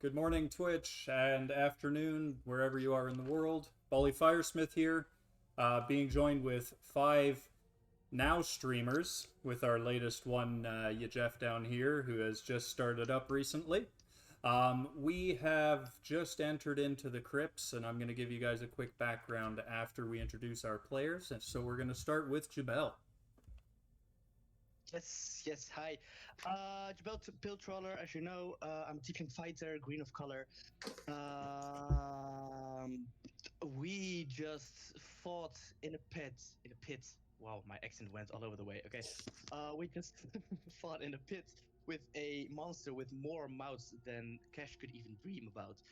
Good morning, Twitch, and afternoon, wherever you are in the world. Bolly Firesmith here, being joined with five now streamers, with our latest one, Jeff down here, who has just started up recently. We have just entered into the crypts, and I'm going to give you guys a quick background after we introduce our players. And so we're going to start with Jabel. Yes, hi. Jabel Piltroller, as you know, I'm Tiefling Fighter, green of color. We just fought in a pit. Wow, my accent went all over the way. Okay. We just fought in a pit with a monster with more mouths than Cash could even dream about.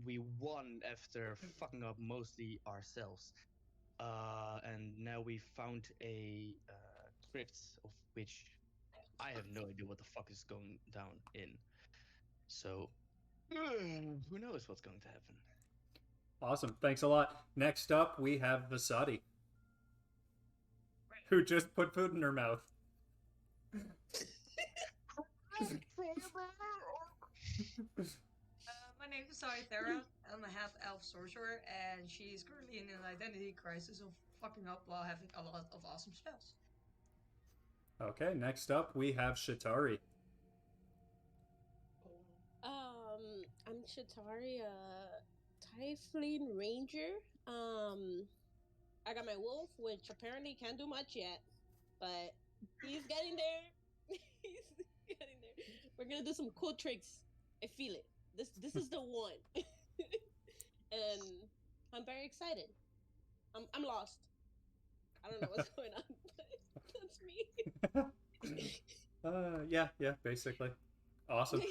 We won after fucking up mostly ourselves. And now we found a crypt of which I have no idea what the fuck is going down in. So, who knows what's going to happen? Awesome, thanks a lot. Next up, we have Vasati, who just put food in her mouth. My name is Thera. I'm a half-elf sorcerer, and she's currently in an identity crisis of fucking up while having a lot of awesome spells. Okay, next up, we have Shatari. I'm Shatari, Typhling Ranger. I got my wolf, which apparently can't do much yet, but he's getting there. He's getting there. We're gonna do some cool tricks. I feel it. This is the one. And I'm very excited. I'm lost. I don't know what's going on, but that's me. Yeah, basically. Awesome.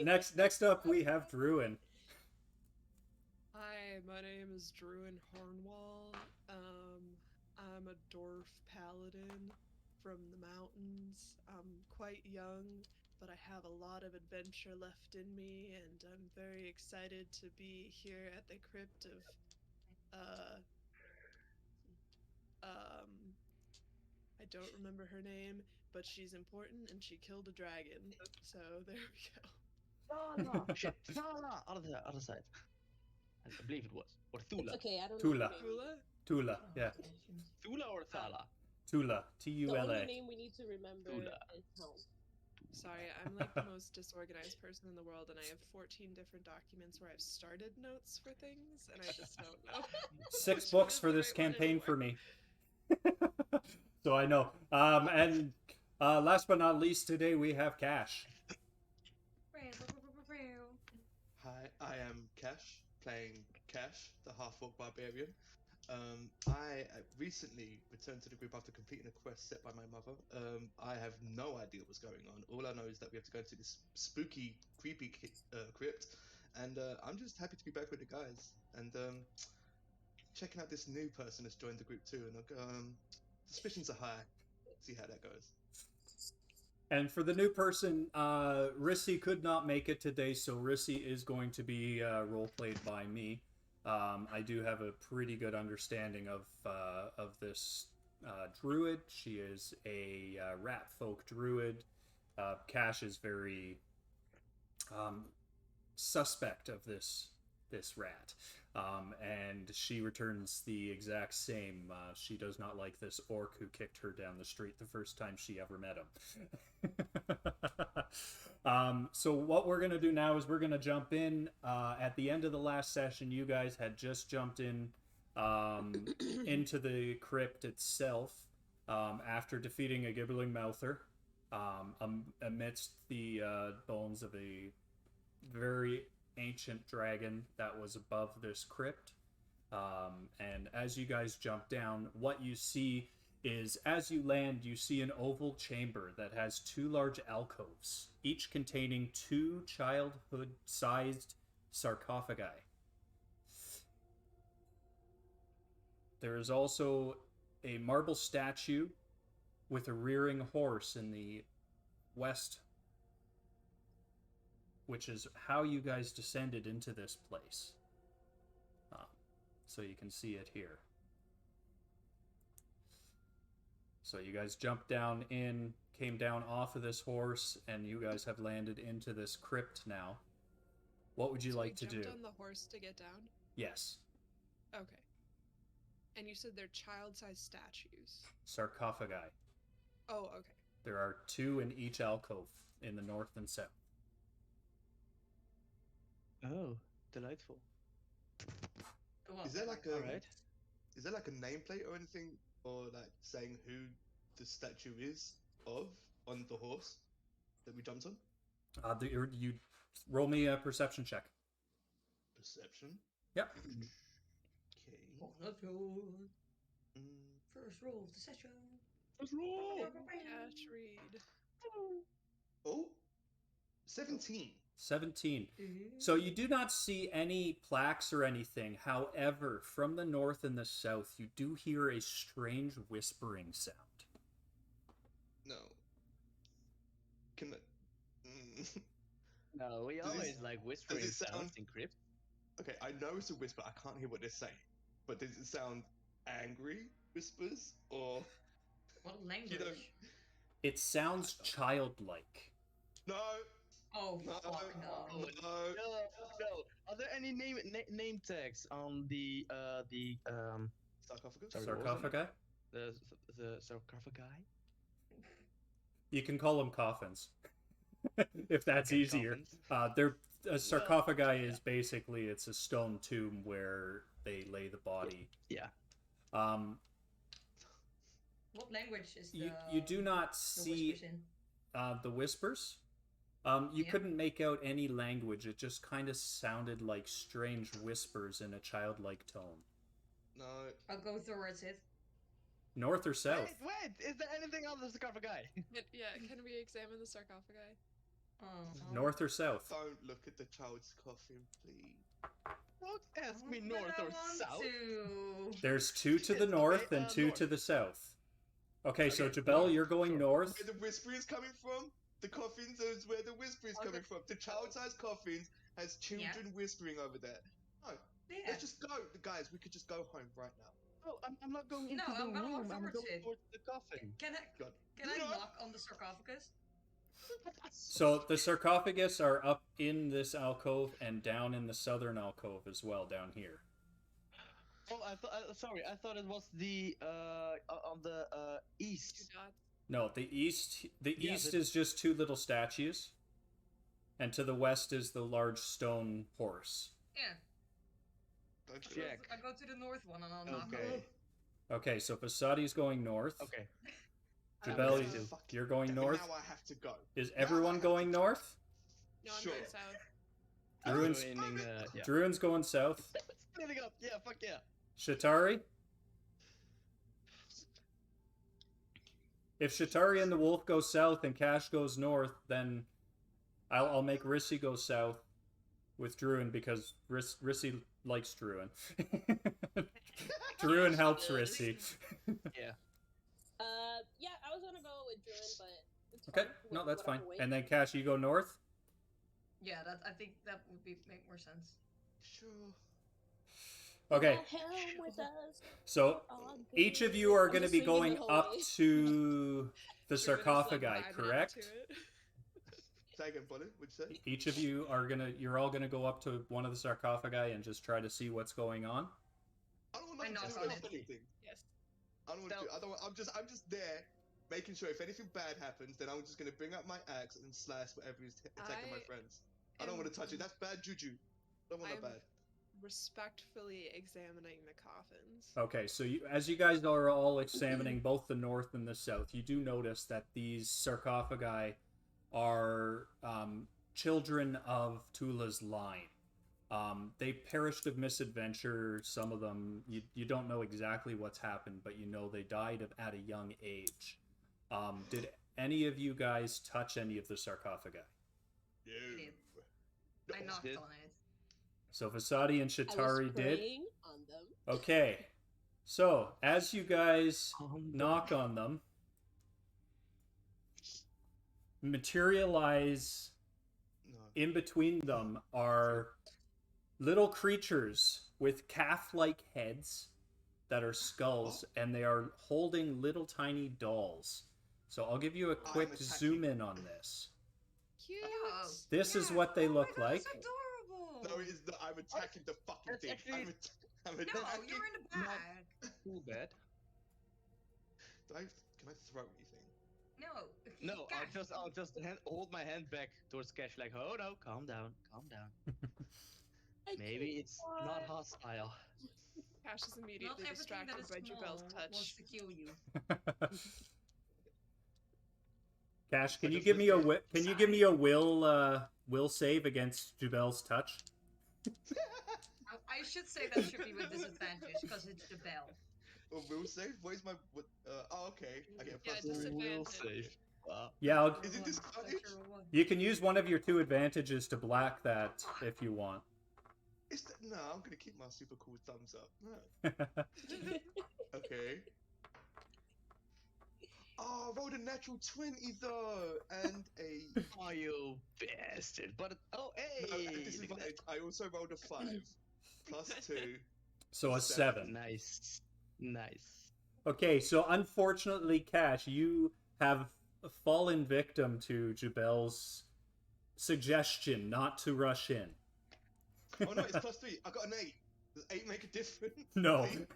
Next up, we have Druin. Hi, my name is Druin Hornwall. I'm a dwarf paladin from the mountains. I'm quite young, but I have a lot of adventure left in me, and I'm very excited to be here at the crypt of, I don't remember her name, but she's important and she killed a dragon. So there we go. Thala! Shit, Thala! Other side. I believe it was. Or Thula. It's okay, I don't Tula. know. Tula, yeah. Thula or Thala? Tula. The T-U-L-A. only name we need to remember is home. Sorry, I'm like the most disorganized person in the world, and I have 14 different documents where I've started notes for things, and I just don't know. 6 books for this campaign for me. So I know. And last but not least, today we have Cash. Hi, I am Cash, playing Cash, the half-orc barbarian. I recently returned to the group after completing a quest set by my mother. I have no idea what's going on. All I know is that we have to go into this spooky, creepy crypt, and I'm just happy to be back with the guys and checking out this new person that's joined the group too. And suspicions are high. See how that goes. And for the new person, Rissy could not make it today, so Rissy is going to be role-played by me. I do have a pretty good understanding of this druid. She is a rat folk druid. Cash is very suspect of this rat, and she returns the exact same. She does not like this orc who kicked her down the street the first time she ever met him. So what we're going to do now is we're going to jump in. At the end of the last session, you guys had just jumped in into the crypt itself after defeating a gibbling mouther amidst the bones of a very ancient dragon that was above this crypt. And as you guys jump down, what you see is, as you land, you see an oval chamber that has 2 large alcoves, each containing 2 childhood-sized sarcophagi. There is also a marble statue with a rearing horse in the west, which is how you guys descended into this place. So you can see it here. So you guys jump down in, came down off of this horse, and you guys have landed into this crypt now. What would you So like to we do? jumped on the horse to get down? Yes. Okay. And you said they're child-sized statues. Sarcophagi. Oh, okay. There are 2 in each alcove in the north and south. Oh, delightful. Go on, Is there like a Alright. is there like a nameplate or anything, or like saying who the statue is of on the horse that we jumped on? You roll me a perception check. Perception. Yep. Okay. Oh, not good. Mm, First roll of the session. Let's roll! Cash read. oh, 17. 17. So you do not see any plaques or anything. However, from the north and the south, you do hear a strange whispering sound. No. Can I... No, we Does it- always like whispering it sound- sounds in crypt. Okay, I know it's a whisper. I can't hear what they're saying. But does it sound angry whispers or What language? It sounds childlike. no? Oh, No, fuck no. no. No. Are there any name tags on the Sarcophagus. Sorry, what was it? Sarcophagi? the sarcophagi? You can call them coffins. If that's Okay, easier. coffins. A sarcophagi is basically, it's a stone tomb where they lay the body. Yeah. What language is You do not the see whispers in? the whispers. You Yeah. couldn't make out any language. It just kind of sounded like strange whispers in a childlike tone. No. I'll go towards it. North or south? Wait, is there anything on the sarcophagi? Can we examine the sarcophagi? Oh. North or south? Don't look at the child's coffin, please. Don't ask me But north I or want south. to. There's 2 to the Okay, north and 2 north. to the south. Okay, so Okay, Jabel, north, you're going sure. north. Where the whisper is coming from? The coffins is where the whisper is Okay. coming from. The child-sized coffins has children whispering over there. No, Yeah. let's just go. Guys, we could just go home right now. No, I'm not going No, into the I'm gonna walk room. I'm towards going it. towards the coffin. Can God. I No. knock on the sarcophagus? So the sarcophagus are up in this alcove and down in the southern alcove as well, down here. Oh, I thought. Sorry, I thought it was the on the Do east. not. No, the east Yeah, is just 2 little statues, and to the west is the large stone horse. Yeah. Don't you? Check. I go to the north one and I'll knock Okay. on it. Okay, so Fasadi's going north. Okay. Jabel, I'm going going to- south. you're going Damn it, north. Now I have to go. Is Now I everyone have going to- north? No, I'm Sure. going south. I'm Druin's- joining, yeah. Druin's going south. Splitting up. Yeah. Fuck yeah. Shatari? If Shatari and the wolf go south and Cash goes north, then I'll make Rissy go south with Druin because Rissy likes Druin. Druin helps Rissy. Yeah. Yeah, I was gonna go with Druin, but it's Okay, fine. no, that's fine. Whatever way. And then Cash, you go north? Yeah, I think that would make more sense. Sure. Okay, The hell with us. so all each of good. you are I'm going to just be singing the going whole up way. to the Druin is, like, sarcophagi, vibing correct? to it. Say again, Bonnie. What'd you say? Each of you you're all gonna go up to one of the sarcophagi and just try to see what's going on. I don't want I to knock do on it. anything. Yes. I don't want to. I don't. I'm just there, making sure if anything bad happens, then I'm just gonna bring up my axe and slash whatever is attacking my I friends. I don't want to touch it. That's bad juju. Don't want that I'm- bad. Respectfully examining the coffins. Okay, so as you guys are all examining both the north and the south, you do notice that these sarcophagi are children of Tula's line. They perished of misadventure. Some of them, you don't know exactly what's happened, but you know they died at a young age. Did any of you guys touch any of the sarcophagi? No. Idiot. I No, knocked did. on it. So Vasadi and I was Shatari did. praying on them. Okay, so as you guys On the- knock on them, materialize No. in between them are little creatures with calf-like heads that are skulls, and they are holding little tiny dolls. So I'll give you a quick attacking. zoom in on this. Cute. Oh, This is yeah. what they Oh look my God, like. That's adorable. No, it is not. I'm attacking the fucking That's thing. actually- I'm No, attacking. you're in the Not- back. Too bad. Can I throw anything? No. No, Cash. I'll just hold my hand back towards Cash, like, oh no, calm down, calm down. I Maybe it's not can't. hostile. Cash is Not immediately everything that distracted is by small Jubel's wants touch. to kill you. Cash, I can you just give me a whispered, can you give me a will save against Jubel's touch? I should say that should be with disadvantage because it's the bell. Oh, will save? Where's my? Oh, okay. I get a Yeah, plus disadvantage. three. Save. Wow. Yeah, Is it Roll one. disadvantage? That's your roll one. you can use one of your 2 advantages to black that if you want. No, I'm gonna keep my super cool thumbs up. No. Okay. Oh, I rolled a natural 20 though, and a Oh, you bastard. But, oh, hey! no, at look at disadvantage. I also rolled a 5 plus 2. So a Seven. 7. that. Nice. Nice. Okay, so unfortunately, Cash, you have fallen victim to Jubel's suggestion not to rush in. Oh no, it's plus 3. I got an 8. Does 8 make a difference? No. Eight?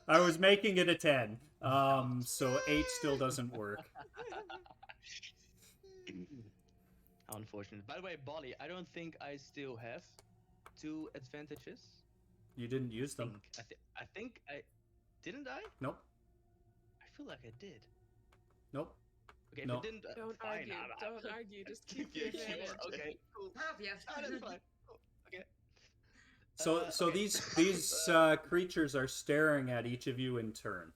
I was making it a 10. So 8 still doesn't work. How unfortunate. By the way, Bolly, I don't think I still have 2 advantages. You didn't use them. I think I didn't I? Nope. I feel like I did. Nope. Okay, No. if I didn't, Don't fine. argue. Don't argue. Just keep the Yeah, advantage. sure. Okay, cool. Oh, yeah. Oh, that's fine. Cool. Okay. So Okay. these creatures are staring at each of you in turn.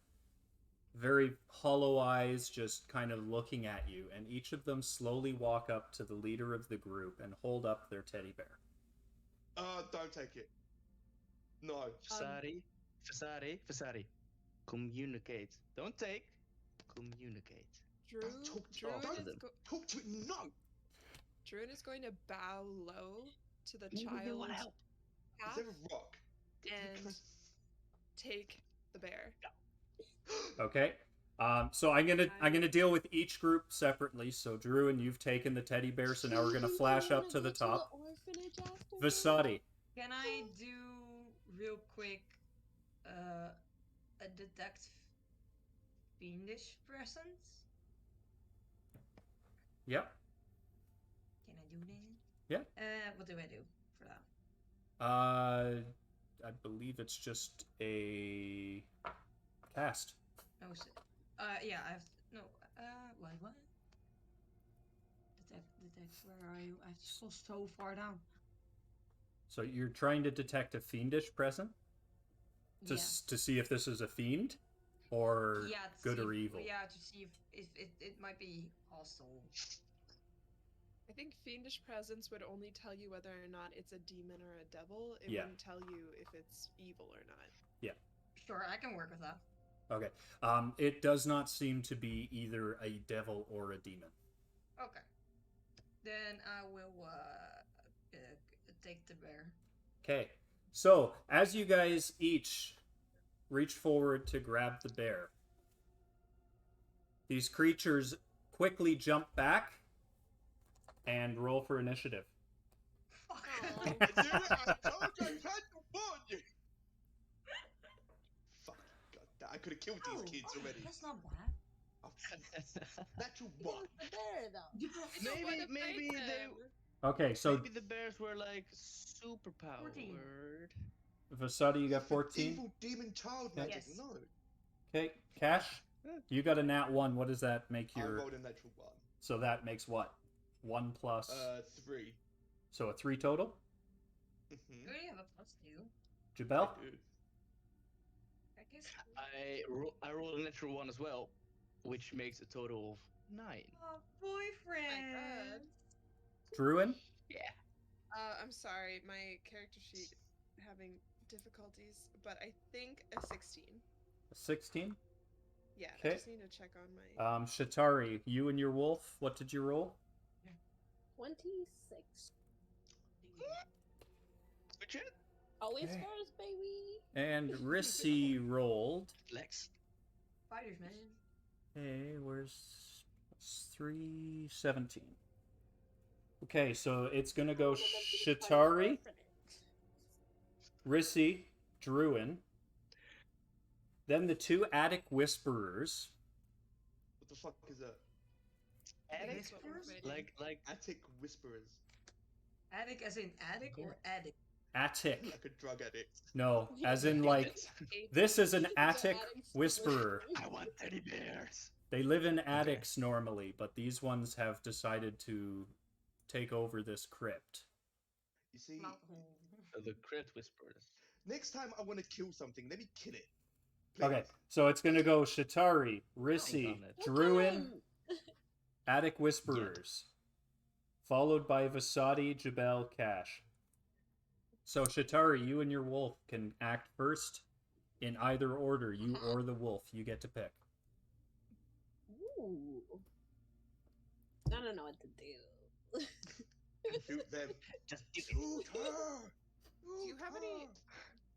Very hollow eyes, just kind of looking at you, and each of them slowly walk up to the leader of the group and hold up their teddy bear. Don't take it. No. Fasari. Communicate. Don't take. Communicate. Don't talk to Druin don't is them. talk to it. No. Druin is going to bow low to the Maybe they child want help. Is half there a rock? and take the bear. Okay. So I'm gonna deal with each group separately. So Drew and you've taken the teddy bear, so now we're gonna flash up to the top. Vasadi. Can I do real quick a detect fiendish presence? Yep. Can I do that? Yeah. What do I do for that? I believe it's just a cast. Oh shit. Yeah, I have no. What? Detect. Where are you? I have to scroll so far down. So you're trying to detect a fiendish presence to Yeah. to see if this is a fiend, or Yeah, to good see or if- evil. Yeah, to see if it might be hostile. I think fiendish presence would only tell you whether or not it's a demon or a devil. It Yeah. wouldn't tell you if it's evil or not. Sure, I can work with that. Okay. It does not seem to be either a devil or a demon. Okay. Then I will take the bear. Okay. So as you guys each reach forward to grab the bear, these creatures quickly jump back and roll for initiative. Fuck. Aw. I knew it. I told you. I tried to warn you. Fuck. God, I could have killed these kids already. That's not bad. Oh, natural one. The bear, though. I don't wanna maybe fight they them. Okay, so maybe the bears were like super powered. 14. Vasadi, you got 14? Evil demon child Okay. magic. Yes. No. Okay, Cash, you got a nat 1. What does that make I your... rolled a natural one. So that makes what? 1 plus... 3. So a 3 total? You Mm-hmm. already have a +2. Jubel? I guess. I rolled a natural 1 as well, which makes a total of 9. Oh, boyfriend. Druin? Yeah. I'm sorry, my character sheet having difficulties, but I think a 16. A 16? Yeah, I Okay. just need to check on my. Shatari, you and your wolf, what did you roll? 26. Good shit. Always Okay. first, baby. And Rissy rolled Lex. Fighters, man. Hey, where's 317? Okay, so it's gonna go Shatari, Rissy, Druin, then the two Attic Whisperers. What the fuck is that? Attic? Whisperers? Like Attic whisperers. Attic as in attic or addict? Attic. Like a drug addict. No, as in like this is an Attic Whisperer. I want teddy bears. They live in attics normally, but these ones have decided to take over this crypt. You see, The crit whisperers. next time I want to kill something, let me kill it. Okay, so it's gonna go Shatari, Rissy, on it. Druin, Attic Whisperers, followed by Vasadi, Jabel, Cash. So Shatari, you and your wolf can act first in either order, you or the wolf. You get to pick. Ooh. I don't know what to do. Shoot them. Just Shoot her. Do you have any?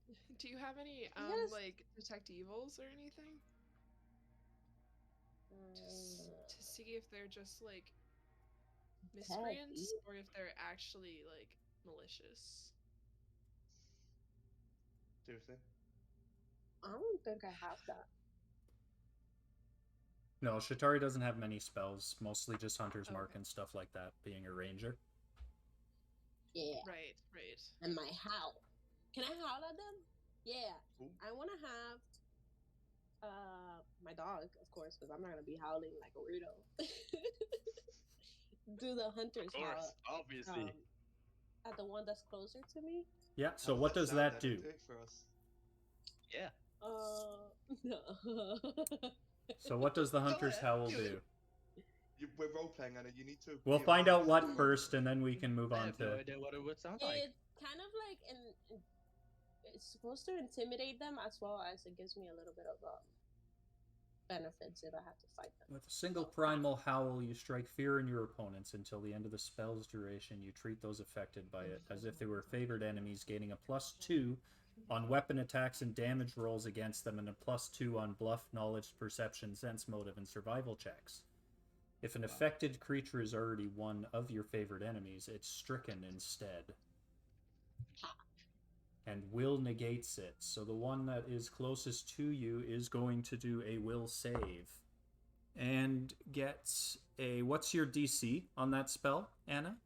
Shoot Do you have any Yes. like detect evils or anything? To see if they're just like miscreants evil? or if they're actually like malicious. Seriously? I don't think I have that. No, Shatari doesn't have many spells, mostly just Hunter's Mark Okay. and stuff like that, being a ranger. Yeah. Right, right. And my howl. Can I howl at them? Yeah. Ooh. I want to have my dog, of course, because I'm not gonna be howling like a weirdo. Do the hunter's howl obviously. at the one that's closer to me. Yeah, so How what does sound, that Anna? do? Do it for us. Yeah. No. So what does the Hunter's ahead, Howl do do? We're role playing, Anna. You need to. We'll be find our out what master. first, and then we can move I on have no to... idea what it would sound like. It's kind of like it's supposed to intimidate them as well as it gives me a little bit of benefits if I have to fight them. With a single primal howl, you strike fear in your opponents until the end of the spell's duration. You treat those affected by it as if they were favored enemies, gaining a +2 on weapon attacks and damage rolls against them, and a +2 on bluff, knowledge, perception, sense motive, and survival checks. If an affected creature is already one of your favored enemies, it's stricken instead. And will negates it. So the one that is closest to you is going to do a will save. And gets a... What's your DC on that spell, Anna?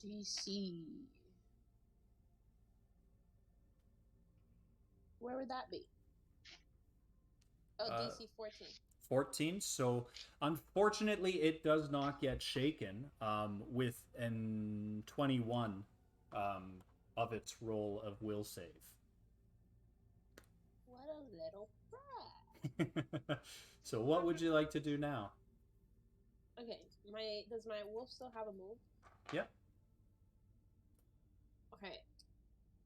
DC. Where would that be? Oh, DC 14. 14. So unfortunately, it does not get shaken with an 21 of its roll of will save. What a little brat. So what would you like to do now? Okay, does my wolf still have a move? Yep. Okay.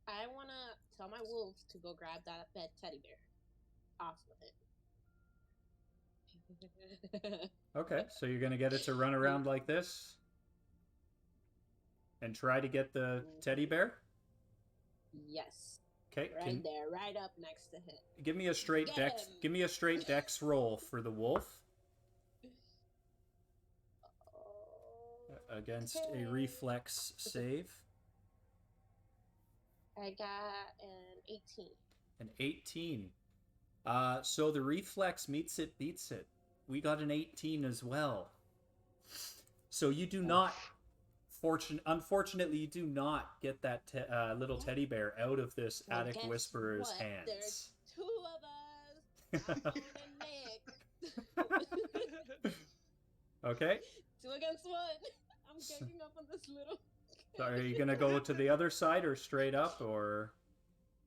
I want to tell my wolf to go grab that teddy bear off of it. Okay, so you're going to get it to run around like this? And try to get the teddy bear? Yes. Okay, Right there, right up next to him. give me a straight Get dex. him. Give me a straight dex roll for the wolf against a Okay. reflex save. I got an 18. An 18. So the reflex meets it, beats it. We got an 18 as well. So you do not, unfortunately, you do not get that little teddy bear out of this Well, Attic guess Whisperer's what? hands. There's two of us. I'm on the neck. Okay. 2 against 1. I'm ganging up on this little. So are you gonna go to the other side or straight up or?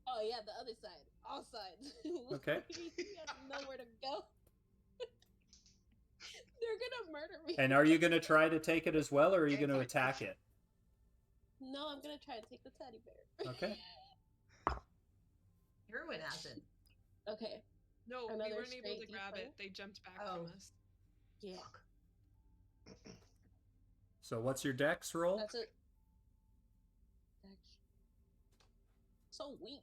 Oh yeah, the other side. All sides. Okay. He has nowhere to go. They're gonna murder me. And are you gonna try to take it as well, or are you gonna attack it? No, I'm gonna try to take the teddy bear. Okay. Druid has it. Okay. No, we Another weren't able to straight grab D20? it. They jumped back Oh. from us. Yeah. So what's your dex roll? That's it. So weak.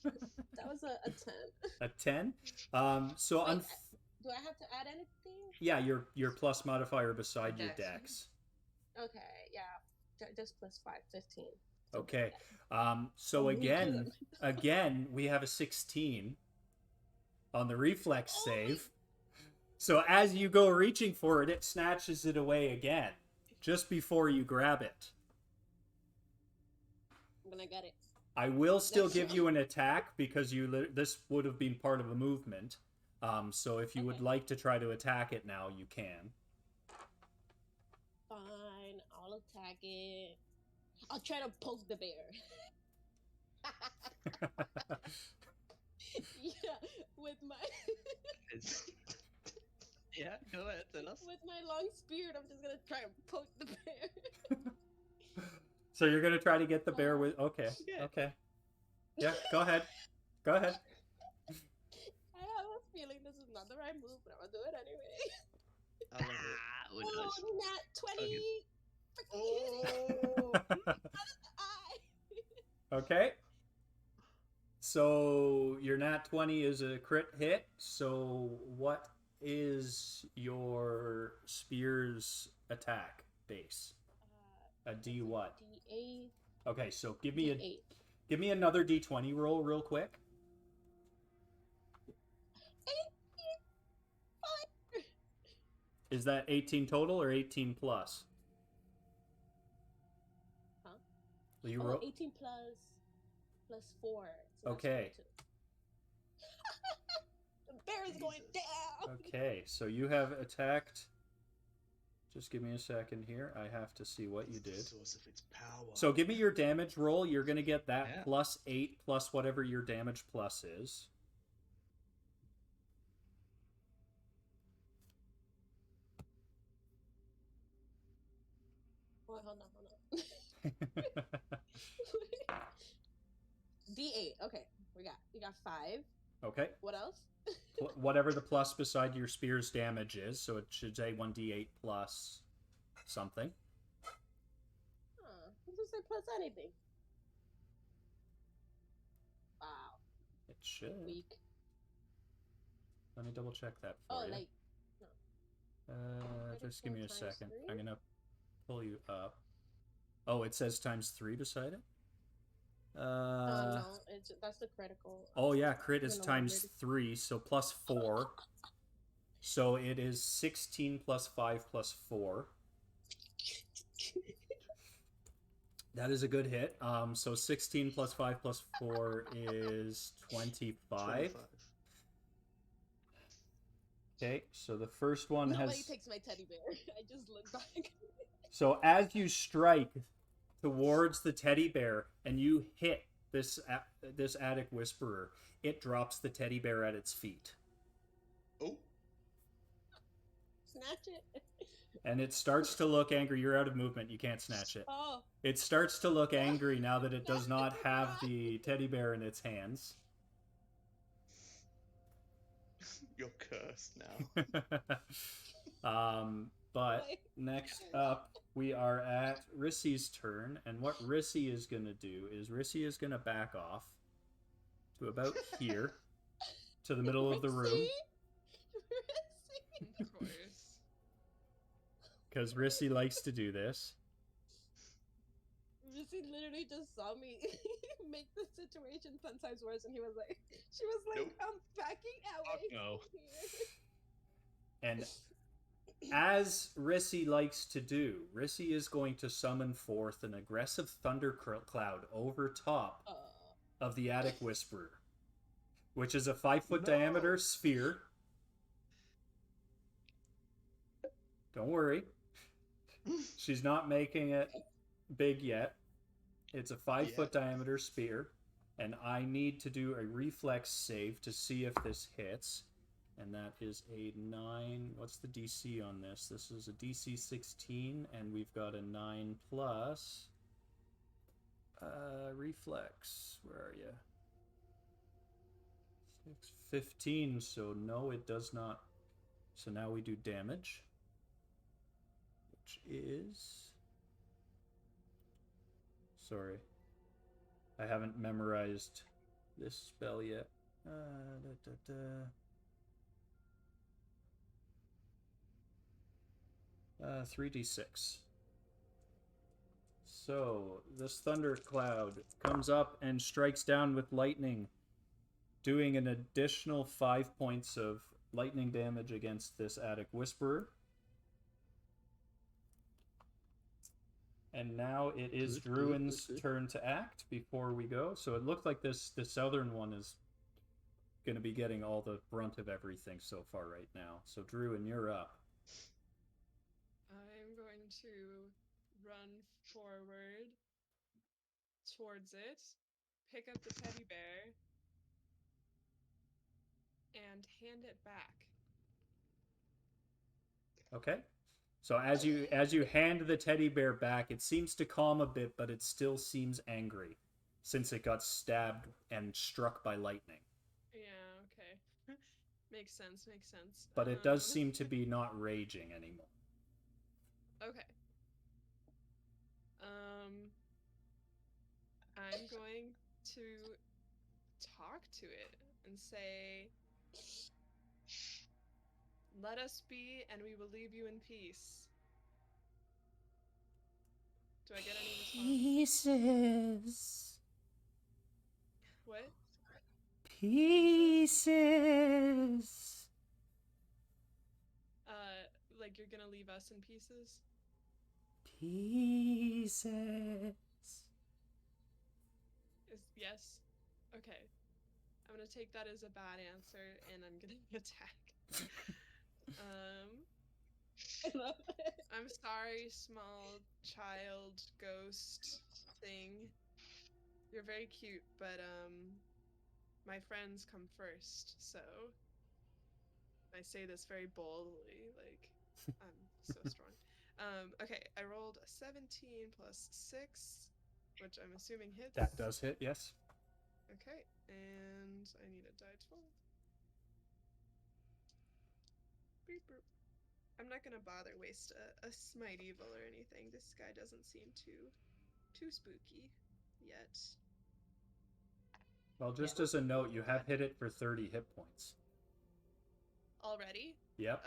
That was a 10. A 10. So Wait, do I have to add anything? Yeah, your plus modifier beside your Dex. dex. Okay, yeah. Just plus 5, 15. Okay. So Oh, again, we have a 16 on the reflex Oh save. So as you go reaching for it, it snatches it away again, just before you grab it. I'm gonna get it. I will still Next give one. you an attack because this would have been part of a movement. So if you would Okay. like to try to attack it now, you can. Fine, I'll attack it. I'll try to poke the bear. Yeah, with my Yeah, go ahead, tell us. with my long spear, I'm just gonna try and poke the bear. So you're gonna try to get the bear with. Okay. Yeah. Okay. Yeah. Go ahead. Go ahead. I have a feeling this is not the right move, but I'm gonna do it anyway. I love it. Who Oh, knows? nat 20! Oh, Eye! Okay. So your nat 20 is a crit hit. So what is your spear's attack base? A D what? D8. Okay, so give D8. me another D20 roll real quick. 5. Is that 18 total or 18 plus? Huh? Will you Oh, roll? 18 plus 4. So that's Okay. 22. The bear is going down! Okay, so you have attacked. Just give me a second here. I have to see what you It's the did. source of its power. So give me your damage roll. You're going to get that Yeah. plus 8 plus whatever your damage plus is. Wait, hold on. D8. Okay, we got 5. Okay. What else? Whatever the plus beside your spear's damage is, so it should say 1d8 plus something. Huh? It doesn't say plus anything. Wow. It should. Weak. Let me double check that for Oh, you. like Just give me a 34 times second. 3? I'm gonna pull you up. Oh, it says times 3 beside it. No, that's the critical. Oh yeah, crit is No, times maybe. 3, so plus 4. So it is 16 plus 5 plus 4. That is a good hit. So 16 plus 5 plus 4 is 25. Okay, so the first one Nobody has... takes my teddy bear. I just look back. So as you strike towards the teddy bear and you hit this attic whisperer, it drops the teddy bear at its feet. Oh, Snatch it. And it starts to look angry. You're out of movement. You can't snatch it. Oh. It starts to look angry now that it does not have the teddy bear in its hands. you're cursed now. But next up, we are at Rissy's turn. And what Rissy is going to do is Rissy is going to back off to about here, to the middle of the room. Rissy? Of course. Because Rissy likes to do this. Rissy literally just saw me make the situation 10 times worse, and she was like, Nope. I'm backing away no. from here. And as Rissy likes to do, Rissy is going to summon forth an aggressive thunder cloud over top of the attic whisperer, which is a 5-foot diameter sphere. Don't worry. She's not making it big yet. It's a 5-foot diameter spear, and I need to do a reflex save to see if this hits. And that is a 9. What's the DC on this? This is a DC 16, and we've got a 9 plus. Reflex. Where are you? 6, 15. So no, it does not. So now we do damage, which is... Sorry. I haven't memorized this spell yet. 3d6. So, this thundercloud comes up and strikes down with lightning, doing an additional 5 points of lightning damage against this Attic Whisperer. And now it is Druin's turn to act before we go. So it looked like the southern one is going to be getting all the brunt of everything so far right now. So Druin, you're up. I'm going to run forward towards it, pick up the teddy bear, and hand it back. Okay. So as you hand the teddy bear back, it seems to calm a bit, but it still seems angry since it got stabbed and struck by lightning. Yeah, okay. Makes sense. But it does seem to be not raging anymore. Okay. I'm going to talk to it and say, "Let us be, and we will leave you in peace." Do I get any response? Pieces. What? Pieces. Like you're gonna leave us in pieces? Pieces. Yes? Okay. I'm gonna take that as a bad answer, and I'm gonna attack. I love it. I'm sorry, small child ghost thing. You're very cute, but my friends come first, so I say this very boldly, like I'm so strong. Okay, I rolled a 17 plus 6, which I'm assuming hits. That does hit, yes. Okay, and I need a die 12. Beep, boop. I'm not gonna bother waste a smite evil or anything. This guy doesn't seem too spooky yet. Well, just as a note, you have hit it for 30 hit points. Already? Yep.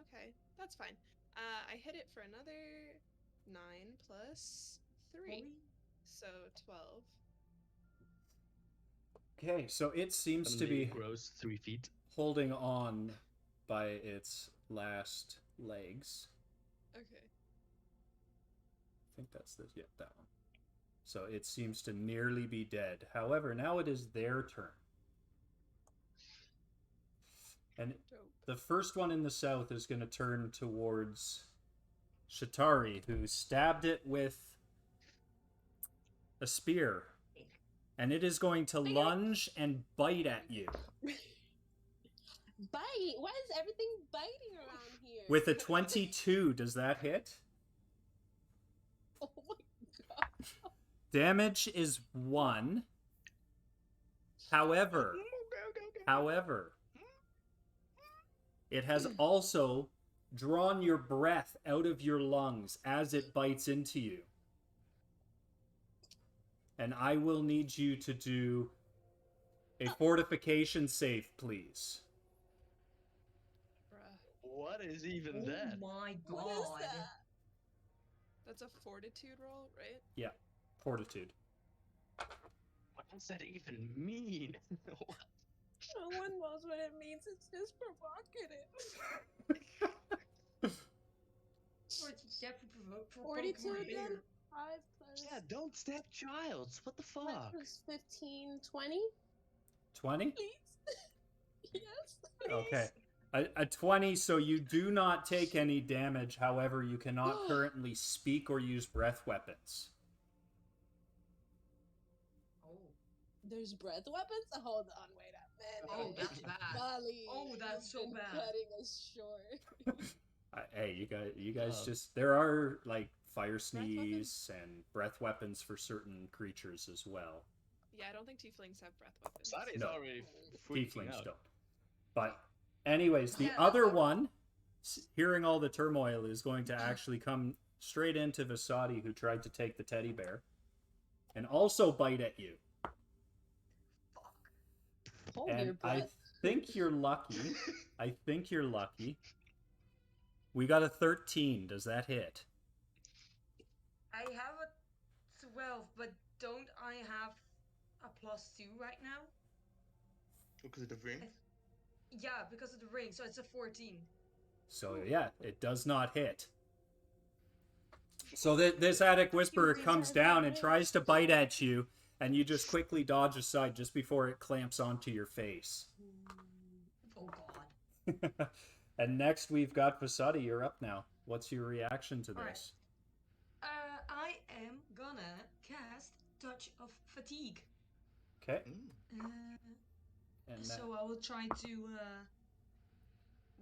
Okay, that's fine. I hit it for another 9 plus 3, so 12. Okay, so it seems to Suddenly be it grows 3 feet. holding on by its last legs. Okay. I think that's this. Yep, that one. So it seems to nearly be dead. However, now it is their turn. And Dope. the first one in the south is going to turn towards Shatari, who stabbed it with a spear. And it is going to lunge and bite at you. Bite? Why is everything biting around here? With a 22, does that hit? Oh my god. Damage is 1. However, it has also drawn your breath out of your lungs as it bites into you. And I will need you to do a fortification save, please. Bruh. What is even Oh that? my god. What is that? That's a fortitude roll, right? Yeah, fortitude. What does that even mean? No one knows what it means. It's just provocative. Or it's definitely provoke 42 then? 5 plus... Yeah, don't stab childs. What the fuck? 5 plus 15, 20? 20? Please? Yes, please. Okay. A 20, so you do not take any damage. However, you cannot currently speak or use breath weapons. Oh. There's breath weapons? Hold on, wait a minute. Oh, that's bad. Molly, Oh, that's you've so been bad. cutting us short. Hey, you guys just... There are, like, fire sneeze weapons? and breath weapons for certain creatures as well. Yeah, I don't think tieflings have breath weapons. Sadi's No. already freaking Tieflings out. don't. But anyways, the Yeah, other that's- one, hearing all the turmoil, is going to actually come straight into Vasadi, who tried to take the teddy bear, and also bite at you. Hold your And I breath. think you're lucky. I think you're lucky. We got a 13. Does that hit? I have a 12, but don't I have a +2 right now? Because of the ring. Yeah, because of the ring, so it's a 14. So yeah, it does not hit. So this attic whisperer comes down and tries to bite at you, and you just quickly dodge aside just before it clamps onto your face. Oh god. And next we've got Vasadi. You're up now. What's your reaction to this? I am gonna cast Touch of Fatigue. Okay. So I will try to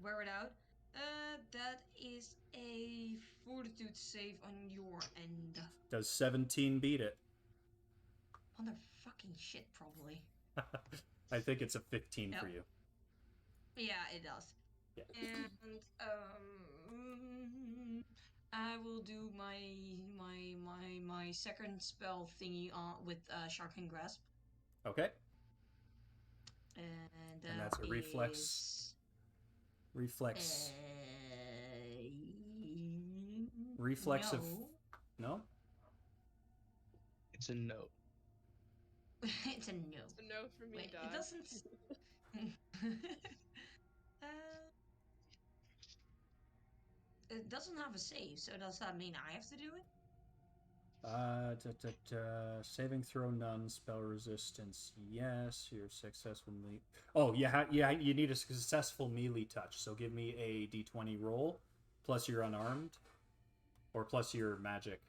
wear it out. That is a Fortitude save on your end. Does 17 beat it? Motherfucking shit, probably. I think it's a 15 for you. Yeah, it does. Yeah. And I will do my second spell thingy with Shark Grasp. Okay. And that's a reflex. Reflex. Reflex no. of no. It's a no. It's a no. It's a no for me, Wait, dog. it doesn't. It doesn't have a save, so does that mean I have to do it? Saving throw none, spell resistance yes. Your successful melee. Oh, you need a successful melee touch. So give me a d20 roll, plus your unarmed, or plus your magic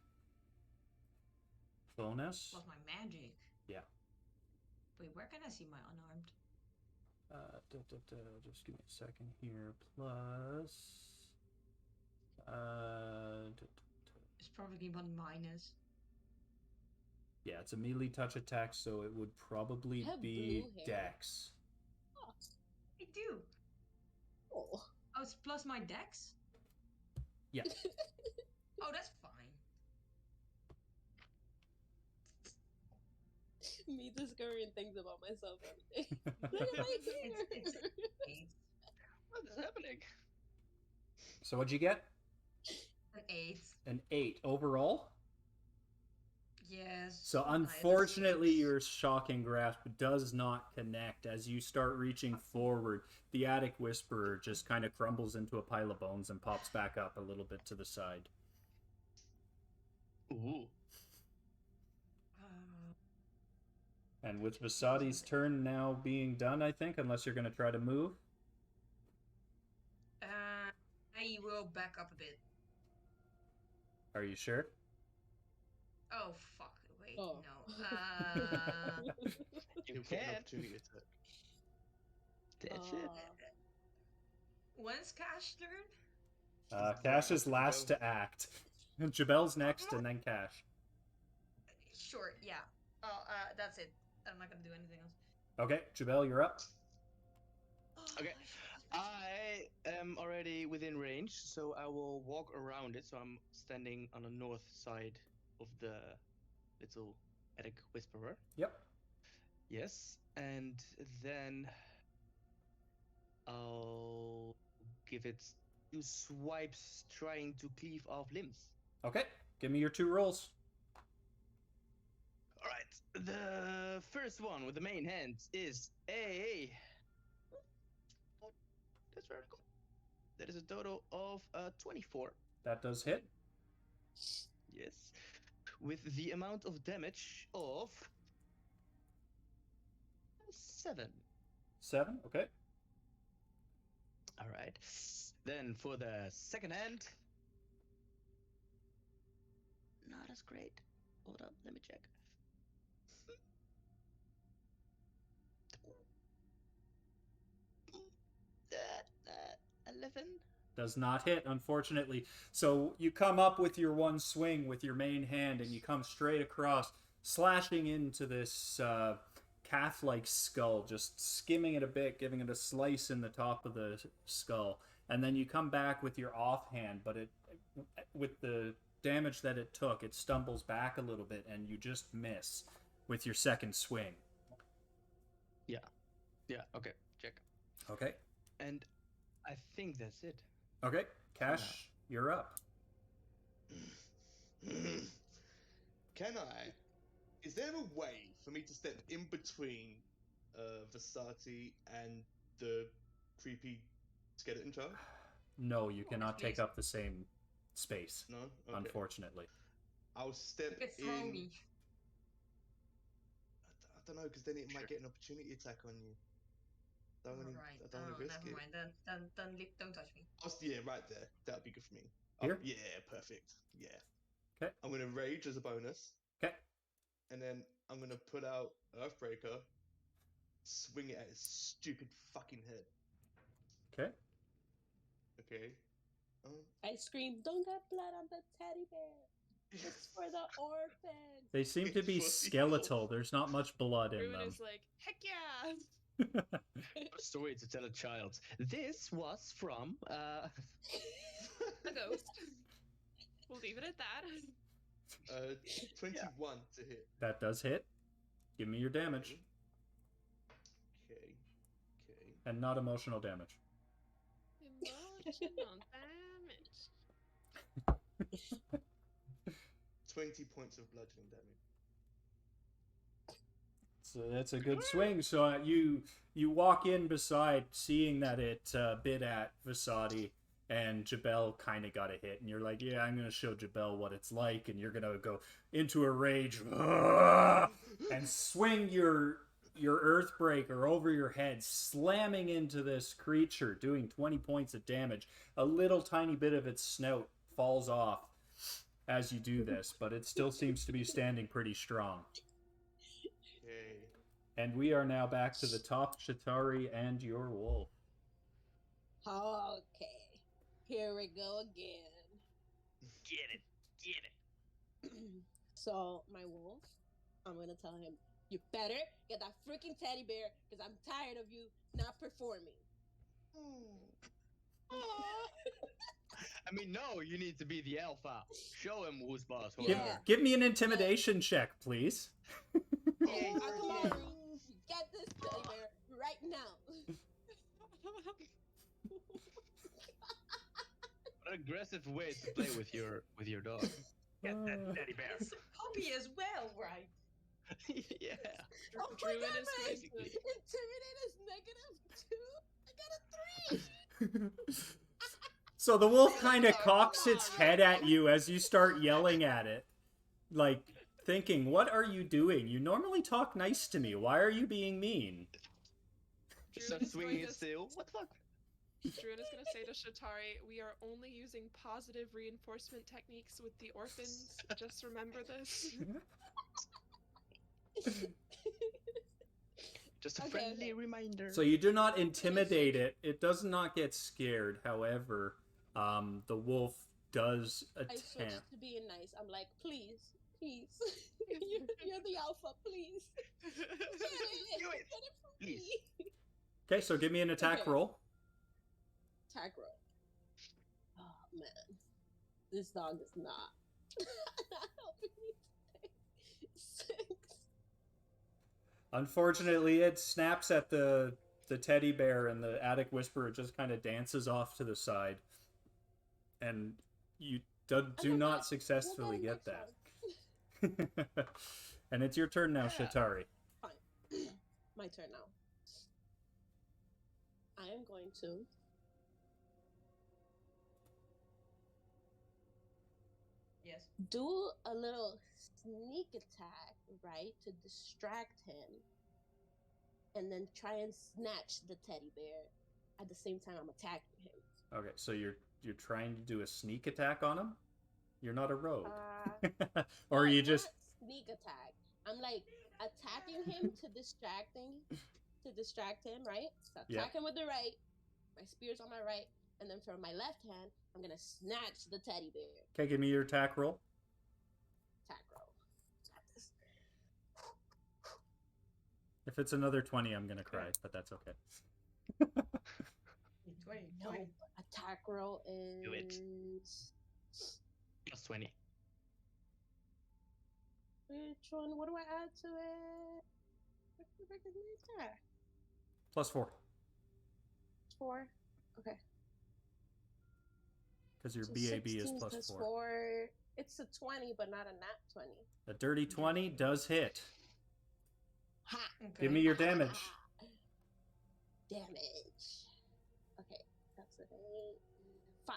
bonus. Plus my magic. Yeah. Wait, where can I see my unarmed? Just give me a second here. Plus. It's probably one minus. Yeah, it's a melee touch attack, so it would probably be Dex. Oh, I do. Oh. Oh, it's plus my Dex? Yeah. Oh, that's fine. Me discovering things about myself every day. Look at my It's finger. What is happening? So what'd you get? An 8. An 8 overall? Yes. So unfortunately, your shocking grasp does not connect. As you start reaching forward, the attic whisperer just kind of crumbles into a pile of bones and pops back up a little bit to the side. Ooh. And with Vasadi's turn now being done, I think, unless you're going to try to move. I will back up a bit. Are you sure? Oh, fuck. Wait, Oh. no. You Get an can't. opportunity attack. That's it. When's Cash turn? Cash is last to act. Jabel's next, and then Cash. Sure, yeah. That's it. I'm not gonna do anything else. Okay, Jabel, you're up. Okay. I am already within range, so I will walk around it. So I'm standing on the north side of the little attic whisperer. Yep. Yes, and then I'll give it 2 swipes trying to cleave off limbs. Okay, give me your 2 rolls. Alright, the first one with the main hand is a... Oh, that's very cool. That is a total of 24. That does hit. Yes. With the amount of damage of 7. 7, okay. Alright. Then for the second hand. Not as great. Hold up, let me check. 11. Does not hit, unfortunately. So you come up with your one swing with your main hand, and you come straight across, slashing into this calf-like skull, just skimming it a bit, giving it a slice in the top of the skull. And then you come back with your offhand, but with the damage that it took, it stumbles back a little bit, and you just miss with your second swing. Yeah, okay, check. Okay. And I think that's it. Okay. Cash, you're up. Can I? Is there a way for me to step in between Versati and the creepy skeleton child? No, you cannot take please. up the same space, No? Okay. unfortunately. I'll step You can throw in. me. I don't know, because then it might get an opportunity attack on you. I don't Alright. want to risk Never it. mind. Don't touch me. Yeah, right there. That'd be good for me. Here? Yeah, perfect. Yeah. Okay. I'm gonna rage as a bonus, Okay. and then I'm gonna put out Earthbreaker, swing it at his stupid fucking head. Okay. Okay. I scream, "Don't get blood on the teddy bear! It's for the orphans!" They seem to be It's for the skeletal. There's not much blood in Ruin them. is like, heck yeah! A story to tell a child. This was from A ghost. We'll leave it at that. 21 to hit. That does hit. Give me your damage. Okay. And not emotional damage. Emotional damage. 20 points of bludgeoning damage. So that's a good swing. So you walk in beside, seeing that it bit at Vasadi, and Jabel kind of got a hit, and you're like, yeah, I'm gonna show Jabel what it's like, and you're gonna go into a rage and swing your Earthbreaker over your head, slamming into this creature, doing 20 points of damage. A little tiny bit of its snout falls off as you do this, but it still seems to be standing pretty strong. Okay. And we are now back to the top, Shatari and your wolf. Okay, here we go again. Get it. So my wolf, I'm gonna tell him, you better get that freaking teddy bear because I'm tired of you not performing. I mean, no, you need to be the alpha. Show him who's boss. Yeah. Whoever. Give me an intimidation check, please. Yeah, Akabari, get this teddy bear right now. What an aggressive way to play with your dog. Get that teddy bear. It's a puppy as well, right? Yeah. Oh my Druid god, is my going to intimidate is -2. I got a 3. So the wolf kind of cocks its head at you as you start yelling at it. Like, thinking, what are you doing? You normally talk nice to me. Why are you being mean? Start swinging it still. What the fuck? Druid is going to say to Shatari, we are only using positive reinforcement techniques with the orphans. Just remember this. Just a Okay, friendly okay. reminder. So you do not intimidate it. It does not get scared. However, the wolf does I switched attempt. to being nice. I'm like, please, you're the alpha, please. Get it, Do it, get it for please. me. Okay, so give me an attack Okay. roll. Attack roll. Oh man, this dog is not helping me today. 6. Unfortunately, it snaps at the teddy bear, and the attic whisperer just kind of dances off to the side, and you do not successfully get that. And it's your turn now, Yeah. Shatari. Fine. My turn now. I am going to Yes. do a little sneak attack, right, to distract him, and then try and snatch the teddy bear at the same time I'm attacking him. Okay, so you're trying to do a sneak attack on him? You're not a rogue. Or No, you not just sneak attack. I'm like attacking him to distract him, right? So Yeah. attack him with the right. My spear's on my right, and then from my left hand, I'm gonna snatch the teddy bear. Okay, give me your attack roll. Attack roll. Got this. If it's another 20, I'm gonna cry, but that's okay. 20. No, attack roll is Do it. Plus 20. Which one? What do I add to it? What's the freaking attack? +4. 4. Okay. because your So BAB is 16 plus plus 4. 4. It's a 20, but not a nat 20. A dirty 20 does hit. Ha! Okay. Give me your damage. Damage. Okay, that's a 5.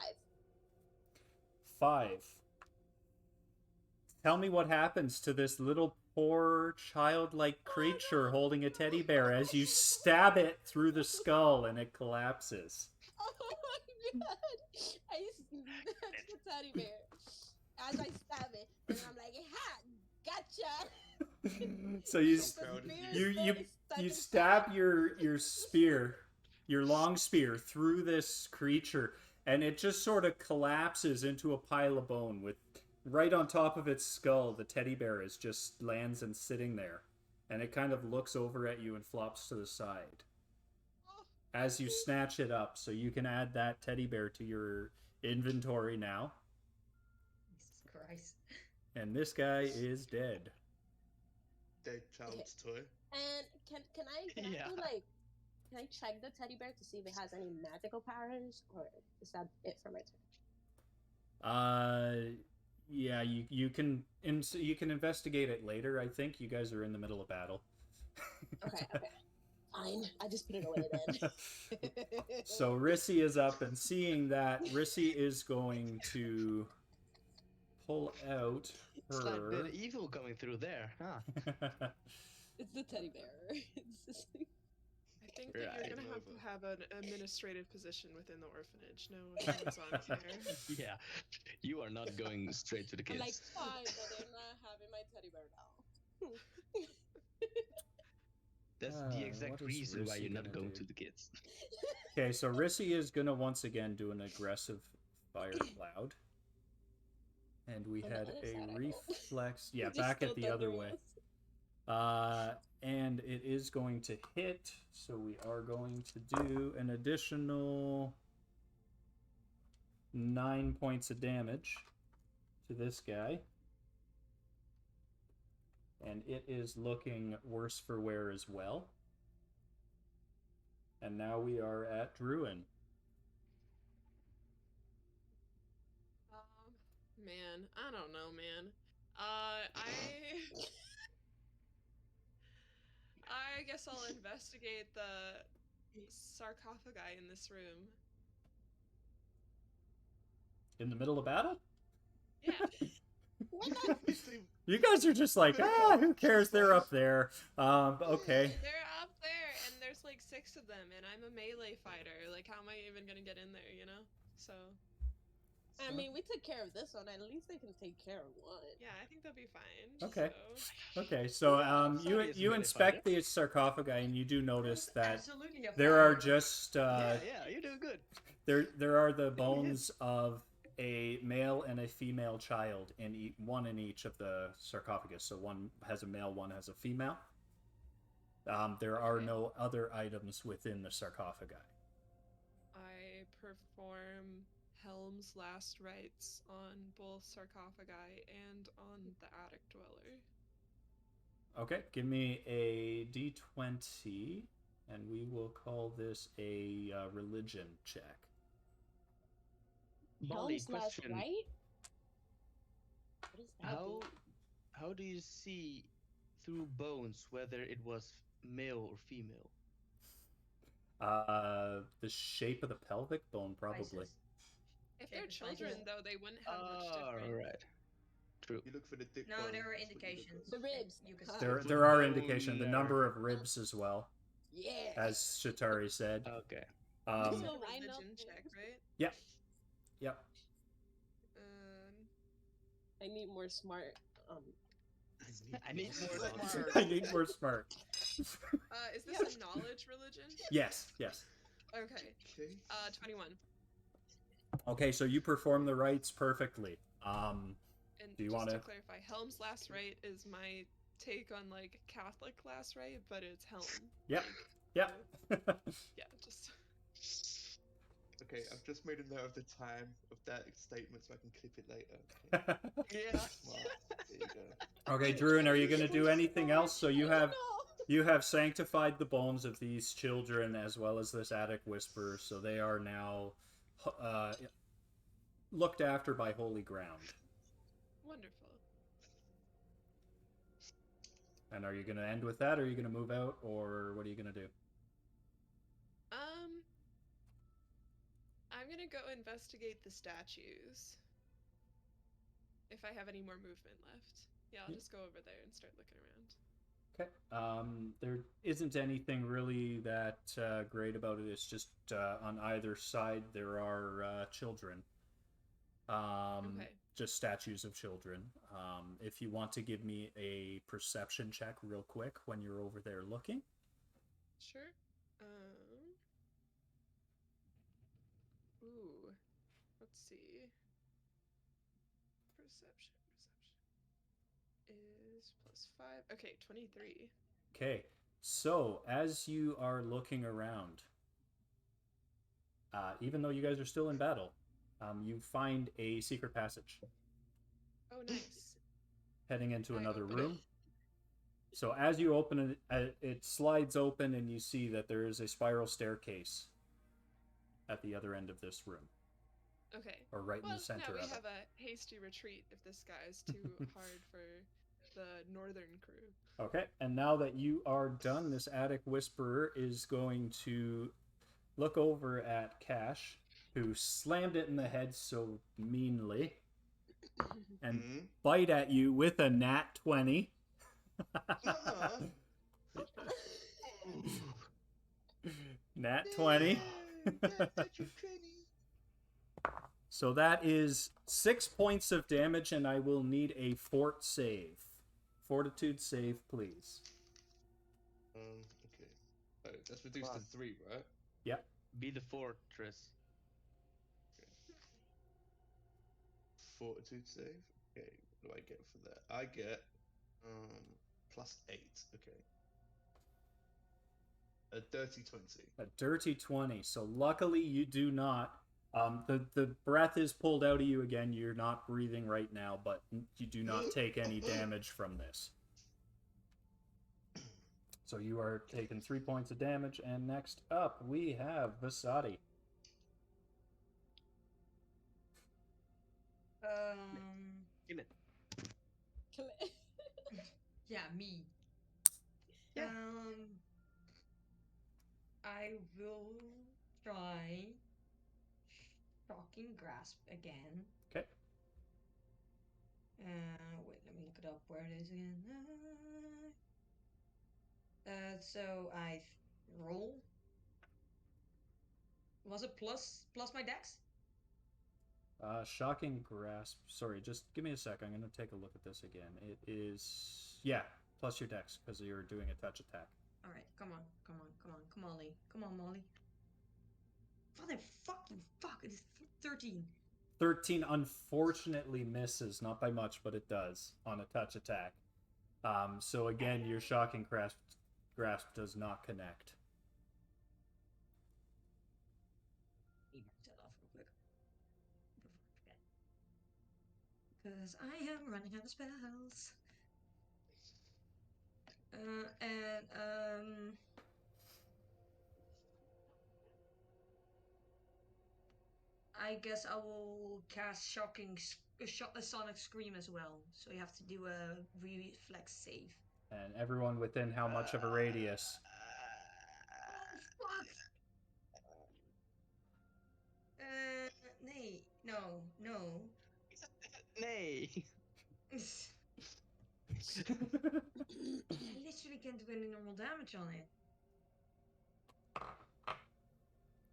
5. Tell me what happens to this little poor childlike creature holding a teddy bear as you stab it through the skull and it collapses. Oh my god! I snatch the teddy bear as I stab it, and I'm like, "Ha! Gotcha!" So you The proud of spear you. still is stuck you inside. stab your spear, your long spear, through this creature, and it just sort of collapses into a pile of bone with right on top of its skull. The teddy bear is just lands and sitting there, and it kind of looks over at you and flops to the side as you snatch it up. So you can add that teddy bear to your inventory now, Jesus Christ. and this guy is dead. Dead child's toy. And can I Yeah. do like, can I check the teddy bear to see if it has any magical powers, or is that it for my turn? Yeah, you can you can investigate it later. I think you guys are in the middle of battle. Okay, fine. I just put it away then. So Rissy is up, and seeing that, Rissy is going to pull out It's like her. the evil coming through there, huh? It's the teddy bear. It's just like, I think that Right. you're gonna have to Over. have an administrative position within the orphanage. No hands-on care. Yeah. You are not going straight to the I'm kids. like, fine, but they're not having my teddy bear now. That's what the exact is reason why Rissy you're not gonna going do? to the kids. Okay, so Rissy is gonna once again do an aggressive fire cloud, and we On the had other a side, I hope. reflex. Yeah, Just back still at the other way. thunderous. And it is going to hit, so we are going to do an additional 9 points of damage to this guy. And it is looking worse for wear as well. And now we are at Druin. Man, I don't know, man. I guess I'll investigate the sarcophagi in this room. In the middle of battle? Yeah. Why not? You guys are just like, who cares? They're up there. Okay. They're up there, and there's like 6 of them, and I'm a melee fighter. Like, how am I even gonna get in there, you know? So. I mean, we took care of this one. At least they can take care of one. Yeah, I think they'll be fine. Okay. So. Okay, so Sorry, it's a you melee inspect fighter. the sarcophagi, and you do notice that Absolutely a there are fire. just Yeah, you're doing good. there are the bones of a male and a female child in one in each of the sarcophagus. So one has a male, one has a female. There are Okay. no other items within the sarcophagi. I perform Helm's last rites on both sarcophagi and on the attic dweller. Okay, give me a d20, and we will call this a religion check. Molly, Helm's last question. right? What does that do? How do you see through bones whether it was male or female? The shape of the pelvic bone, probably. Spices. If Okay, they're the children, spices. though, they wouldn't have much difference. Alright. True. You look for the dick No, bone, there are that's what you look indications. at. The ribs. You can Huh. see. There are Bone indications, the there. number of ribs as well, Yeah. as Shatari said. Okay. It's Um, a So I know- religion check, right? yep. I need more smart. I need more smart. I need more smart. Is this a knowledge religion? Yes. Okay. Okay. 21. Okay, so you perform the rites perfectly. And Do you just wanna- to clarify, Helm's last rite is my take on like Catholic last rite, but it's Helm. Yep. Like, Yep. yeah, just Okay, I've just made a note of the time of that statement so I can clip it later. Okay. Yeah. Smart. There you go. Okay, Druin, are you going to do anything else? So you have No. you have sanctified the bones of these children as well as this attic whisperer, so they are now looked after by Holy Ground. Wonderful. And are you going to end with that, or are you going to move out, or what are you going to do? I'm gonna go investigate the statues. If I have any more movement left. Yeah, I'll just go over there and start looking around. Okay. There isn't anything really that great about it. It's just on either side there are children. Okay. Just statues of children. If you want to give me a perception check real quick when you're over there looking. Sure. Ooh. Let's see. Perception is +5. Okay, 23. Okay. So, as you are looking around, even though you guys are still in battle, you find a secret passage Oh, nice. heading into I another open room. So as you open it, it slides open and you see that there is a spiral staircase at the other end of this room, Okay. or right in Well, the center now we of it. have a hasty retreat if this guy's too hard for the northern crew. Okay, and now that you are done, this attic whisperer is going to look over at Cash, who slammed it in the head so meanly, and bite at you with a nat 20. Nat 20. So that is 6 points of damage, and I will need a fort save. Fortitude save, please. Okay. Oh, that's reduced to 3, right? Yep. Be the fortress. Fortitude save. Okay, what do I get for that? I get +8. Okay. A dirty 20. A dirty 20. So luckily you do not. The breath is pulled out of you again. You're not breathing right now, but you do not take any damage from this. So you are taking 3 points of damage, and next up we have Vasadi. Kill it. Yeah, me. Yeah. I will try shocking grasp again. Okay. Wait, let me look it up where it is again. So I roll. Was it plus my dex? Shocking grasp. Sorry, just give me a sec. I'm going to take a look at this again. It is, yeah, plus your dex because you're doing a touch attack. All right, come on, Lee. Come on, Molly. Fuck! It is 13. 13 unfortunately misses, not by much, but it does on a touch attack. So again, your shocking grasp does not connect. Need to set off real quick before I forget, because I am running out of spells. I guess I will cast a sonic scream as well. So you have to do a reflex save. And everyone within how much of a radius? Oh fuck! Nay, no. Nay. I literally can't do any normal damage on it.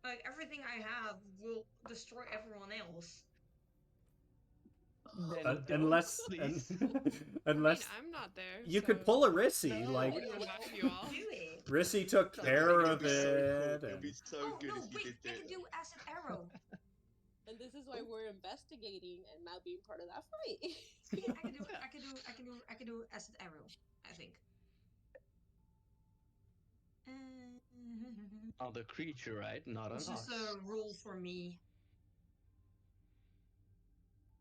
Like, everything I have will destroy everyone else. Unless unless I'm not there. you so could pull a Rissy, No, like I can remind you all. Do it. Rissy took It'd care be of so it. cool. It'd be so good no, if you wait, did I it. can do acid arrow. And this is why we're investigating and not being part of that fight. Yeah, I can do acid arrow, I think. On the creature, right? Not on It's us. just a rule for me.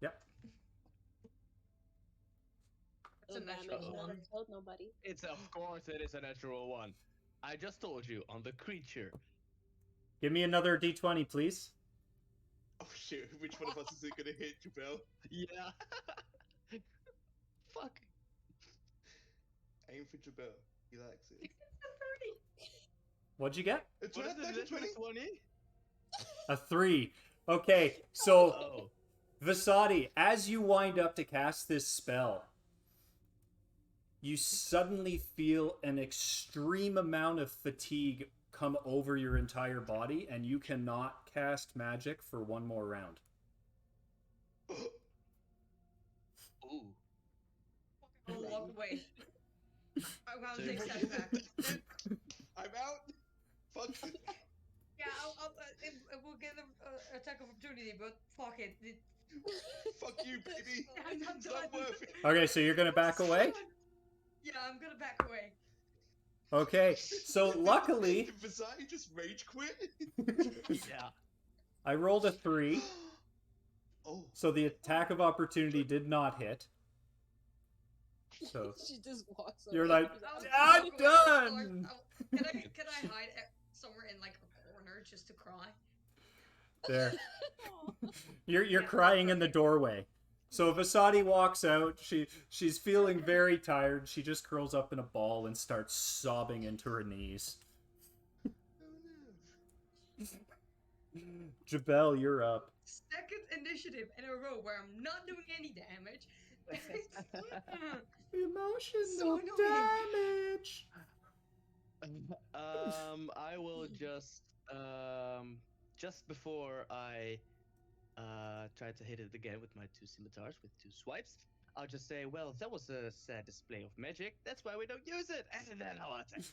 Yep. It's a Little damage, natural never one. killed nobody. It's of course it is a natural one. I just told you on the creature. Give me another d20, please. Oh shit! Which one of us is it gonna hit, Jabel? Yeah. Fuck. Aim for Jabel. He likes it. What'd you get? A What is 20, it? 20? 20? A 3. Okay, so Oh. Vasadi, as you wind up to cast this spell, you suddenly feel an extreme amount of fatigue come over your entire body, and you cannot cast magic for one more round. Ooh. I'll walk away. I'm gonna So take you- steps back. I'm out. Fuck it. Yeah, we'll get an attack of opportunity, but fuck it. Fuck you, baby. I'm not It's not done. worth it. Okay, so you're gonna back away? Yeah, I'm gonna back away. Okay, so luckily, Did Vasai just rage quit? Yeah. I rolled a 3, Oh. so the attack of opportunity did not hit. So She just walks away. you're like, She's I'll I'm walk away. I'll done! Can I hide somewhere in like a corner just to cry? There. "Aw." You're Yeah, crying in the perfect. doorway. So Vasadi walks out. She's feeling very tired. She just curls up in a ball and starts sobbing into her knees. Oh no. Jabel, you're up. Second initiative in a row where I'm not doing any damage. Emotional So annoying. damage. I will just before I try to hit it again with my 2 scimitars with 2 swipes, I'll just say, well, that was a sad display of magic. That's why we don't use it. And then I'll attack.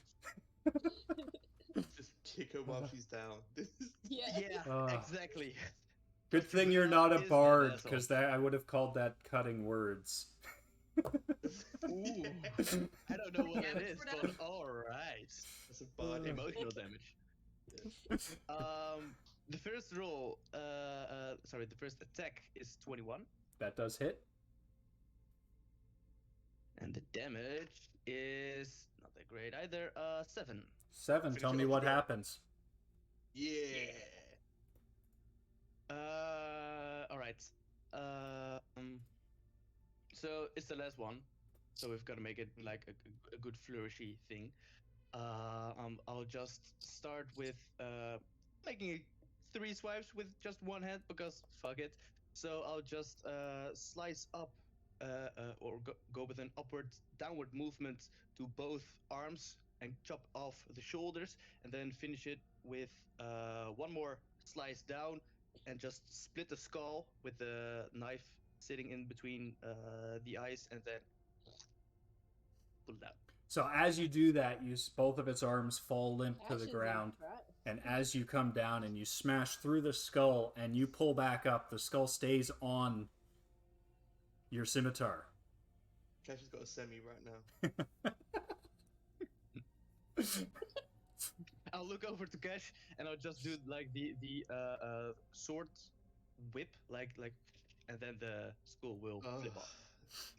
Just kick her while she's down. Yeah. Yeah, Ah. exactly. Good thing you're Jabel not a is an bard, asshole. because I would have called that cutting words. Ooh. I don't know what Yeah, it but is, for that- but all right. That's a bard Emotional damage. The first roll, the first attack is 21, That does hit. and the damage is not that great either. 7. 7. Finish Tell it me off, what Jabel. happens. Yeah. All right. So it's the last one, so we've got to make it like a good flourishy thing. I'll just start with making 3 swipes with just one hand because fuck it. So I'll just slice up or go with an downward movement to both arms and chop off the shoulders, and then finish it with one more slice down and just split the skull with the knife sitting in between the eyes, and then pull it out. So as you do that, both of its arms fall limp to the Ashes ground. are dry. And as you come down and you smash through the skull and you pull back up, the skull stays on your scimitar. Cash has got a semi right now. I'll look over to Cash and I'll just do like the sword whip, like, and then the skull will flip off.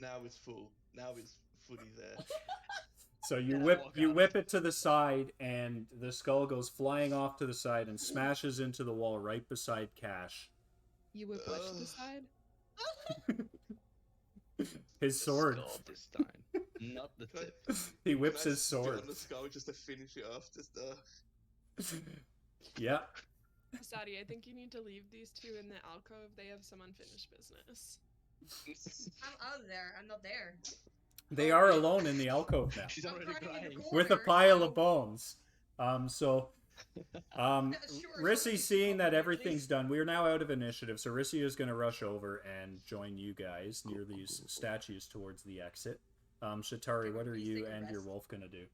Now it's full. Now it's fully there. So you Yeah, whip walk you out. whip it to the side, and the skull goes flying off to the side and smashes into the wall right beside Cash. You whip what to the Ugh. side? His The sword. skull this time, not the Can I- tip. He whips Can I his sit sword. on the skull just to finish it off. Just Yeah. Sadi, I think you need to leave these two in the alcove. They have some unfinished business. I'm out of there. I'm not there. They are alone in the alcove now. She's I'm already crying in the crying. With a corner, pile so- of bones. So Sure, Rissy, somebody seeing that probably everything's please. done, we are now out of initiative, so Rissy is going to rush over and join you guys near these statues towards the exit. Shatari, what are Please you take a and your rest. wolf going to do?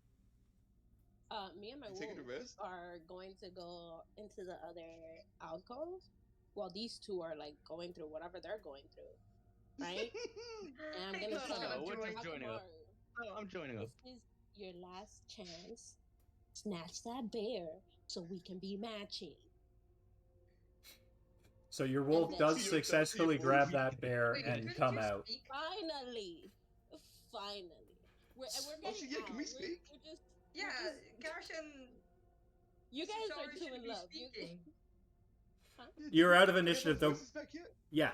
Me and my You taking a wolf rest? are going to go into the other alcove while these two are like going through whatever they're going through, right? And I'm gonna No, tell no, them, we're just joining up. Akamaru, No, I'm joining up. this is your last chance. Snatch that bear so we can be matching. So your wolf then- does To your successfully wolf. grab that bear Wait, and couldn't come you out. speak? Finally, we're Oh, getting shit, yeah, out. can we speak? We're just Yeah, just- Gash and you guys are Shatari too should in be love. speaking. You're out of Did you get initiative, my though. voices back yet? Yeah.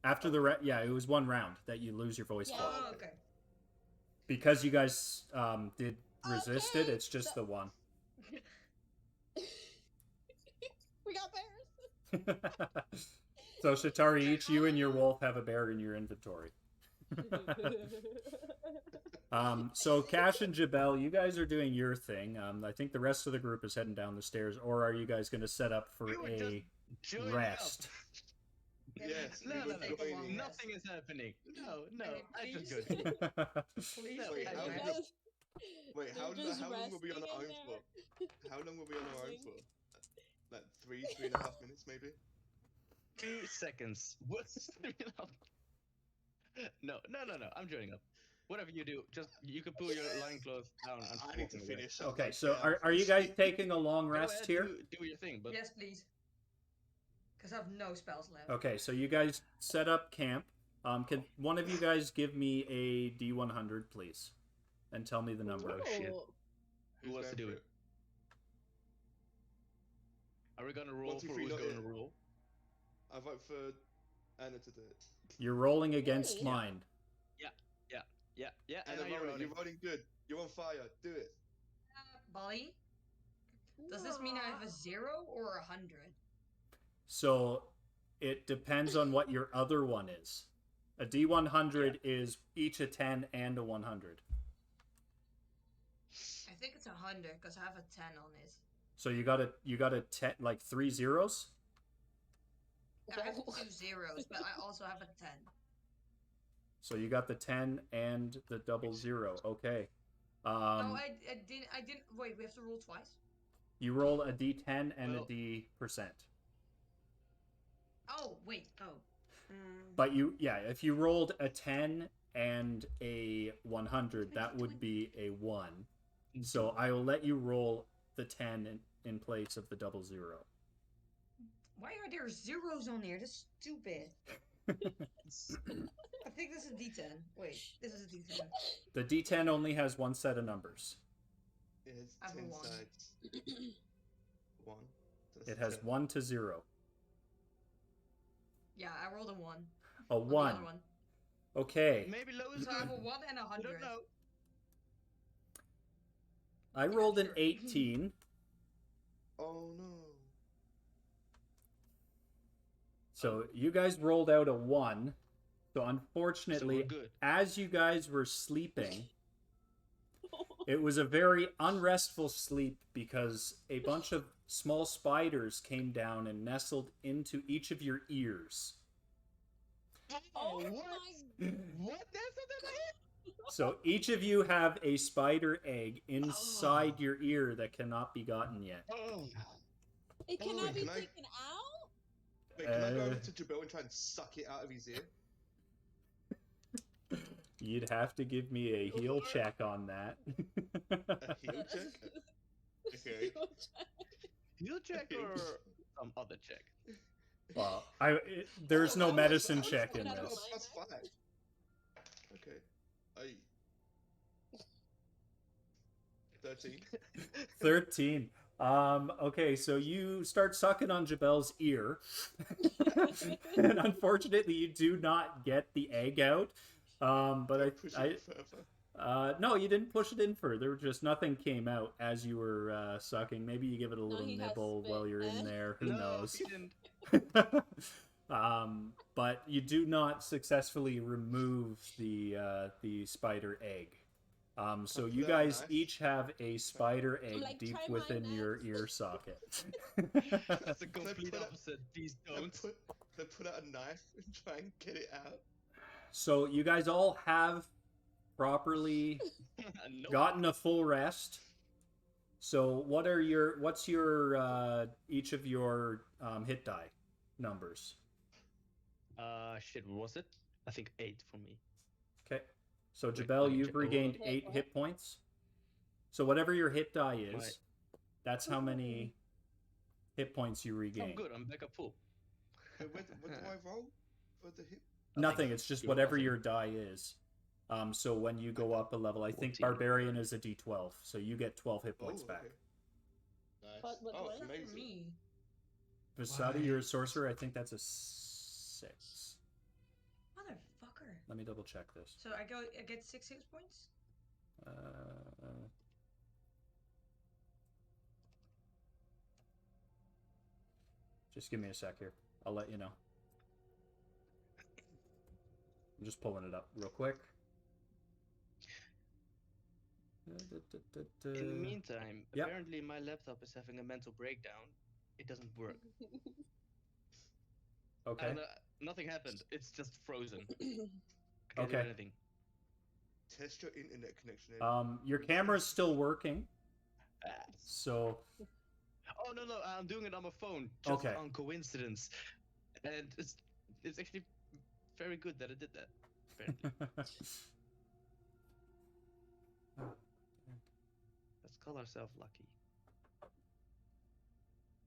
After yeah, it was one round that you lose your voice Yeah. for. Oh, okay. Because you guys did resist it, Okay, it's just the one. We got bears. So Shatari, each you and your wolf have a bear in your inventory. So Cash and Jabel, you guys are doing your thing. I think the rest of the group is heading down the stairs, or are you guys going to set up for We were a Join up. rest? Yes, No, we no, were no. joining. Nothing is happening. No, Okay, I'm just please. good. Please No, Wait, take how a long rest. ago- Wait, They're how just long were we on resting our in own for? there. How long were we on our own Resting. for? Like 3.5 minutes, maybe. 2 seconds. What's No. I'm joining up. Whatever you do, just you can pull your line clothes down. I'm just I need to walking away. finish. I'm Okay, like, so yeah, are you guys taking a long Go rest ahead, here? do your thing, but Yes, please. Because I have no spells left. Okay, so you guys set up camp. Can one of you guys give me a D100, please? And tell me the number. Oh, shit. Ooh. who wants to do it? Are we gonna roll 1, 2, for 3, who's not going it. to roll? I vote for Anna to do it. You're rolling against Yeah. mine. Yeah, Anna, you're you're rolling. rolling good. You're on fire. Do it. Bolly, does this mean I have a 0 or 100? So it depends on what your other one is. A D100 is each a 10 and a 100. I think it's 100 because I have a 10 on it. So you got a 10, like 3 zeros? I have 2 zeros, but I also have a 10. So you got the 10 and the double 0. Okay. No, I didn't. Wait, we have to roll twice? You roll a D10 and Well- a D percent. Oh, wait. Oh. But if you rolled a 10 and a 100, that would be a 1. So I will let you roll the 10 in place of the double 0. Why are there zeros on here? That's stupid. I think this is a D10. Wait, this is a D10. The D10 only has one set of numbers. It has I have a 10 one. sides. 1. It has 1 to 0. Yeah, I rolled a 1. A On the 1. other one. Okay. Maybe Lois. So I have a 1 and a I 100. don't know. I rolled an sure. 18. Oh no. So you guys rolled out a 1. So unfortunately, So we're good. as you guys were sleeping, it was a very unrestful sleep because a bunch of small spiders came down and nestled into each of your ears. Oh, my What? That's what that is? So each of you have a spider egg inside your ear that cannot be gotten yet. Oh. It cannot wait, be can I- taken out? Wait, can I go over Uh. to Jabel and try and suck it out of his ear? You'd have to give me a heal check on that. A heal check? Okay. Heal check or some other check? Well, there's no Oh, medicine I was check in I got this. a +5. Okay. 13. 13. Okay, so you start sucking on Jabel's ear. And unfortunately, you do not get the egg out. But Push I it further. no, you didn't push it in further. Just nothing came out as you were sucking. Maybe you give it a little he has nibble spit, while you're in eh? there. Who No, knows? he didn't. But you do not successfully remove the spider egg. So you put out a guys knife? each have a spider egg like, deep try my within your knife. ear socket. That's the Can I complete put it- opposite. These Can don't. I put out a knife and try and get it out? So you guys all have properly Nope. gotten a full rest. So what's your each of your hit die numbers? Shit, what was it? I think 8 for me. Okay. So Wait, Jabel, let me you've check. regained Hit 8 what? hit points. So whatever your hit die is, Right. that's how many hit points you I'm regain. good. I'm back up full. What do I roll for the hit? Nothing. It's just You're whatever nothing. your die is. So when you go up a level, I think 14. Barbarian is a D12, so you get 12 hit points Oh, back. okay. Nice. But oh, what? For amazing. me. Vasadi, you're a sorcerer. I think that's a 6. Motherfucker. Let me double check this. So I get 6 hit points? Just give me a sec here. I'll let you know. I'm just pulling it up real quick. In the meantime, Yep. apparently my laptop is having a mental breakdown. It doesn't work. I Okay. don't know, nothing happened. It's just frozen. I can't do Okay. anything. Test your internet connection. Your camera's still working, Ah. so Oh no, I'm doing it on my phone. Just Okay. on coincidence, and it's actually very good that it did that. Apparently. Let's call ourselves lucky.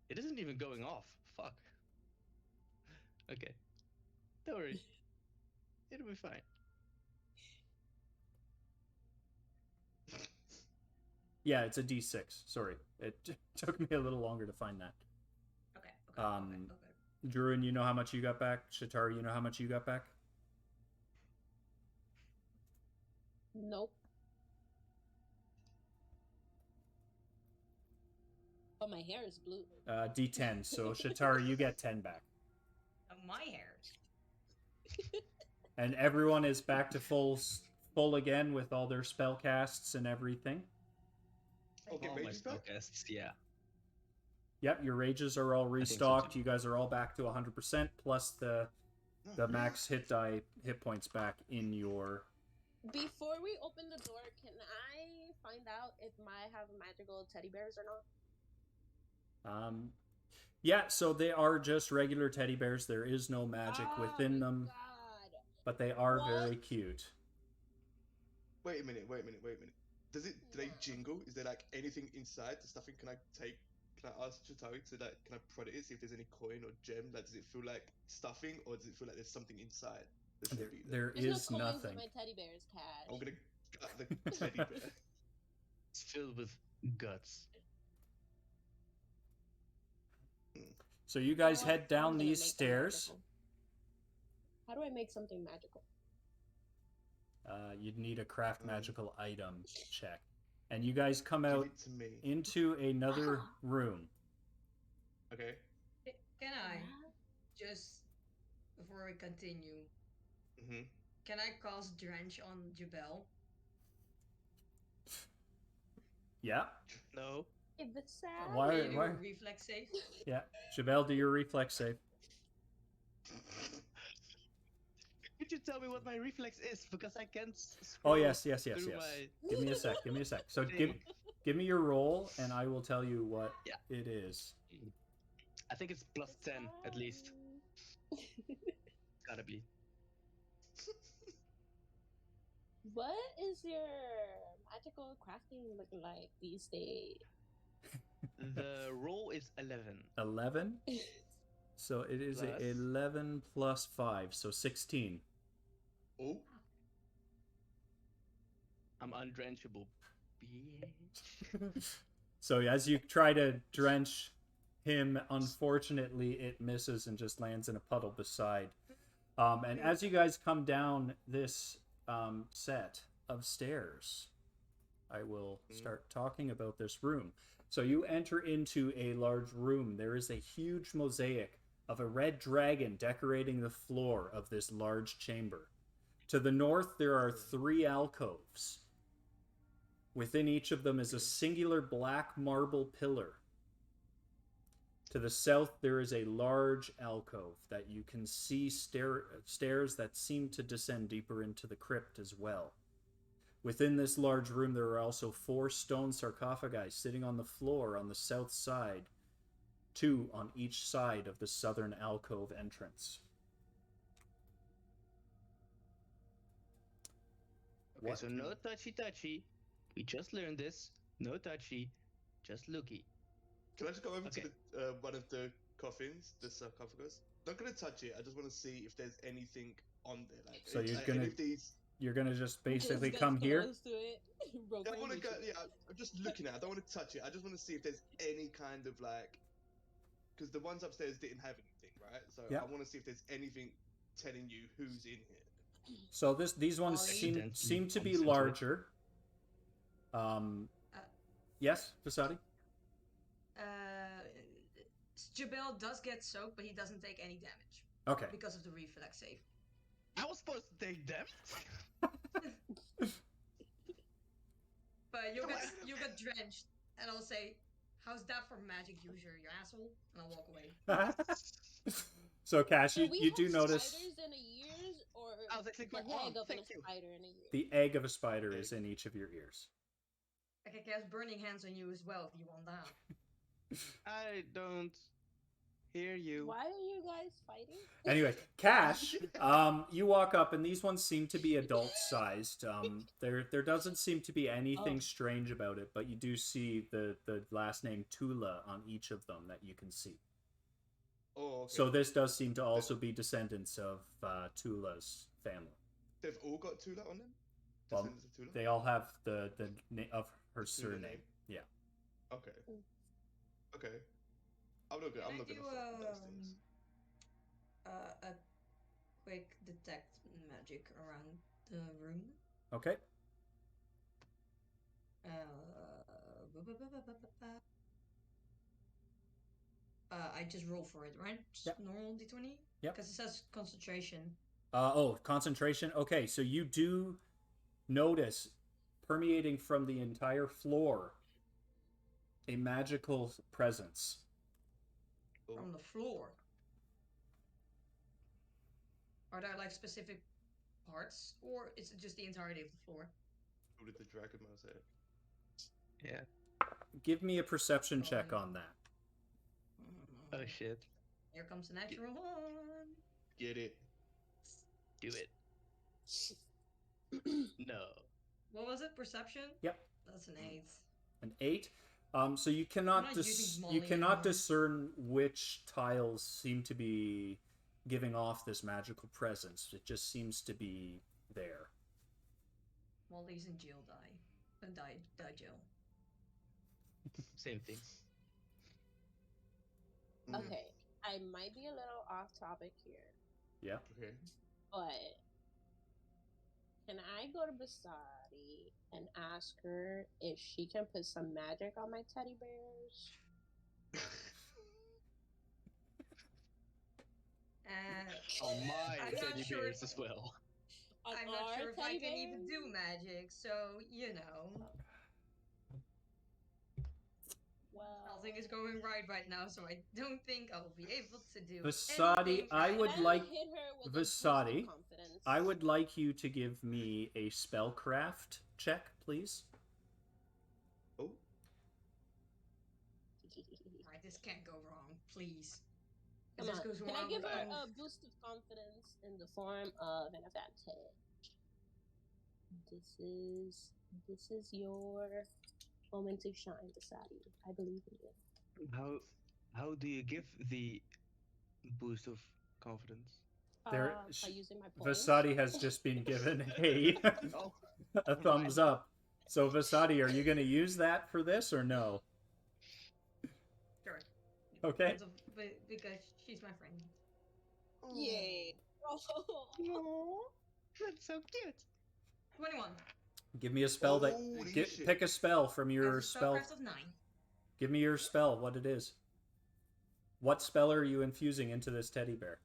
It isn't even going off. Fuck. Okay. Don't worry. It'll be fine. yeah, it's a D6. Sorry, it took me a little longer to find that. Okay. Okay. Druin, you know how much you got back? Shatari, you know how much you got back? Nope. Oh, my hair is blue. D10. So Shatari, you get 10 back. My hair. And everyone is back to full again with all their spell casts and everything. Okay, All my Rage back? spellcasts, yeah. Yep, your rages are all think so, restocked. too. You guys are all back to 100%, plus the max hit points back in your... Before we open the door, can I find out if I have magical teddy bears or not? Yeah, so they are just regular teddy bears. There is no magic within them, God. but they are What? very cute. Wait a minute. Do they jingle? Is there like anything inside the stuffing? Can I ask Chitauri to like, can I prod it, see if there's any coin or gem? Like, does it feel like stuffing, or does it feel like there's something inside that should be there? There There's is no coins nothing. in my teddy bears, Cash. I'm gonna gut the teddy bear. It's filled with guts. So you guys How am head down gonna these make them stairs. magical? How do I make something magical? You'd need a craft magical item check. And you guys come Give out it to me. into another room. Okay. Can I just before we continue? Mm-hmm. Can I cast Drench on Jabel? Yeah. No. If it's sad. Why? Can you do Why? a reflex save? Yeah. Jabel, do your reflex save. Could you tell me what my reflex is? Because I can't Oh scroll yes. through my... Give me a sec. So thing. give me your roll, and I will tell you what Yeah. it is. I think it's plus 10 at least. Gotta be. What is your magical crafting looking like these days? The roll is 11. 11. So it is Plus. 11 plus 5, so 16. Oh. I'm undrenchable. Bitch. So as you try to drench him, unfortunately it misses and just lands in a puddle beside. And as you guys come down this set of stairs, I will start talking about this room. So you enter into a large room. There is a huge mosaic of a red dragon decorating the floor of this large chamber. To the north, there are 3 alcoves. Within each of them is a singular black marble pillar. To the south, there is a large alcove that you can see stairs that seem to descend deeper into the crypt as well. Within this large room, there are also 4 stone sarcophagi sitting on the floor on the south side, 2 on each side of the southern alcove entrance. Okay, so no touchy. We just learned this. No touchy, just looky. Can I just go over Okay. to the one of the coffins, the sarcophagus? Not gonna touch it. I just want to see if there's anything on there. Like, So you're like, gonna- any of these. You're gonna just basically Just come get here. close to it. I want to go. Yeah, I'm just looking at it. I don't want to touch it. I just want to see if there's any kind of like because the ones upstairs didn't have anything, right? So Yeah. I want to see if there's anything telling you who's in here. So these ones Ollie? seem to be Concentrate. larger. Uh, Yes, Vasadi? Jabel does get soaked, but he doesn't take any damage Okay. because of the reflex save. I was supposed to take them. But you'll get drenched, and I'll say, "How's that for magic user, you asshole?" And I'll walk away. So, Cash, Do we you have do notice spiders in the ears, or I was actually the quite wrong. egg of a Thank you. spider in a ear? the egg of a spider is in each of your ears. I can cast Burning Hands on you as well if you want that. I don't hear you. Why are you guys fighting? Anyway, Cash, you walk up, and these ones seem to be adult-sized. There doesn't seem to be anything strange about it, but you do see the last name Tula on each of them that you can see. Oh, okay. So this does seem to also be descendants of Tula's family. They've all got Tula on them. Well, Descendants of Tula. they all have the name of her Tula surname. name? Yeah. Okay. Okay. I'm not gonna. I'm not gonna fuck downstairs. A quick detect magic around the room. Okay. I just roll for it, right? Just Yep. normal d20? Yep. Because it says concentration. Concentration. Okay, so you do notice permeating from the entire floor a magical presence. Oh. From the floor. Are there like specific parts, or is it just the entirety of the floor? Who did the dragon mouse say? Yeah. Give me a perception check on that. Oh shit. Here comes the natural one. Get it. Do it. No. What was it? Perception? Yep. That's an 8. An 8. So you cannot I'm not using Molly you cannot anymore. discern which tiles seem to be giving off this magical presence. It just seems to be there. Molly's in jail die jail. Same thing. Okay, I might be a little off topic here, Yeah. Okay. but can I go to Basadi and ask her if she can put some magic on my teddy bears? On my I'm not teddy sure bears as well. On I'm not our sure if I teddy can even bears? do magic, so you know. Well, Nothing is going right now, so I don't think I'll be able to do Vasadi, anything I right would now. can like- hit her with a boost of Vasadi, confidence. I would like you to give me a spellcraft check, please. Oh. Right, this can't go wrong, please. If Come this on. goes Can I wrong, give her oh, a boost of confidence in the form of an advantage? This is your moment to shine, Basadi. I believe in you. How do you give the boost of confidence? There- By using my points. Vasadi has just been given a Oh. a thumbs up. So Vasadi, are you going to use that for this or no? sure. Okay. Because she's my friend. Yay! Oh, that's so cute. 21. Give me a spell that Holy shit. pick a spell from your Has a spell. spellcraft of 9. Give me your spell, what it is. What spell are you infusing into this teddy bear?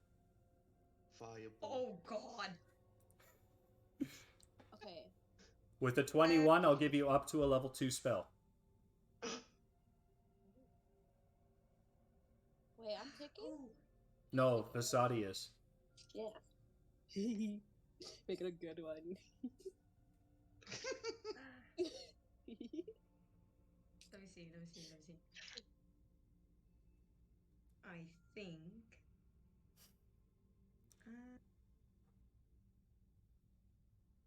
Fireball. Oh god. Okay. With a 21, I'll give you up to a level 2 spell. Wait, I'm picking? No, Vasadi is. Yeah. Make it a good one. Let me see. I think.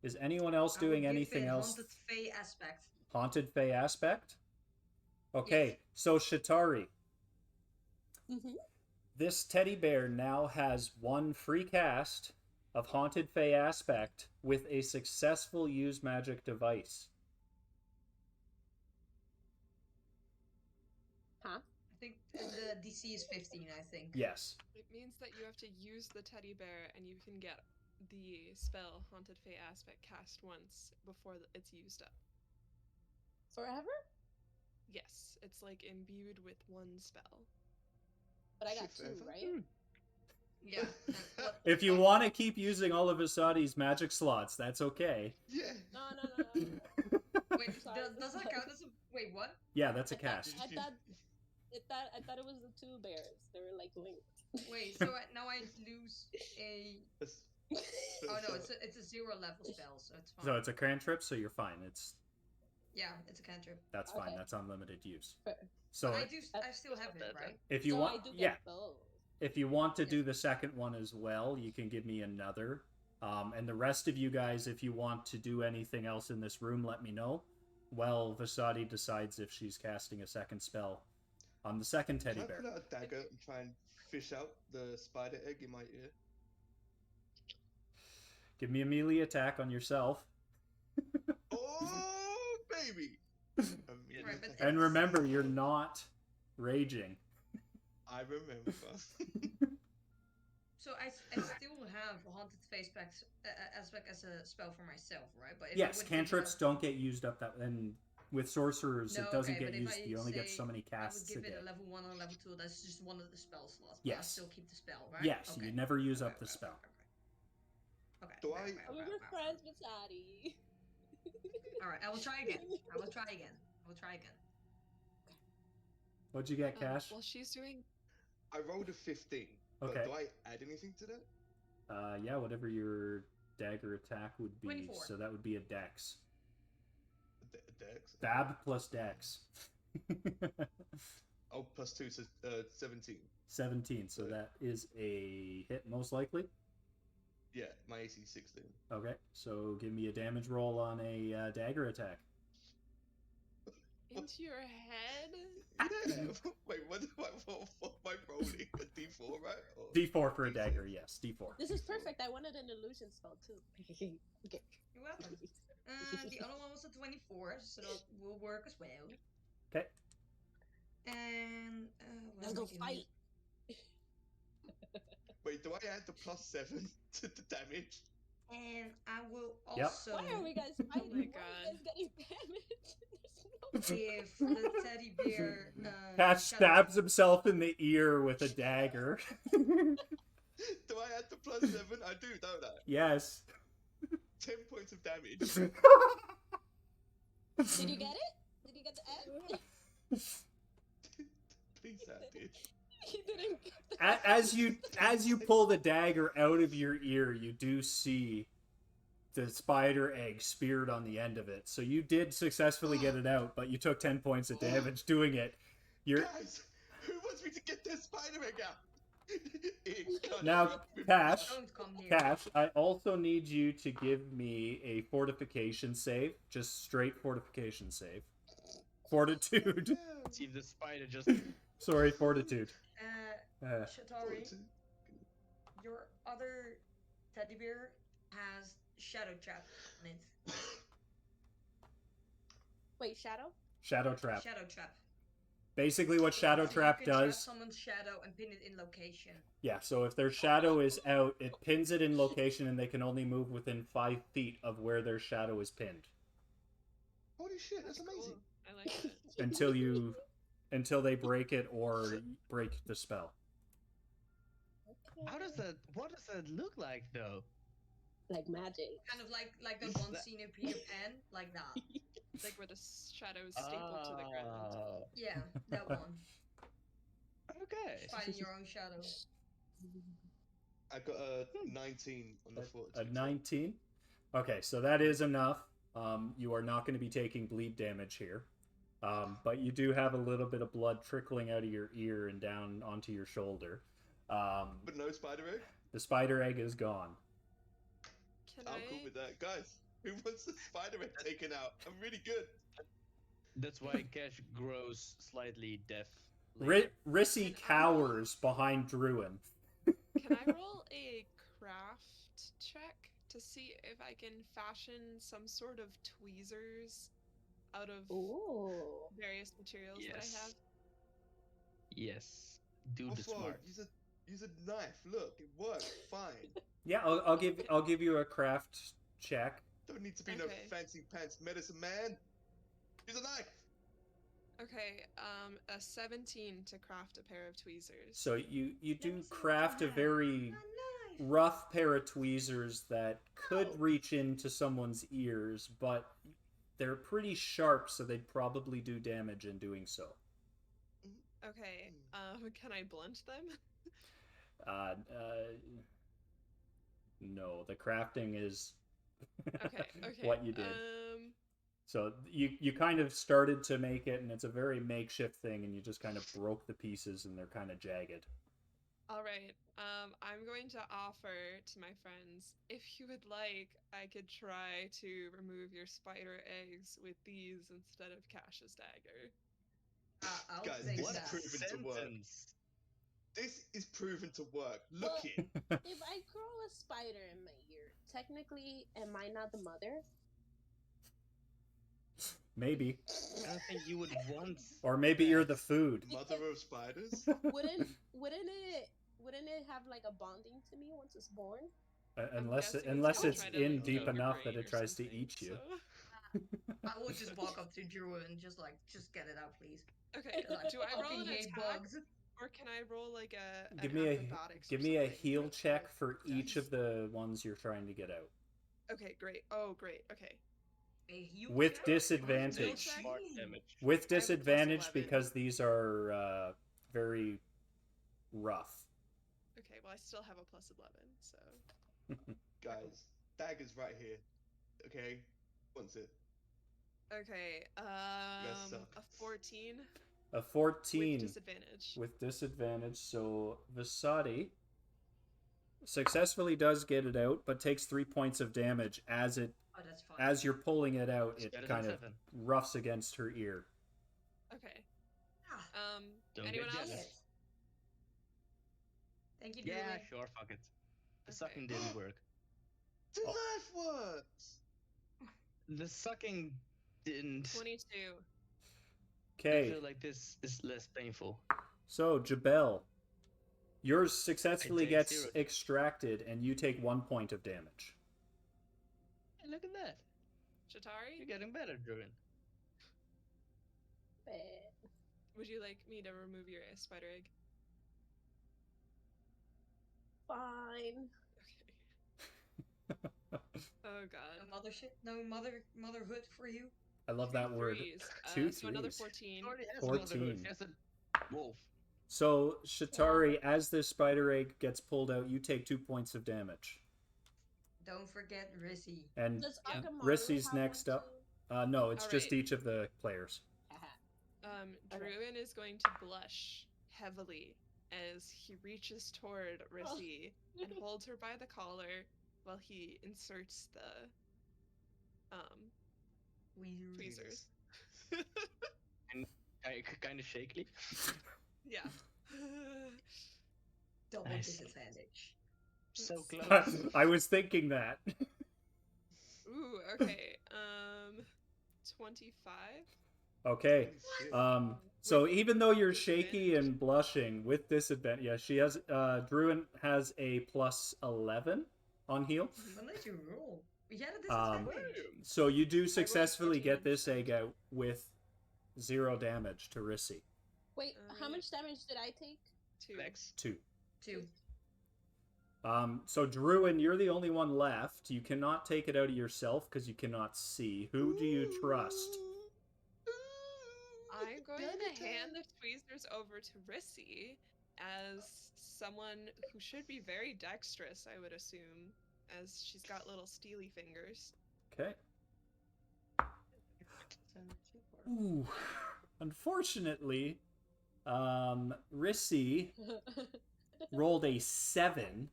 Is anyone else I will doing give anything it else? Haunted Fey aspect. Haunted Fey aspect? Okay, Yes. so Shatari, Mm-hmm. this teddy bear now has one free cast of Haunted Fey aspect with a successful use magic device. Huh? I think the DC is 15, I think. Yes. It means that you have to use the teddy bear, and you can get the spell Haunted Fate Aspect cast once before it's used up. Forever? Yes, it's like imbued with one spell. But I got Shit, 2, forever? right? Yeah. And what, If you want to keep using all of Asadi's magic slots, that's okay. Yeah. No. wait, Sorry, does that count as a... Wait, what? Yeah, that's a I thought- cast. I thought it was the 2 bears. They were like linked. Wait, so now I lose a... That's- Oh no, so- it's a 0 level spell, so it's fine. So it's a cantrip, so you're fine. Yeah, it's a cantrip. That's fine. Okay. That's unlimited use. Fair. So But I still have it, right? if you So want, I do get yeah, both. if you want to do the second one as well, you can give me another. And the rest of you guys, if you want to do anything else in this room, let me know. Well, Vasadi decides if she's casting a second spell on the second teddy Can I bear. pull out a dagger and try and fish out the spider egg in my ear? Give me a melee attack on yourself. Oh, baby! Right, but And remember, you're not raging. I remember. So I still have Haunted Face aspect as a spell for myself, right? But if I Yes, would cantrips give don't get used up that, and with sorcerers, No, it doesn't okay, get but if used. I You only get say so many I would casts a give day. it a level 1 or level 2, that's just one of the spell slots. But I'll Yes. still keep the spell, right? Yes, Okay. you never use Okay, up the okay, spell. Okay. Do okay, I- okay, I'm okay, your okay. friends with Sadi. Alright, I will try again. I will try again. What'd you get, Cash? While she's doing, I rolled a 15. Okay. But do I add anything to that? Yeah, whatever your dagger attack would be. 24. So that would be a dex. Dex? Bab plus dex. Oh, plus 2, so 17. 17, so that is a hit most likely. Yeah, my AC 16. Okay, so give me a damage roll on a dagger attack. into your head. Yeah. Wait, what am I rolling? A D4, right? Or... D4 for a dagger, yes, D4. This is perfect. I wanted an illusion spell too. Okay. You're welcome. The other one was a 24, so that will work as well. Okay. And what Let's am go I giving fight. you? Wait, do I add the plus 7 to the damage? And I will Yep. also Why are we guys fighting? my Why are God. you guys getting damage? give the teddy bear. Cash shadow- stabs himself in the ear with a dagger. Do I add the plus 7? I do, don't I? Yes. 10 points of damage. Did you get it? Did you get the egg? Please, I did. You didn't get the As you pull the dagger out of your ear, you do see the spider egg speared on the end of it. So you did successfully get it out, but you took 10 points of damage doing it. You're Guys, who wants me to get this spider egg out? now, Cash. Don't come near. Cash, I also need you to give me a fortification save. Just straight fortification save. Fortitude. See if the spider just. Sorry, fortitude. Shatari, your other teddy bear has shadow trap on it. Wait, shadow? Shadow trap. Shadow trap. Basically, what shadow So trap you can trap does. someone's shadow and pin it in location. Yeah, so if their shadow is out, it pins it in location, and they can only move within 5 feet of where their shadow is pinned Holy shit, that's amazing. Cool. I like it. until they break it or break the spell. How does that? What does that look like, though? Like magic. Kind of like that one scene in Peter Pan, like that. Like where the shadow is stapled to the ground. Yeah, that one. Okay. Fighting your own shadow. I got a 19 on the A fortitude. 19. Okay, so that is enough. You are not going to be taking bleed damage here. But you do have a little bit of blood trickling out of your ear and down onto your shoulder. But no spider egg? The spider egg is gone. Can I'm I? cool with that. Guys, who wants the spider egg taken out? I'm really good. That's why Cash grows slightly deaf. Rissy cowers behind Druin. Can I roll a craft check to see if I can fashion some sort of tweezers out of Ooh. various materials that I have? Yes. Do the Oswald, smart. use a knife. Look, it worked fine. Yeah, I'll give you a craft check. Don't need to be no Okay. fancy pants medicine man. Use a knife. Okay, a 17 to craft a pair of tweezers. So you Let me do see what craft you a have. very A knife. rough pair of tweezers that could Oh. reach into someone's ears, but they're pretty sharp, so they'd probably do damage in doing so. Okay, can I blunt them? Uh, no, the crafting is Okay, what you did. Um, So you kind of started to make it, and it's a very makeshift thing, and you just kind of broke the pieces, and they're kind of jagged. all right. I'm going to offer to my friends, if you would like, I could try to remove your spider eggs with these instead of Cash's dagger. I'll Guys, take this is that. proven to work. Sentence. This is proven to work. Look Well, it. If I grow a spider in my ear, technically, am I not the mother? Maybe, I don't think you would want. or maybe you're the As food. Mother of spiders. Wouldn't it have like a bonding to me once it's born? Unless guessing unless gonna it's try to, in like, deep eat your enough that brain it or tries to something, eat you. so- I would just walk up to Drew and just get it out, please. Okay, I do I roll fucking an hate attack, bugs. or can I roll like an Give me a acrobatics give or me a something? heal check for Yes. each of the ones you're trying to get out. Okay, great. Oh, great. Okay. With check? disadvantage. Check. Smart damage. With I have a plus disadvantage 11. because these are very rough. Okay, well, I still have a plus 11, so. Guys, dagger's right here. Okay? Wants it. Okay, suck. a 14 A with 14 disadvantage. with disadvantage. So Vasadi successfully does get it out, but takes 3 points of damage as That's fine. as you're pulling it out. It's It better kind than of 7. roughs against her ear. Okay. Ah, Don't Anyone get else? jealous. shit. Thank you, Yeah, Drew. sure, fuck it. The Okay. sucking didn't work. The Oh. knife works. The sucking didn't. 22. I Okay, feel like this is less painful. so Jabel, yours successfully take gets 0. extracted, and you take 1 point of damage. Hey, look at that. Shatari, You're getting better, Druin. Bad. would you like me to remove your spider egg? Fine. Okay. Oh god. No motherhood for you. I love Two that word. threes. Two So another threes. 14. She already has 14. motherhood. She has a wolf. So Shatari, as this spider egg gets pulled out, you take 2 points of damage. Don't forget Rissy. And Does Yeah. Akamaru Rissy's have next one up. No, it's just Alright. each of the players. too? Haha. Okay. Druin is going to blush heavily as he reaches toward Rissy and holds her by the collar while he inserts the tweezers. Kind of shakily. Yeah. Double Nice. disadvantage. So close. I was thinking that. Ooh, okay. 25. Okay. Holy shit. So With even though you're shaky disadvantage? and blushing with disadvantage, yeah, she has. Druin has a plus 11 on heal. When did you roll? We had a Um, disadvantage. So you do successfully 14 get this instead. egg out with 0 damage to Rissy. Wait, how yeah. much damage did I take? 2. Lex. 2. 2. So Druin, you're the only one left. You cannot take it out of yourself because you cannot see. Who do you trust? I'm going Daddy to hand time. the tweezers over to Rissy as someone who should be very dexterous, I would assume, as she's got little steely fingers. Okay. Ooh. Unfortunately, Rissy rolled a 7.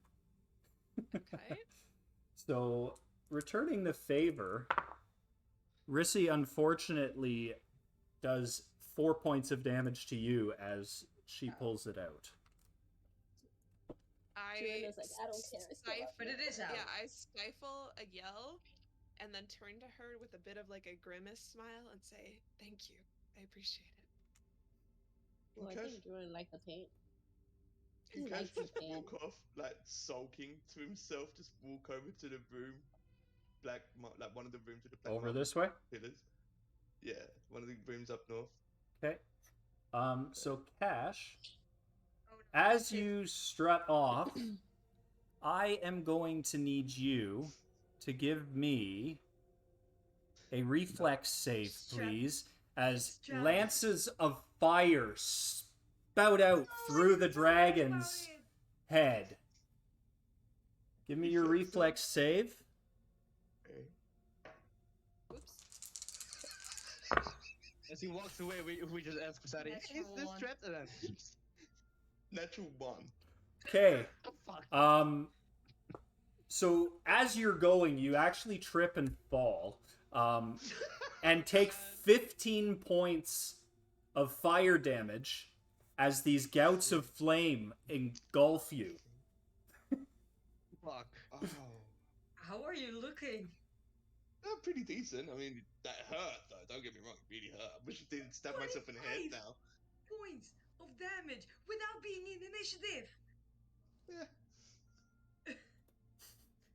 Okay. So, returning the favor, Rissy unfortunately does 4 points of damage to you as she pulls it out. Druin is like, I don't care. I still love But you." it is out. Yeah, I stifle a yell and then turn to her with a bit of like a grimace smile and say, "Thank you. I appreciate it." Well, I Cash, think Jordan like the paint. can He Cash likes the just paint. walk off, like sulking to himself, just walk over to the room, like one of the rooms with the black Over marble this way? pillars. Yeah, one of the rooms up north. Okay. So Cash, Oh, no. as you strut off, I am going to need you to give me a reflex save, Strap. please, as Strap. lances of fire spout out through the dragon's head. Give me your reflex save. Okay. Whoops. As he walks away, we just ask Sadi, "Is Natural this one. trapped?" And then, Natural 1. Okay. oh, fuck. So as you're going, you actually trip and fall, and take 15 points of fire damage as these gouts of flame engulf you. Fuck. Oh, How are you looking? pretty decent. I mean, that hurt though. Don't get me wrong, it really hurt. I wish I didn't stab myself in the head 25 now. points of damage without being in initiative. Yeah.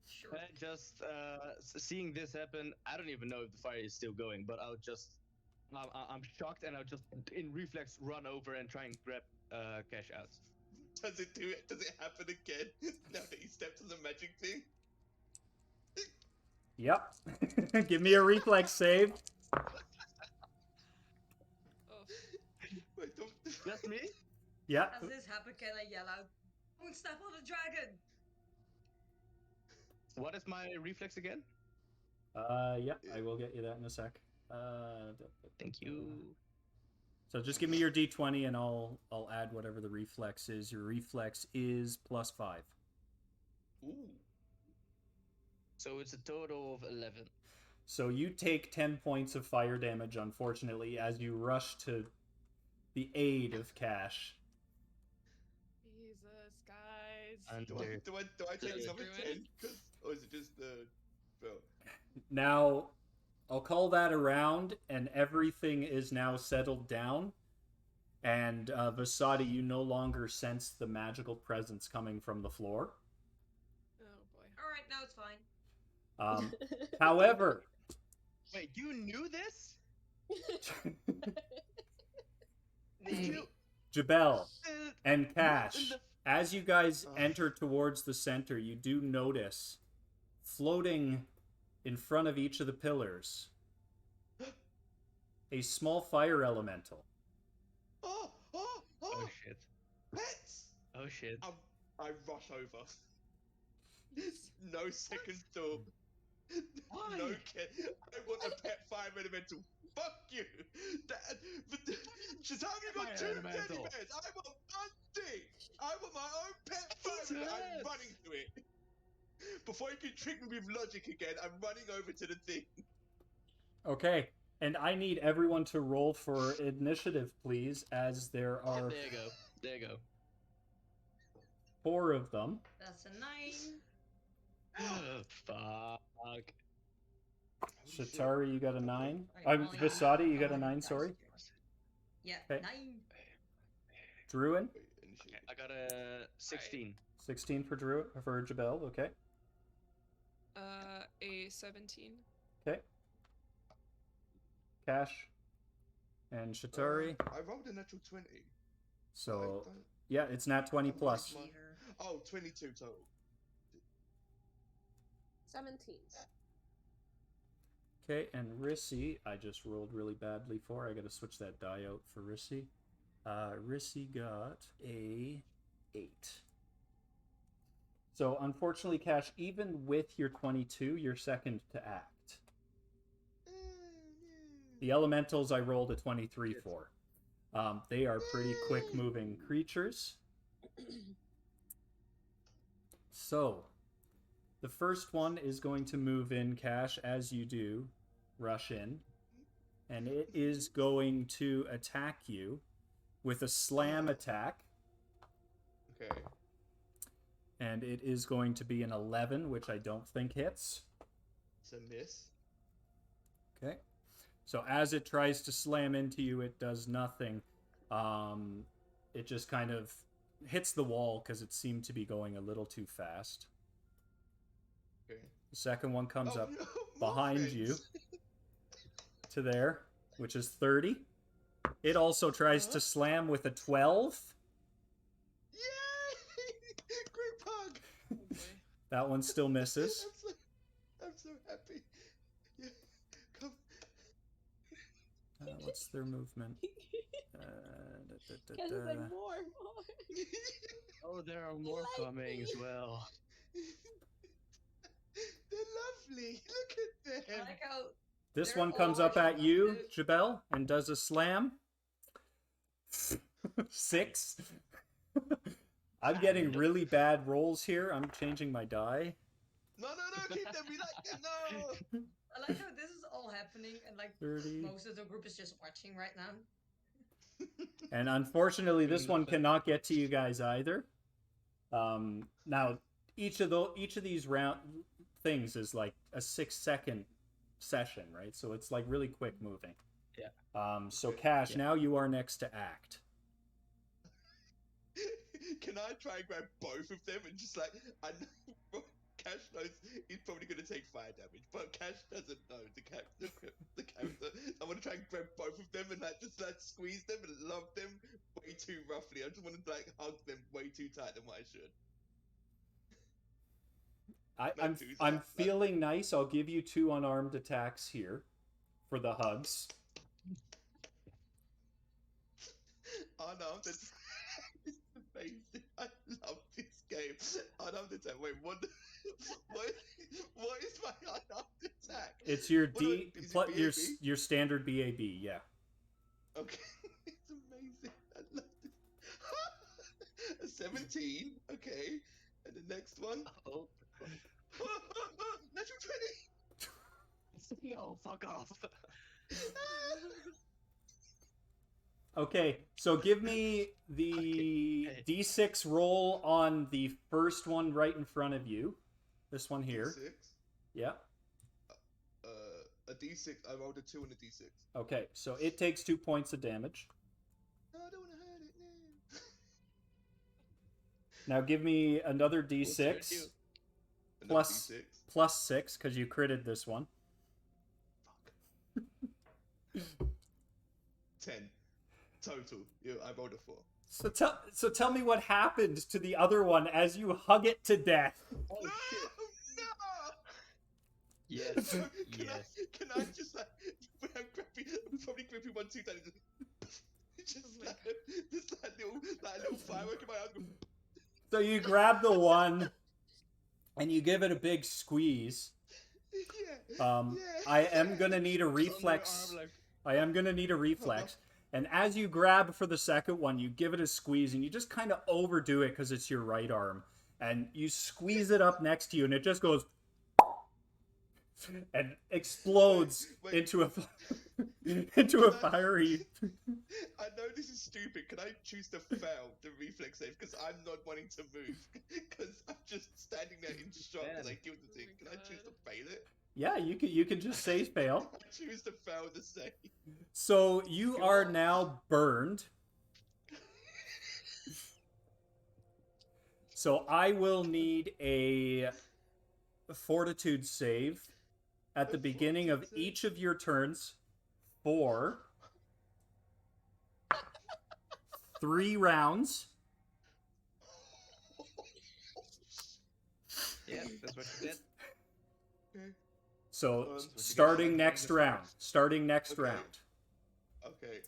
Sure. And just seeing this happen, I don't even know if the fire is still going, but I'm shocked, and I'll just in reflex run over and try and grab Cash out. Does it do it? Does it happen again now that he stepped on the magic thing? Yep. Give me a reflex save. Oh, Wait, don't. That's me. Yeah. As this happens, can I yell out, "Don't step on the dragon"? What is my reflex again? Yep. I will get you that in a sec. Thank you. So just give me your d20 and I'll add whatever the reflex is. Your reflex is +5. Ooh. So it's a total of 11. So you take 10 points of fire damage, unfortunately, as you rush to the aid of Cash. Jesus, guys. And Do I take Just another Druid? 10? Or is it just the. Well, Now, I'll call that around, and everything is now settled down. And Vasadi, you no longer sense the magical presence coming from the floor. Oh boy. All right, now it's fine. However, wait, you knew this? Maybe. Jabel Uh, and what in Cash, the- as you guys enter towards the center, you do notice floating in front of each of the pillars a small fire elemental. oh, Oh shit. pets! Oh shit. I rush over. Yes. No second thought. Why? No care. I want a pet fire elemental. Fuck you. Shatami got Fire 2 elemental. teddy bears. I want one thing. I want my own pet fire It's elemental. I'm hers. running to it. Before you can trick me with logic again, I'm running over to the thing. Okay, and I need everyone to roll for initiative, please, as there are There you go. There you go. 4 of them. That's a 9. Fuck. Holy shit. Shatari, you got a 9. Alright, well, yeah, Vasadi, you got a I'll 9, have sorry. dice. Yeah, Okay. 9. Druin, Wait, initiative. I got a 16. 16 for Jabel, okay. A 17. Okay. Cash and Shatari. I rolled a natural 20. So, I don't- yeah, it's nat 20 plus. Cheater. Oh, 22 total. 17. Okay, and Rissy, I just rolled really badly for. I gotta switch that die out for Rissy. Rissy got a 8. So, unfortunately, Cash, even with your 22, you're second to act. The elementals I rolled a 23 for. They are pretty quick moving creatures. So, the first one is going to move in, Cash, as you do, rush in. And it is going to attack you with a slam attack. Okay. And it is going to be an 11, which I don't think hits. It's a miss. Okay. So as it tries to slam into you, it does nothing. It just kind of hits the wall because it seemed to be going a little too fast. Okay. The second one comes Oh, up no, behind friends. you to there, which is 30. It also tries to slam with a 12. Yay! Group hug. Oh boy. That one still misses. I'm so happy. Yeah. Come. What's their movement? Because it's like more. Oh, there are more like coming as me. well. They're lovely. Look at I them. like how This they're one comes up already at you, active. Jabel, and does a slam. 6. I'm getting really bad rolls here. I'm changing my die. No, keep them. We like them. No. I like how this is all happening and like 30. most of the group is just watching right now. And unfortunately, this one Nothing. cannot get to you guys either. Now, each of these round things is like a 6-second session, right? So it's like really quick moving. Yeah. So Cash, Yeah. now you are next to act. Can I try and grab both of them and just like I know Cash knows he's probably going to take fire damage, but Cash doesn't know the character. I want to try and grab both of them and like just like squeeze them and love them way too roughly. I just want to like hug them way too tight than what I should. I'm feeling nice. I'll give you 2 unarmed attacks here for the hugs. Oh no, that's it's amazing. I love this game. Unarmed attack. Wait, what is my unarmed attack? It's your What do D is it plus BAB? your standard BAB, yeah. Okay, it's amazing. I love this. A 17, okay. And the next one. Oh. Natural 20. No, fuck off. Okay, so give me the Okay. D6 roll on the first one right in front of you. This one here. D6. Yeah. A D6. I rolled a 2 and a D6. Okay, so it takes 2 points of damage. No, I don't want to hurt it. No. Now give me another What's your D6 deal? Another plus D6. plus 6 because you critted this one. Fuck. 10 total. Yeah, I rolled a 4. So tell me what happened to the other one as you hug it to death. Oh no, shit. no. Yes. Yes. Can I just like I'm probably grippy one too tight, just like little firework in my arm. So you grab the one and you give it a big squeeze. Yeah. I am gonna need a reflex. I am gonna need a reflex. And as you grab for the second one, you give it a squeeze and you just kind of overdo it because it's your right arm. And you squeeze it up next to you and it just goes and explodes Wait. into a fiery. I know this is stupid. Can I choose to fail the reflex save because I'm not wanting to move because I'm just standing there in shock as I kill the thing. Can I choose to fail it? Yeah, you can just say fail. I choose to fail the save. So you are now burned. So I will need a fortitude save at the beginning of each of your turns for 3 rounds. Yeah, that's what you did. So So starting next round. Starting next Okay. round. Okay.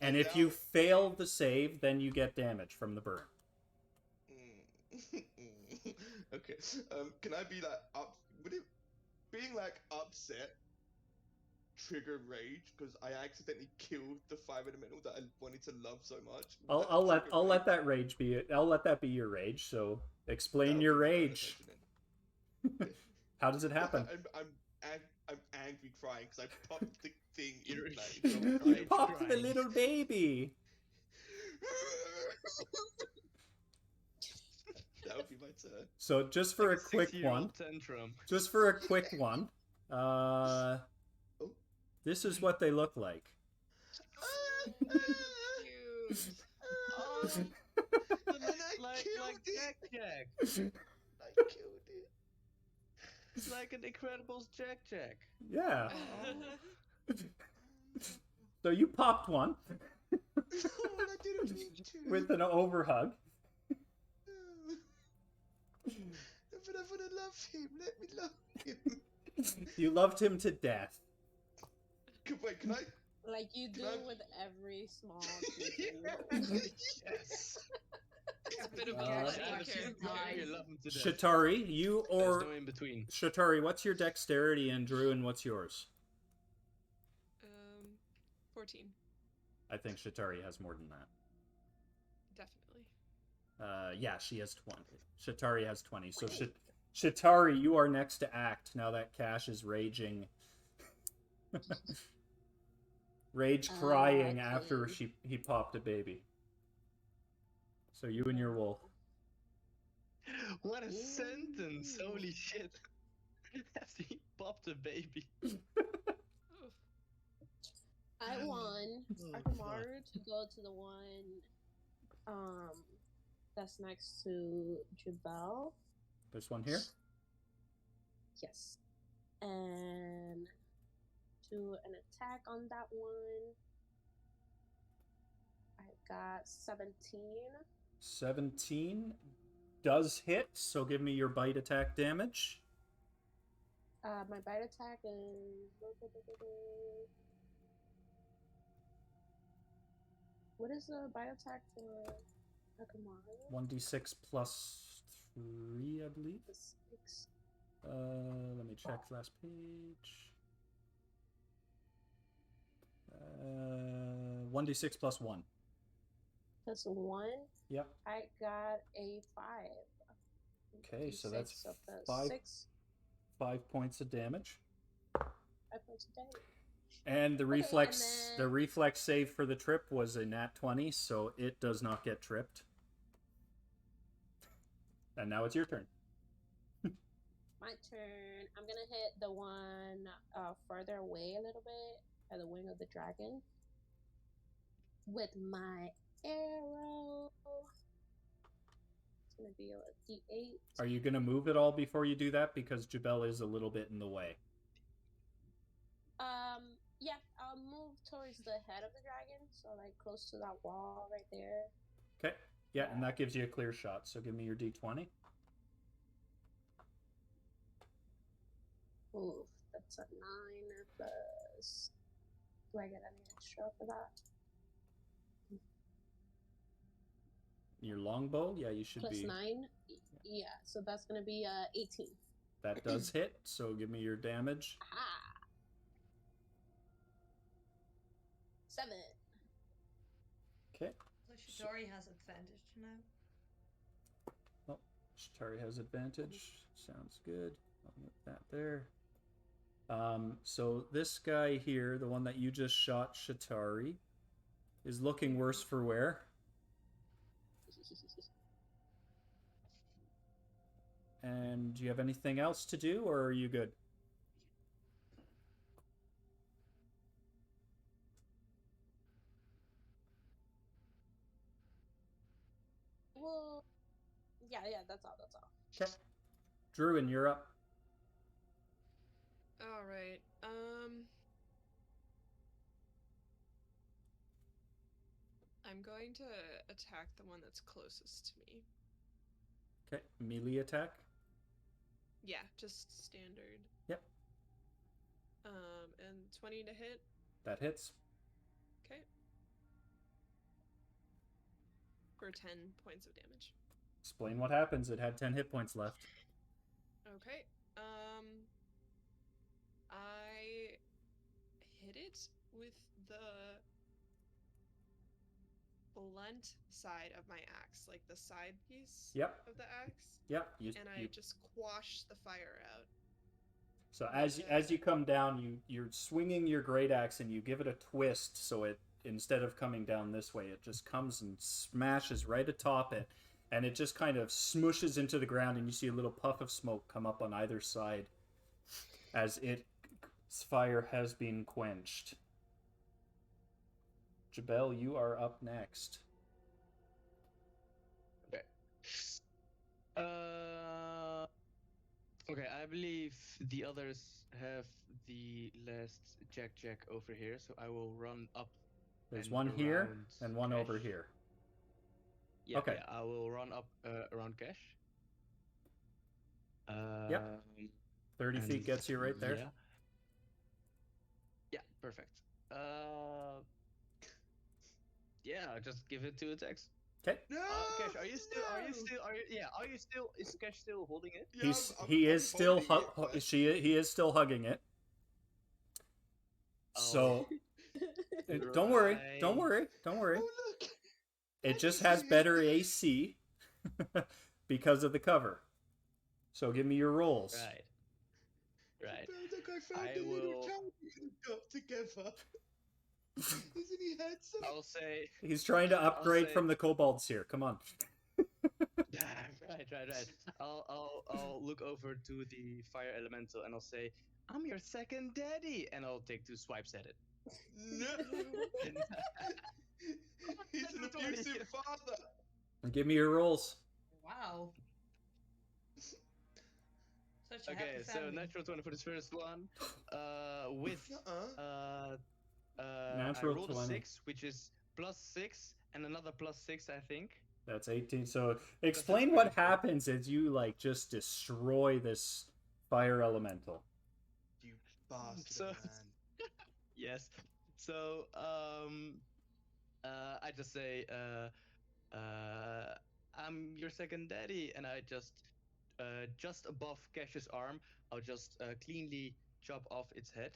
And if you fail the save, then you get damage from the burn. Okay. Can I be like up? Would it being like upset trigger rage because I accidentally killed the fire elemental that I wanted to love so much? Would I'll that trigger let rage? that rage be it. I'll let that be your rage. So explain That'll your be my rage. attention then. How does it happen? I'm angry crying because I popped the thing in You're- like you're You crying. popped the Crying. little baby. That would be my turn. So just for Like a quick 6-year-old one, tantrum. just for a quick one, this is what they look like. Cute. balloons. Oh, And I like killed it. Jack Jack. I killed it. It's like an Incredibles Jack Jack. Yeah. Oh. So you popped one No, and I didn't mean to. with an overhug. But I want to love him. Let me love him. You loved him to death. Wait, can I? Like you do I- with every small creature. Yes. It's a bit of Uh, a Yeah, character. that's You nice. love him to death. Shatari, you There's or no in between. Shatari, what's your dexterity, and Druin, what's yours? 14, I think Shatari has more than that. definitely. Yeah, she has 20. Shatari has 20. So Shatari, you are next to act now that Cash is raging. Rage crying after Okay. he popped a baby. So you and your wolf. What a sentence! Ooh. Holy shit! After he popped a baby. Oof. I want Oh, Akamaru to go to the one that's next to Jabal. This one here? Yes. And do an attack on that one. I got 17. 17 does hit, so give me your bite attack damage. My bite attack is. What is the bite attack for Akamaru? 1d6 plus 3, I believe. The 6. Let me check last page. 1d6 plus 1. Plus 1. Yep. I got a 5. Okay, so that's D6 of the 5 6. 5 points of damage. 5 points of damage. And the Okay, reflex and the then- reflex save for the trip was a nat 20, so it does not get tripped. And now it's your turn. My turn. I'm gonna hit the one further away a little bit at the wing of the dragon with my arrow. It's gonna be a D8. Are you going to move it all before you do that? Because Jabel is a little bit in the way. Yeah, I'll move towards the head of the dragon, so like close to that wall right there. Okay. Yeah, and that gives you a clear shot, so give me your d20. Oof, that's a 9 plus. Do I get any extra for that? Your longbow, yeah, you should Plus be. 9? Yeah, so that's gonna be 18. That does hit, so give me your damage. Aha! 7. Okay. So Shitari has advantage now. Oh, Shatari has advantage. Sounds good. I'll put that there. So this guy here, the one that you just shot, Shatari, is looking worse for wear. And do you have anything else to do, or are you good? Well, yeah, that's all. Okay. Druin, you're up. All right. I'm going to attack the one that's closest to me. Okay. Melee attack. Yeah, just standard. Yep. And 20 to hit. That hits. Okay. For 10 points of damage. Explain what happens. It had 10 hit points left. Okay. I hit it with the blunt side of my axe, like the side piece Yep. of the axe, Yep. and I just quash the fire out. So as you come down, you're swinging your great axe and you give it a twist, so it, instead of coming down this way, it just comes and smashes right atop it, and it just kind of smooshes into the ground, and you see a little puff of smoke come up on either side as its fire has been quenched. Jabel, you are up next. Okay. Okay, I believe the others have the last Jack over here, so I will run up. There's and one here around and one over Cash. here. Yeah, Okay. yeah, I will run up around Cash. Yep. 30 and feet gets you right there. Yeah. Yeah, perfect. Yeah, just give it 2 attacks. Okay. No! Cash, are you still? Are you No! still? Are you? Yeah. Are you still? Is Cash still holding it? Yeah, He I'm is still holding it, man. he is still hugging it. So don't worry, don't Right. worry, don't worry. Oh, look! It just Daddy's has here. better AC because of the cover. So give me your rolls. Right. Right. Look, I found I the little will- child we could have got together. Isn't he handsome? I'll say. He's trying to upgrade say- from the kobolds here. Come on. Right. I'll look over to the fire elemental and I'll say, "I'm your second daddy," and I'll take 2 swipes at it. No! He's an That's what he abusive is. father! Give me your rolls. Wow. Such a Okay, happy so family. natural 20 for this first one. With I Natural rolled a 20. 6, which is +6, and another +6, I think. That's 18. So explain what happens as you like just destroy this fire elemental. You bastard So- of a man. Yes. So I just say I'm your second daddy, and I just above Cash's arm, I'll just cleanly chop off its head,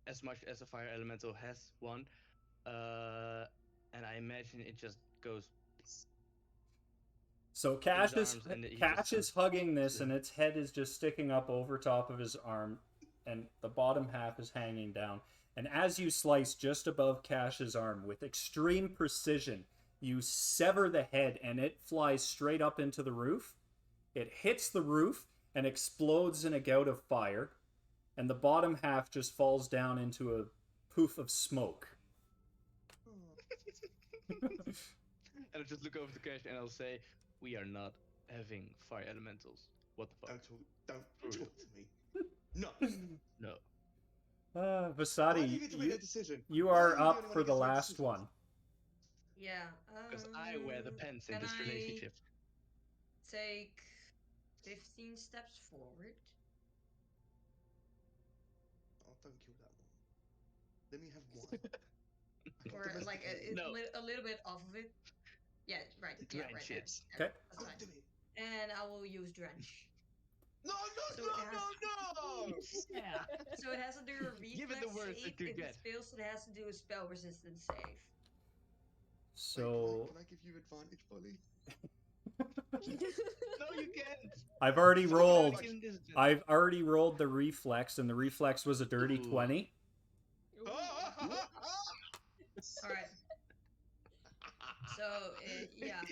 as much as a fire elemental has one, and I imagine it just goes. So Cash is hugging this, and its head is just sticking up over top of his arm, and the bottom half is hanging down. And as you slice just above Cash's arm with extreme precision, you sever the head, and it flies straight up into the roof. It hits the roof and explodes in a gout of fire, and the bottom half just falls down into a poof of smoke. And I'll just look over to Cash and I'll say, "We are not having fire elementals. What the fuck?" Don't talk to me. No. No. Why do Vasadi, you get to make that decision? you Why are the only up one for that the gets to make last decisions? one. Yeah. Because I wear the pants in can this I relationship. Take 15 steps forward. Oh, don't kill that one. Let me have one. I can Or like domesticate it. No. a little bit off of it. Yeah, right. Yeah, Drench right there. it. There, Okay. That's Don't fine. do it. And I will use drench. No, So no, it no, has- no! Yeah. So it has to do a reflex Give it the worst save. it could If get. it fails, it has to do a spell resistance save. So Can I give you advantage, Polly? No, you can't. I've already So rolled. Like in this- I've already rolled the reflex, and the reflex was a dirty Ooh. 20. All right. So yeah. I'm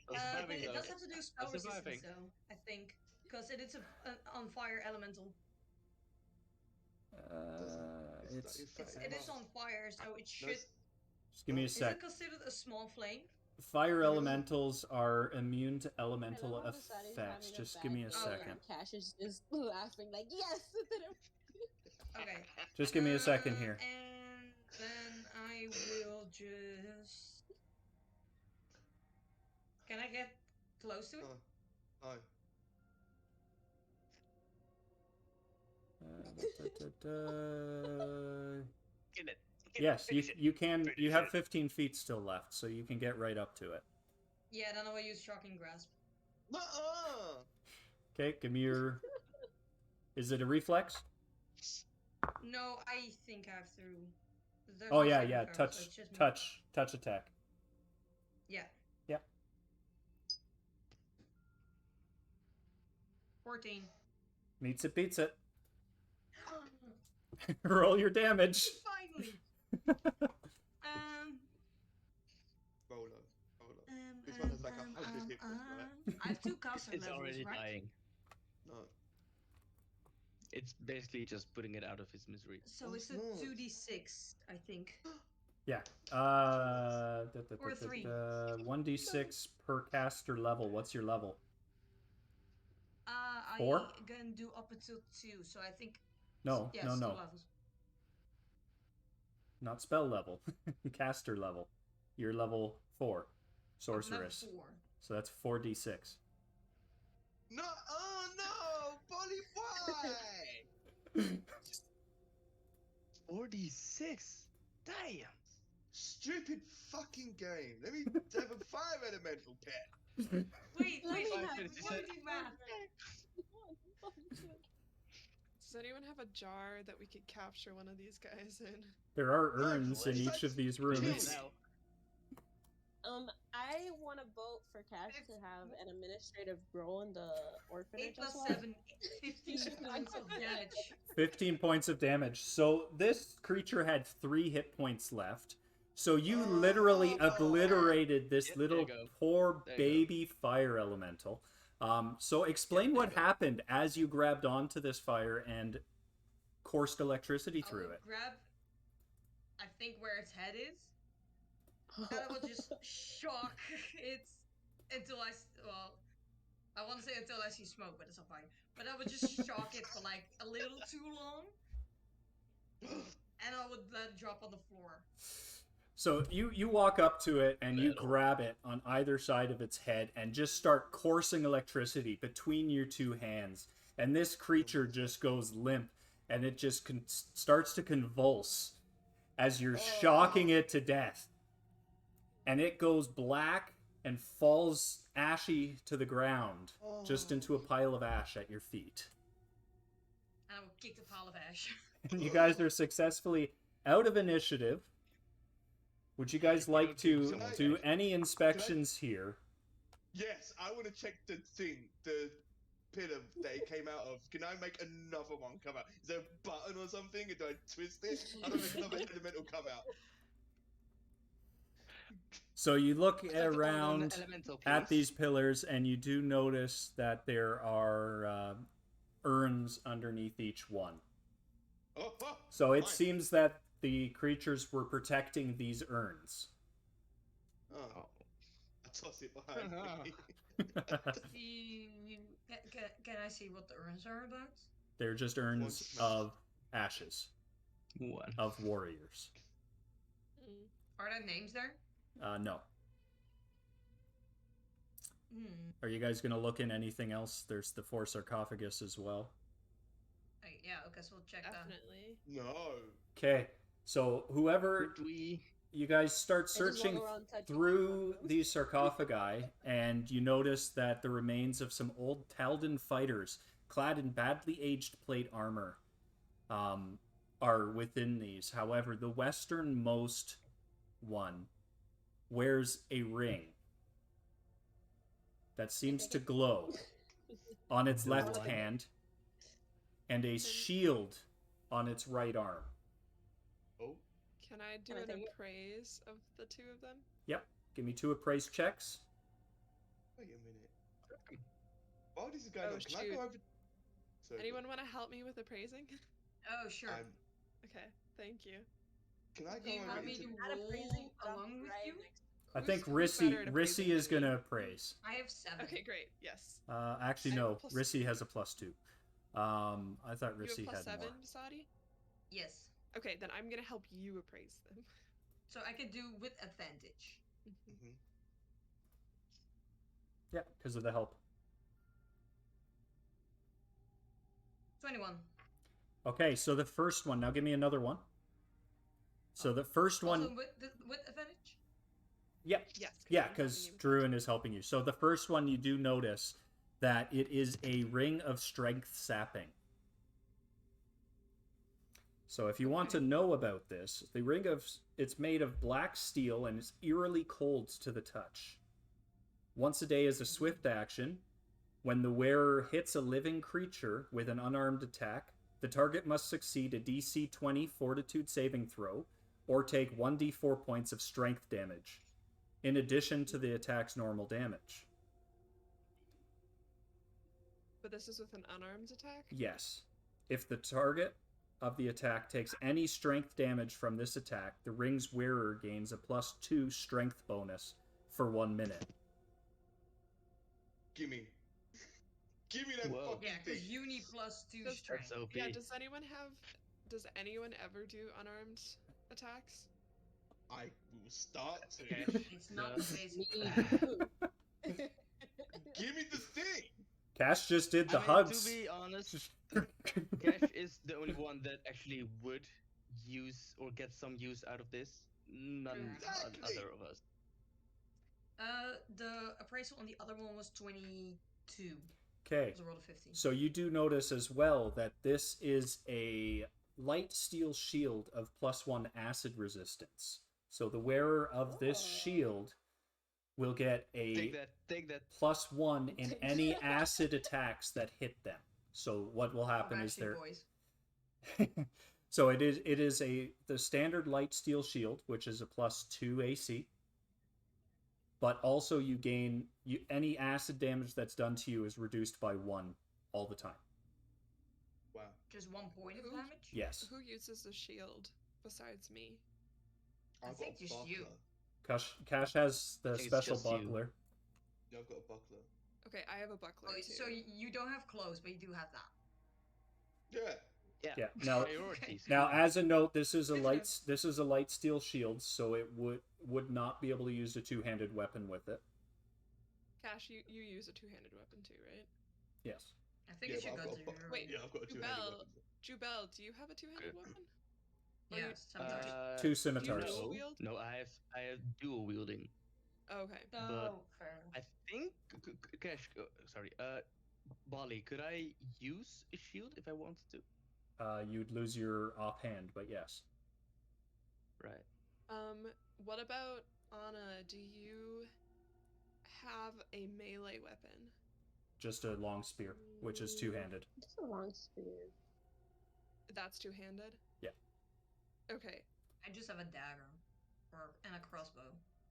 But surviving, it though. does have to do spell I'm surviving. resistance, though. I think because it is an on fire elemental. It is on fire, so it should. Just give me a Is sec. it considered a small flame? Fire elementals are immune to I elemental love how Vasadi's effects. having Just bad give me a day, second. and Cash is just laughing like, yes! Okay. Just give me a second here. And then I will just. Can I get close to it? No. Kill it. Yes, Finish it. you can. You Finish have it. 15 feet still left, so you can get right up to it. Yeah, then I will use shocking grasp. Okay, give me your. Is it a reflex? No, I think I have to. There's Oh no yeah, saving yeah. throw, so Touch, it's just me. touch attack. Yeah. Yeah. 14. Meets it, beats it. Roll your damage. Finally. Roller. This one has like 100 hit points, right? I have 2 caster It's levels, already right? dying. No. It's basically just putting it out of its misery. So Oh, it's a no. 2d6, I think. Yeah. Or 3. 1d6 per caster level. What's your level? I 4? can do up until 2, so I think. No, Yes, no, 2 no. levels. Not spell level. Caster level. You're level 4. Sorceress. Level 4. So that's 4d6. No, oh no, Polly, why? 46. Damn. Stupid fucking game. Let me have a 5 elemental cat. Wait, Let me wait, have before we do math. Does anyone have a jar that we could capture one of these guys in? There are No, urns in each of these rooms. Now. I want to vote for Cash to have an administrative role in the 8 orphanage as plus well. 7, 15 points of damage. 15 points of damage. So this creature had 3 hit points left. So you literally Oh. obliterated this Yep, there you little go. poor There you go. baby fire elemental. So explain Yep, there what you go. happened as you grabbed onto this fire and coursed electricity I through will it. grab, I think, where its head is. And I will just shock it until well, I want to say until I see smoke, but it's not fine. But I would just shock it for like a little too long, and I would let it drop on the floor. So you walk up to it and you Little. grab it on either side of its head and just start coursing electricity between your two hands. And this creature just goes limp and it just starts to convulse as you're shocking it to death. And it goes black and falls ashy to the ground, just into a pile of ash at your feet. And I will kick the pile of ash. And you guys are successfully out of initiative. Would you guys like to do any inspections here? Yes, I want to check the thing, the pillar that it came out of. Can I make another one come out? Is there a button or something? And do I twist it? I don't make another elemental come out. So you look I'd like to order an around elemental, at please. these pillars and you do notice that there are urns underneath each one. Oh, So it nice. seems that the creatures were protecting these urns. Oh, I toss it behind me. Can I see what the urns are about? They're just urns of ashes One. of warriors. Are there names there? No. Hmm. Are you guys gonna look in anything else? There's the 4 sarcophagus as well. Yeah, okay, so we'll check that. Definitely. No. Okay, so whoever Could we? you guys start just walk searching around touching through them. these sarcophagi, and you notice that the remains of some old Taldan fighters, clad in badly aged plate armor, are within these. However, the westernmost one wears a ring that seems to glow on its left One. hand and a shield on its right arm. Oh. Can I do Can I an take it? appraise of the two of them? Yep. Give me 2 appraise checks. Wait a minute. While this is going Oh, on, can I shoot. go over? Sorry, Anyone want to help me with appraising? Oh, sure. Okay, thank you. Can I Do go you over want me into? to Not appraising, roll along with right you? next- I think Who's better at Rissy appraising is than me? gonna appraise. I have 7. Okay, great. Yes. Actually, I have a no. plus- Rissy has a +2. I thought You have Rissy plus had 7, more. Basadi? Yes. Okay, then I'm gonna help you appraise them. So I can do with advantage. Mhm. Yeah, because of the help. 21. Okay, so the first one. Now give me another one. So the first one. Also with advantage? Yep. Yes. Yeah, I'm because helping you. Druin is helping you. So the first one, you do notice that it is a ring of strength sapping. So if you want to know about this, the ring of it's made of black steel and is eerily cold to the touch. Once a day is a swift action. When the wearer hits a living creature with an unarmed attack, the target must succeed a DC 20 fortitude saving throw or take 1d4 points of strength damage, in addition to the attack's normal damage. But this is with an unarmed attack? Yes. If the target of the attack takes any strength damage from this attack, the ring's wearer gains a +2 strength bonus for 1 minute. Gimme. Give me that Whoa. fucking Yeah, thing. because you need +2 That's strength. That's OP. Yeah, does anyone ever do unarmed attacks? I will start to. Okay. It's not No. the basic Me plan. too. Give me the thing. Cash just did the I mean, hugs. to be honest, Cash is the only one that actually would use or get some use out of this. None Exactly. other of us. The appraisal on the other one was 22. Okay, It was a roll of 15. so you do notice as well that this is a light steel shield of +1 acid resistance. So the wearer of this Oh. shield will get Take a that. +1 in any acid attacks that hit them. So what will happen is Backstreet there. Boys. So it is the standard light steel shield, which is a +2 AC. But also you gain any acid damage that's done to you is reduced by 1 all the time. Wow. Just 1 point of Who? damage? Yes. Who uses the shield besides me? I I've think got a just you. buckler. Cash has the I think it's special just you. buckler. Yeah, I've got a buckler. Okay, I have a buckler Oh, too. so you don't have clothes, but you do have that. Yeah. Yeah. Now, Priorities. now as a note, this is a Good light steel shield, so it would not be able to use a two-handed weapon with it. Cash, you use a two-handed weapon too, right? Yes. I think Yeah, it should but go I've to got a your Wait, Yeah, I've got a two-handed Jubel. weapon. Jubel, do you have a two-handed Okay. weapon? Yeah, sometimes. Two Do you scimitars. dual No, wield? no, I have dual wielding. Oh, okay. Oh, fair enough. I think Cash. Sorry. Bali, could I use a shield if I wanted to? You'd lose your offhand, but yes. Right. What about Anna? Do you have a melee weapon? Just a long spear, which is two-handed. Just a long spear. That's two-handed? Yeah. Okay. I just have a dagger and a crossbow.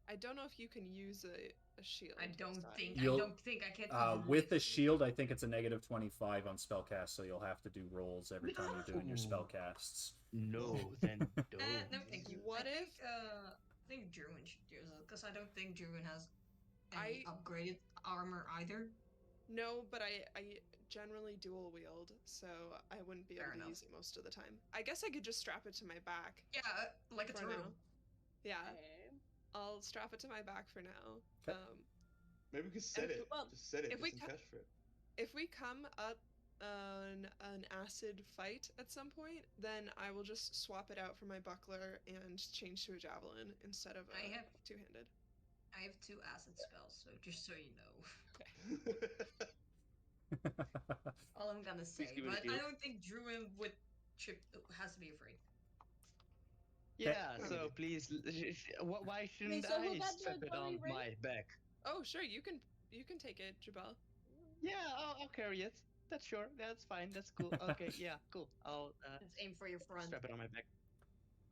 I don't know if you can use a shield. I don't think I can. With lift the it. shield, I think it's a -25 on spellcast, so you'll have to do rolls every time you're doing your No. spellcasts. No, then don't. No, thank you. What I if- think, I think Druin should use it because I don't think Druin has any I- upgraded armor either. No, but I generally dual wield, so I wouldn't be Fair able to enough. use it most of the time. I guess I could just strap it to my back Yeah, like it's for a now. room. Yeah, Okay. I'll strap it to my back for now. 'Kay. Maybe we could set it. well, Just set it. if Get we some ca- cash for it. If we come up an acid fight at some point, then I will just swap it out for my buckler and change to a javelin instead of I have- two-handed. I have 2 acid spells, so just so you know. All I'm gonna say, give it a but I shield. don't think Druin would has to be afraid. Yeah, Okay. so please, why shouldn't so who I got the strap it on glowing ring? my back? Oh, sure, you can take it, Jabal. Yeah, I'll carry it. That's sure. That's fine. That's cool. Okay, yeah, cool. I'll Just aim for your front. strap it on my back.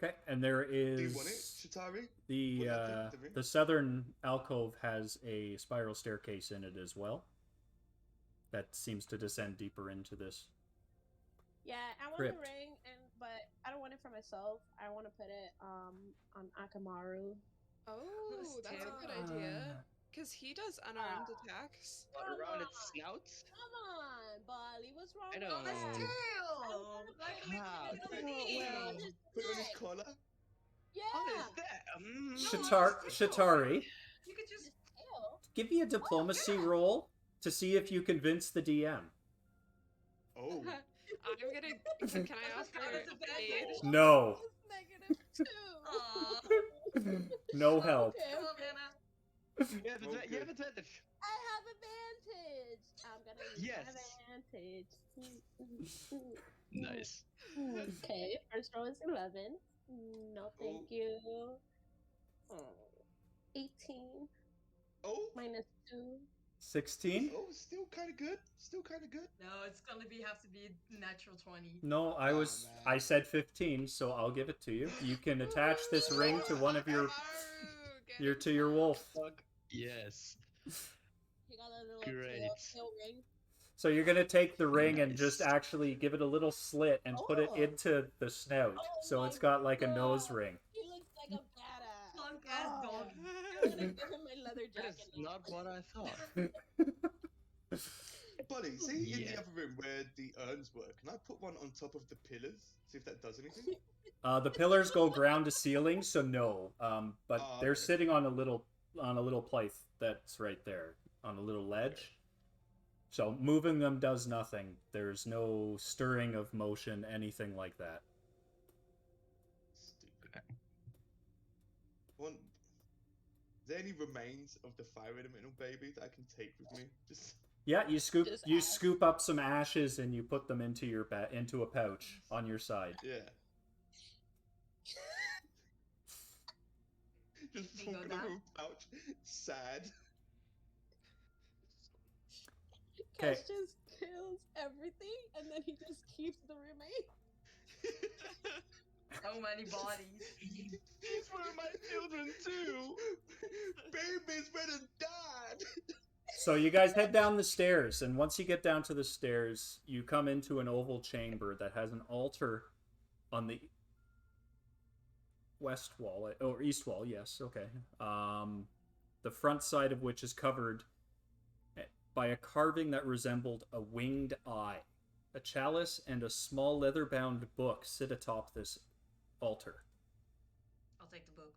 Okay, and there is Do you want it, Shatari? the What that thing, the ring? the southern alcove has a spiral staircase in it as well. That seems to descend deeper into this. Yeah, I want Crypt. the ring, but I don't want it for myself. I want to put it on Akamaru. Oh, that's a good idea. Because he does unarmed attacks. What, Come around its on. snout? Come on, Bali, what's wrong I with don't that? His know. tail! Like, How? make it Oh, easy. well. On his Put it on his neck. collar. Yeah. What is that? Shatari, You could just. His tail. give me a diplomacy yeah. roll to see if you convince the DM. Oh. I'm gonna. Can I That's offer kind of aid? advantage. No. It's -2. Aw. No help. Okay, Come on, okay. Hannah. You have, Oh, you have good. advantage. I have advantage. I'm gonna use Yes. advantage. Nice. Okay, first roll is 11. No, thank Oh. you. Oh, 18 Oh. -2. 16? Oh, still kind of good. Still kind of good. No, it's gonna have to be natural 20. No, Oh, man. I said 15, so I'll give it to you. You can attach this ring to one of your to your wolf. Fuck. Yes. He got a little Great. tail ring. So you're gonna take the ring and just Nice. actually give it a little slit and put it Oh. into the snout, Oh so my it's got like a nose God. ring. He looks like a badass. Punk ass Oh, dog. I want to give him my leather That jacket is now. not what I thought. Buddy, see in Yeah. the other room where the urns were, can I put one on top of the pillars? See if that does anything? The pillars go ground to ceiling, so no. But Oh, they're okay. sitting on a little plate that's right there on a little ledge. Okay. So moving them does nothing. There's no stirring of motion, anything like that. Stupid. One. Is there any remains of the fire elemental baby that I can take with me? Just Yeah, you Just ash. scoop up some ashes and you put them into your into a pouch on your side. yeah. Just There you go, walking Dan. around a pouch, sad. Okay. Cash just kills everything and then he just keeps the remains. So many bodies. These were my children too. Babies went and died. So you guys head down the stairs, and once you get down to the stairs, you come into an oval chamber that has an altar on the west wall, or east wall, yes, okay. The front side of which is covered by a carving that resembled a winged eye. A chalice and a small leather-bound book sit atop this altar. I'll take the book.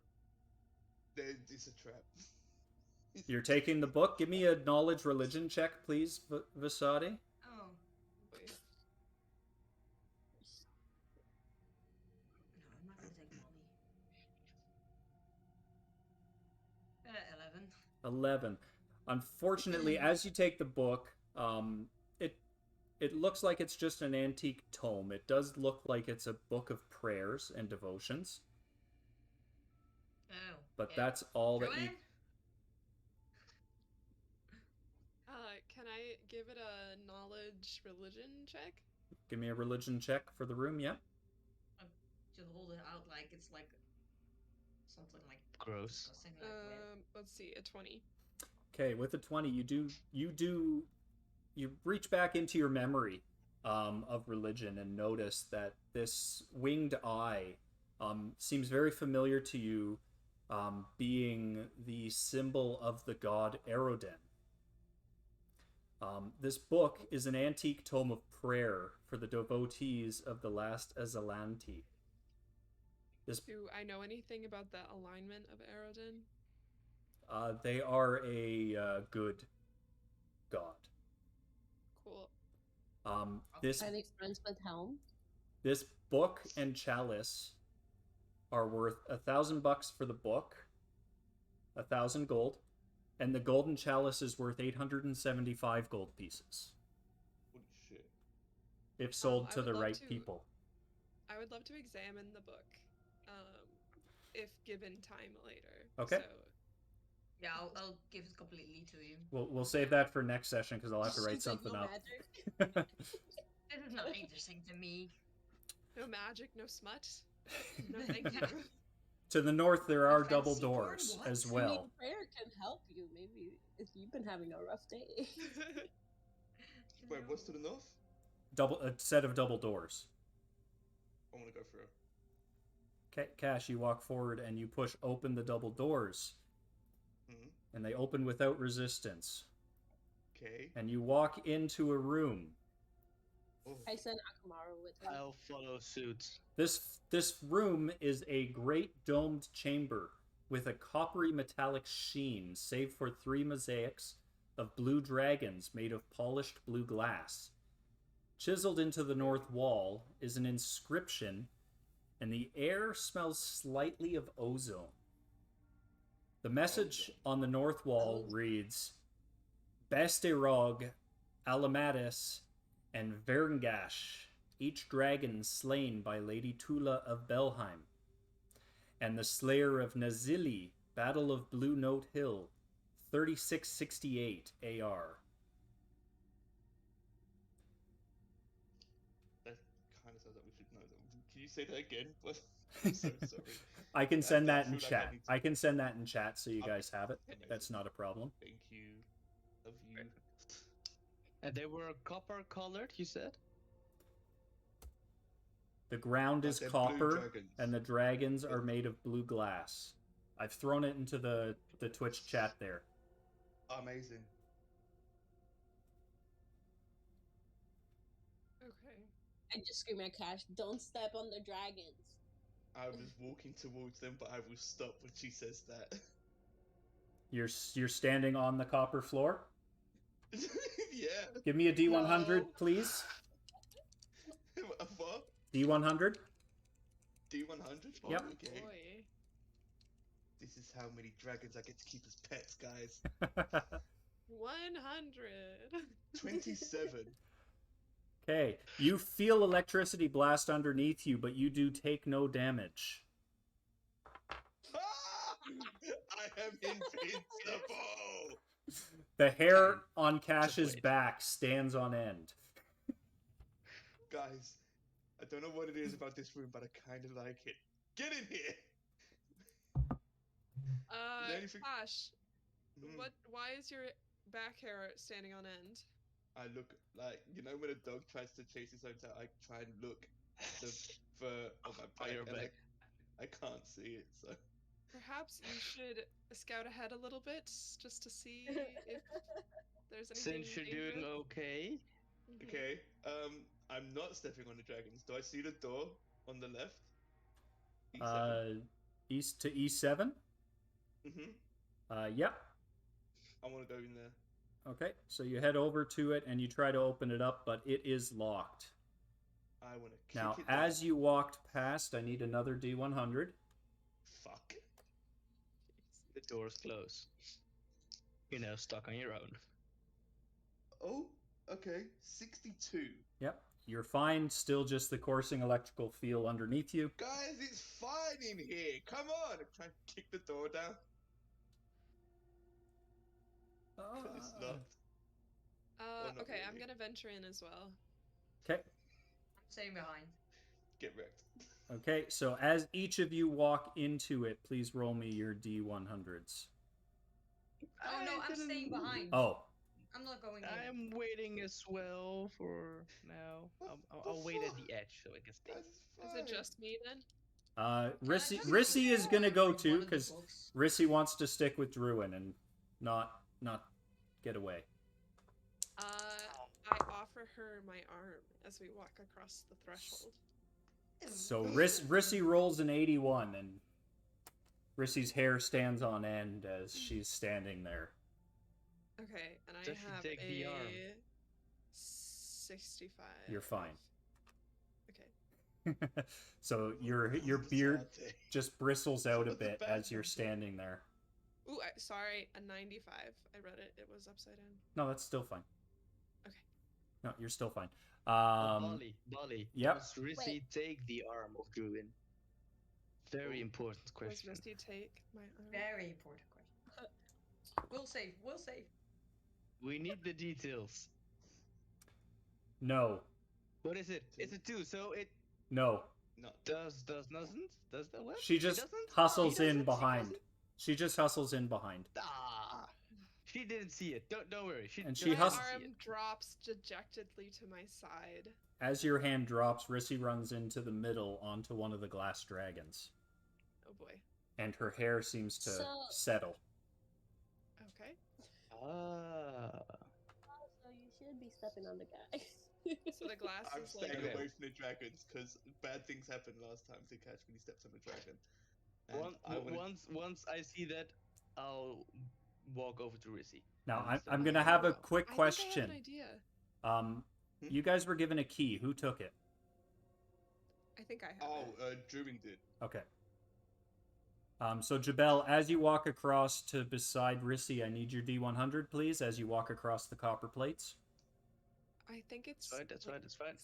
It's a trap. You're taking the book. Give me a knowledge religion check, please, Vasadi. Oh. Wait. No, I'm not gonna take money. 11. 11. Unfortunately, as you take the book, it looks like it's just an antique tome. It does look like it's a book of prayers and devotions, Oh. but okay. that's all that you... Joanne? Can I give it a knowledge religion check? Give me a religion check for the room, yeah? Just hold it out like it's like something like Gross. disgusting, like weird. Let's see, a 20. Okay, with a 20, you reach back into your memory of religion and notice that this winged eye seems very familiar to you, being the symbol of the god Erodin. This book is an antique tome of prayer for the devotees of the last Azalanti. Do I know anything about the alignment of Erodin? They are a good god. Cool. This Are they friends with Helm? This book and chalice are worth $1,000 for the book, 1,000 gold, and the golden chalice is worth 875 gold pieces Holy shit. if sold I to would the love right to- people. I would love to examine the book, if given time later. Okay. So, Yeah, I'll give it completely to you. We'll save that for next session because I'll have to write She's like, something "No up. magic." It is not interesting to me. no magic, no smut. No, thank you. To the north, there are Fancy double porn? doors What? as I well. mean, prayer can help you. Maybe if you've been having a rough day. Wait, what's to the north? A set of double doors. I want to go through. Cash, you walk forward and you push open the double doors, Hmm. and they open without resistance. Okay. And you walk into a room. Oh. I sent Akamaru with him. I'll follow suit. This room is a great domed chamber with a coppery metallic sheen, save for 3 mosaics of blue dragons made of polished blue glass. Chiseled into the north wall is an inscription, and the air smells slightly of ozone. The message on the north wall reads, Basterog, Alamatis, and Verngash, each dragon slain by Lady Tula of Belheim, and the Slayer of Nazili, Battle of Blue Note Hill, 3668 AR. That kind of sounds like we should know that. Can you say that again? I'm so sorry. I can send I that in feel like I chat. need to- I can send that in chat so you Okay. guys have it. Amazing. That's not a problem. Thank you. Love you. And they were copper colored, you said? The ground But is they're blue copper, dragons. and the dragons are made of blue glass. I've thrown it into the Twitch chat there. Amazing. Okay. I just scream at Cash, don't step on the dragons. I was walking towards them, but I will stop when she says that. You're standing on the copper floor. Yeah. Give me a D100, No. please. What? D100. D100? Yep. Oh Okay. boy. This is how many dragons I get to keep as pets, guys. 100. 27. Okay, you feel electricity blast underneath you, but you do take no damage. I am invincible! The hair Fine. on Cash's wait. back stands on end. Guys, I don't know what it is about this room, but I kind of like it. Get in here! there anything- Ash, Hmm. why is your back hair standing on end? I look like, you know when a dog tries to chase his own tail, I try and look at the fur on my On back, your and back. I can't see it, so... Perhaps you should scout ahead a little bit just to see if there's anything Since you're dangerous. doing okay, Mhm. Okay, I'm not stepping on the dragons. Do I see the door on the left? E7? East to E7. Mm-hmm. Yep. I want to go in there. Okay, so you head over to it and you try to open it up, but it is locked. I want to kick Now, it down. as you walked past, I need another D100. Fuck. the door's closed. You're now stuck on your own. Oh, okay. 62. Yep, you're fine. Still just the coursing electrical field underneath you. Guys, it's fine in here. Come on. I'm trying to kick the door down. Because it's locked. not Okay, I'm really. gonna venture in as well. Okay. I'm staying behind. Get wrecked. Okay, so as each of you walk into it, please roll me your D100s. Oh no, I'm staying behind. Oh, I'm not going in. I am waiting as well for now. I'll wait at the edge so I can stay. Is it just me then? Rissy is gonna go One too of the because books. Rissy wants to stick with Druin and not get away. I offer her my arm as we walk across the threshold. So Rissy rolls an 81, and Rissy's hair stands on end as she's standing there. Okay, and I Does she have take a the arm? 65. You're fine. Okay. So your beard just bristles out a bit as you're standing there. Ooh, sorry, a 95. I read it. It was upside down. No, that's still fine. Okay. No, you're still fine. Bali. Yep. Does Rissy take the arm of Druin? Very important Does question. Misty take my arm? Very important question. We'll save. We'll save. We need the details. No. What is it? It's a 2, so it No. No. doesn't? Does that what? She just doesn't? hustles She in doesn't? behind. She just hustles in behind. Ah, she didn't see it. Don't worry. And just she My hus- didn't see arm it. drops dejectedly to my side. As your hand drops, Rissy runs into the middle onto one of the glass dragons. Oh boy. And her hair seems to settle. Okay. Ah. So you should be stepping on the guy. So the glass I'm is like. staying Okay. away from the dragons because bad things happened last time to Catch when he stepped on the dragon. And Once I see that, I'll walk over to Rissy. Now, And I'm say, going to have a "Wow." quick I question. think I have an idea. You guys were given a key. Who took it? I think I have it. Druin did. Okay. So Jabel, as you walk across to beside Rissy, I need your D100, please, as you walk across the copper plates. I think it's That's like, right. That's right.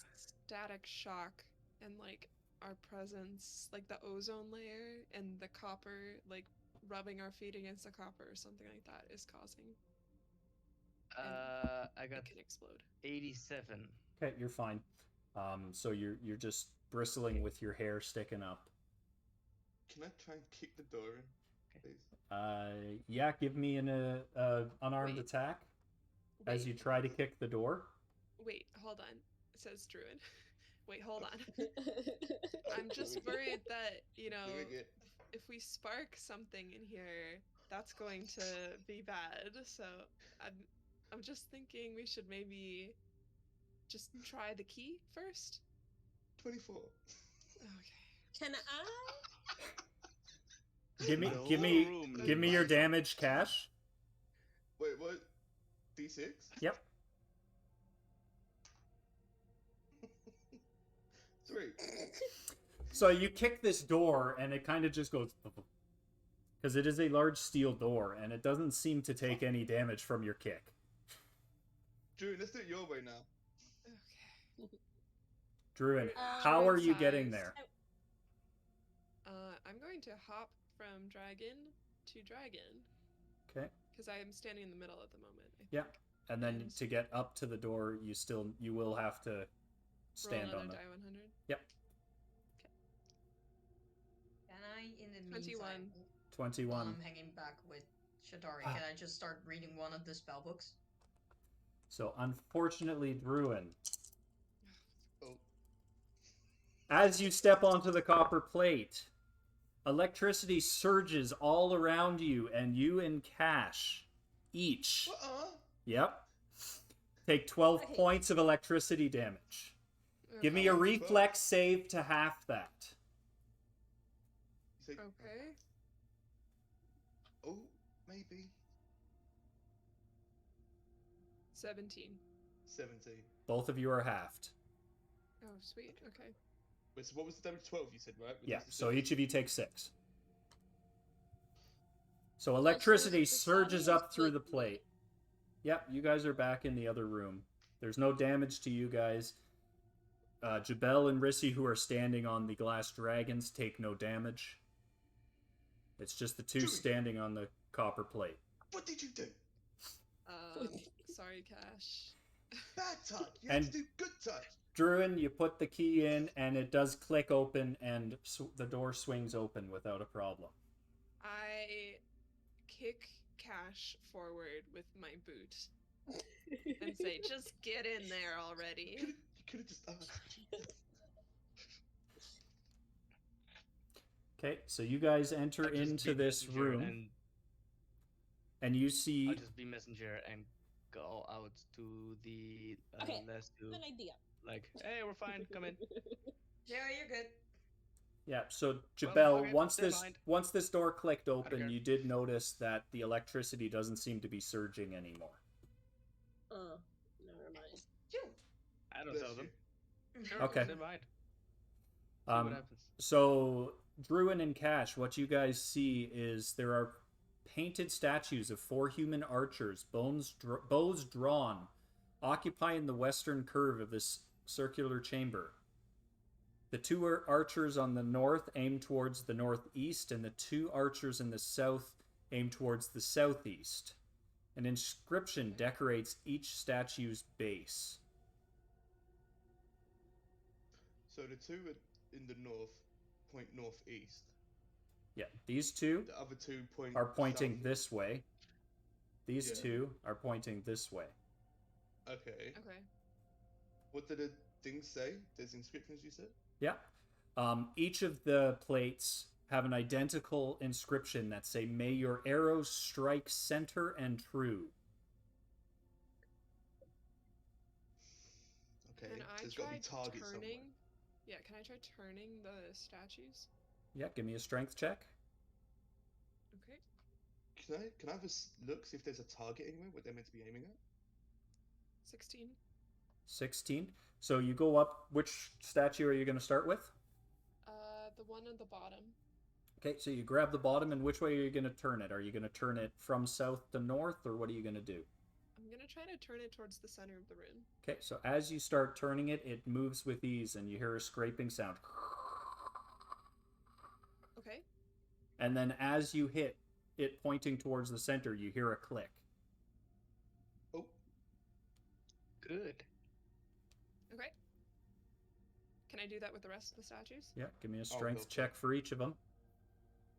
static shock and like our presence, like the ozone layer and the copper, like rubbing our feet against the copper or something like that is causing I got it can explode. 87. Okay, you're fine. So you're just bristling with your hair sticking up. Can I try and kick the door in, please? Yeah, give me an unarmed Wait. attack. as you try to kick the door. Wait, hold on. It says Druid. Wait, hold on. I'm just worried that, Doing it. if we spark something in here, that's going to be bad. So I'm just thinking we should maybe just try the key first. 24. Okay. Can I? Give me, The give whole me, room give me your needs- damage, Cash. Wait, what? D6? Yep. 3. So you kick this door, and it kind of just goes, because it is a large steel door, and it doesn't seem to take any damage from your kick. Drew, let's do it your way now. Okay. Druin, Uh, how are you size. getting there? I'm going to hop from dragon to dragon Okay. because I am standing in the middle at the moment. I Yeah. think. And then And to get up to the door, you will have to Roll stand another on the. die 100. Yep. Can I, in the 21. meantime, while 21. I'm hanging back with Shatari, Ah. can I just start reading one of the spell books? So unfortunately, Druin, Oh. as you step onto the copper plate, electricity surges all around you, and you and Cash each, yep, take 12 Okay. points of electricity damage. Give me a Okay. reflex save to half that. You say, Okay. oh, maybe. 17. 17. Both of you are halved. Oh, sweet. Okay. Wait, so what was the damage? 12, you said, right? With Yeah, those so six? each of you take 6. So electricity the surges sun is up through the like- plate. Yep, you guys are back in the other room. There's no damage to you guys. Jabel and Rissy, who are standing on the glass dragons, take no damage. It's just the two Chewie. standing on the copper plate. What did you do? Sorry, Cash. Bad touch. You had And- to do good touch. Druin, you put the key in, and it does click open, and the door swings open without a problem. I kick Cash forward with my boot and say, "Just get in there already." You could have just. Okay, so you guys enter I'll just into be this messenger room, and you I'll see... just be messenger and go out to the Okay, last I have two. an idea. Like, hey, we're fine. Come in. Yeah, you're good. Yeah, so Jabel, okay, once never this mind. once this door clicked open, care. you did notice that the electricity doesn't seem to be surging anymore. Oh, never mind. Phew. I don't Bless tell them. you. Sure, Okay. never mind. See what happens. So Druin and Cash, what you guys see is there are painted statues of 4 human archers, bows drawn, occupying the western curve of this circular chamber. The 2 archers on the north aim towards the northeast, and the 2 archers in the south aim towards the southeast. An inscription decorates each statue's base. So the two in the north point northeast. Yeah, these 2 The other 2 point. are pointing south. this way. These Yeah. 2 are pointing this way. Okay. Okay. What did the things say? There's inscriptions you said? Yeah. Each of the plates have an identical inscription that say, "May your arrows strike center and true." Okay. Can I There's got to try be targets somewhere. turning? Yeah, can I try turning the statues? Yeah, give me a strength check. Okay. Can I have a look, see if there's a target anywhere what they're meant to be aiming at? 16. 16. So you go up. Which statue are you going to start with? The one at the bottom. Okay, so you grab the bottom, and which way are you going to turn it? Are you going to turn it from south to north, or what are you going to do? I'm gonna try to turn it towards the center of the room. Okay, so as you start turning it, it moves with ease, and you hear a scraping sound. Okay. And then as you hit it pointing towards the center, you hear a click. Oh, Good. Okay. Can I do that with the rest of the statues? Yeah, give me a go strength for check for each of them.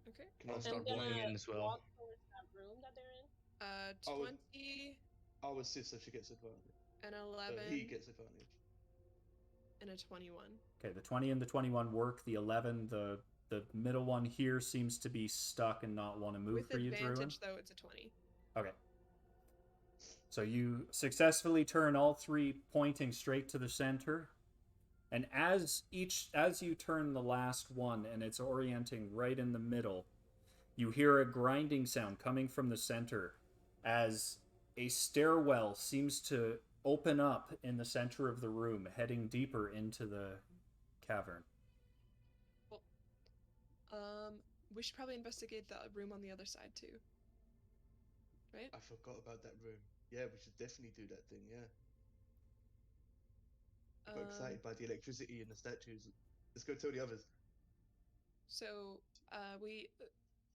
Okay. can I I'll start start I'm blowing gonna in as well. walk towards that room that they're in. Oh. 20 I'll assist so she gets advantage. An 11 He gets advantage. and a 21. Okay, the 20 and the 21 work. The 11, the middle one here seems to be stuck and not want to move With for you, Druin. advantage, though, it's a 20. Okay. So you successfully turn all three pointing straight to the center. And as you turn the last one and it's orienting right in the middle, you hear a grinding sound coming from the center as a stairwell seems to open up in the center of the room, heading deeper into the cavern. We should probably investigate the room on the other side too. Right? I forgot about that room. Yeah, we should definitely do that thing. Yeah. I got excited by the electricity and the statues. Let's go tell the others. So,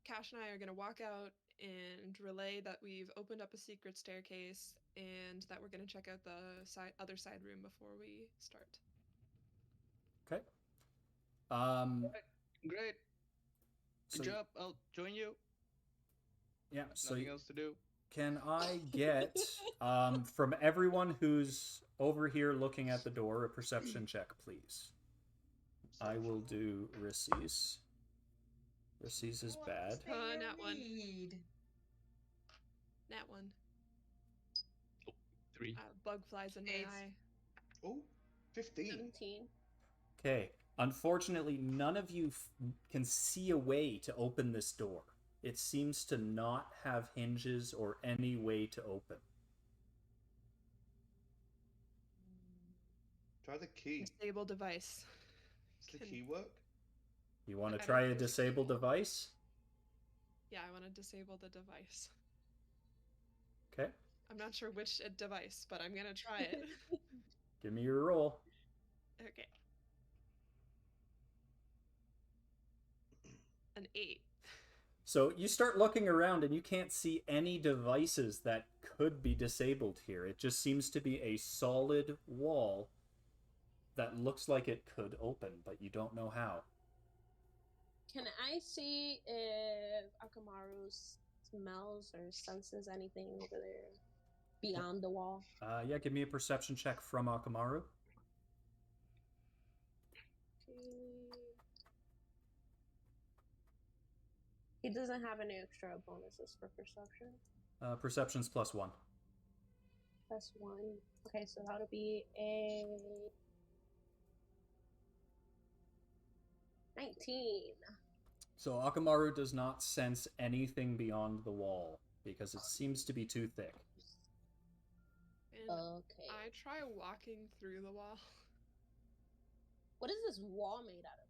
Cash and I are gonna walk out and relay that we've opened up a secret staircase and that we're gonna check out the other side room before we start. Okay. Great. Good job. I'll join you. Yeah. So Nothing else to do. can I get from everyone who's over here looking at the door a perception check, please? I will do Rissy's. Rissy's is bad. Nat 1. Need. Nat 1. 3. Bug flies in my 8. eye. Oh, 15. 17. Okay. Unfortunately, none of you can see a way to open this door. It seems to not have hinges or any way to open. Try the key. Disable device. Does the key work? You want I to don't try a think so. disable device? Yeah, I want to disable the device. Okay. I'm not sure which device, but I'm gonna try it. Give me your roll. Okay. An 8. So you start looking around and you can't see any devices that could be disabled here. It just seems to be a solid wall that looks like it could open, but you don't know how. Can I see if Akamaru smells or senses anything over there beyond the wall? Yeah, give me a perception check from Akamaru. He doesn't have any extra bonuses for perception. Perception's +1. +1. Okay, so that'll be a 19. So Akamaru does not sense anything beyond the wall because it seems to be too thick. And Okay. I try walking through the wall. What is this wall made out of?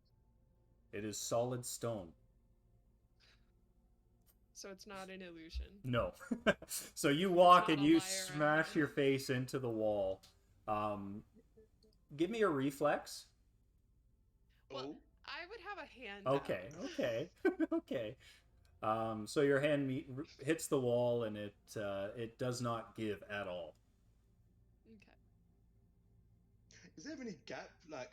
It is solid stone. So it's not an illusion. No. So you walk Not and a you liar, smash Evan. your face into the wall. Give me a reflex. Well, Oh, I would have a hand. Okay, up. okay, okay. So your hand hits the wall and it does not give at all. Okay. is there any gap like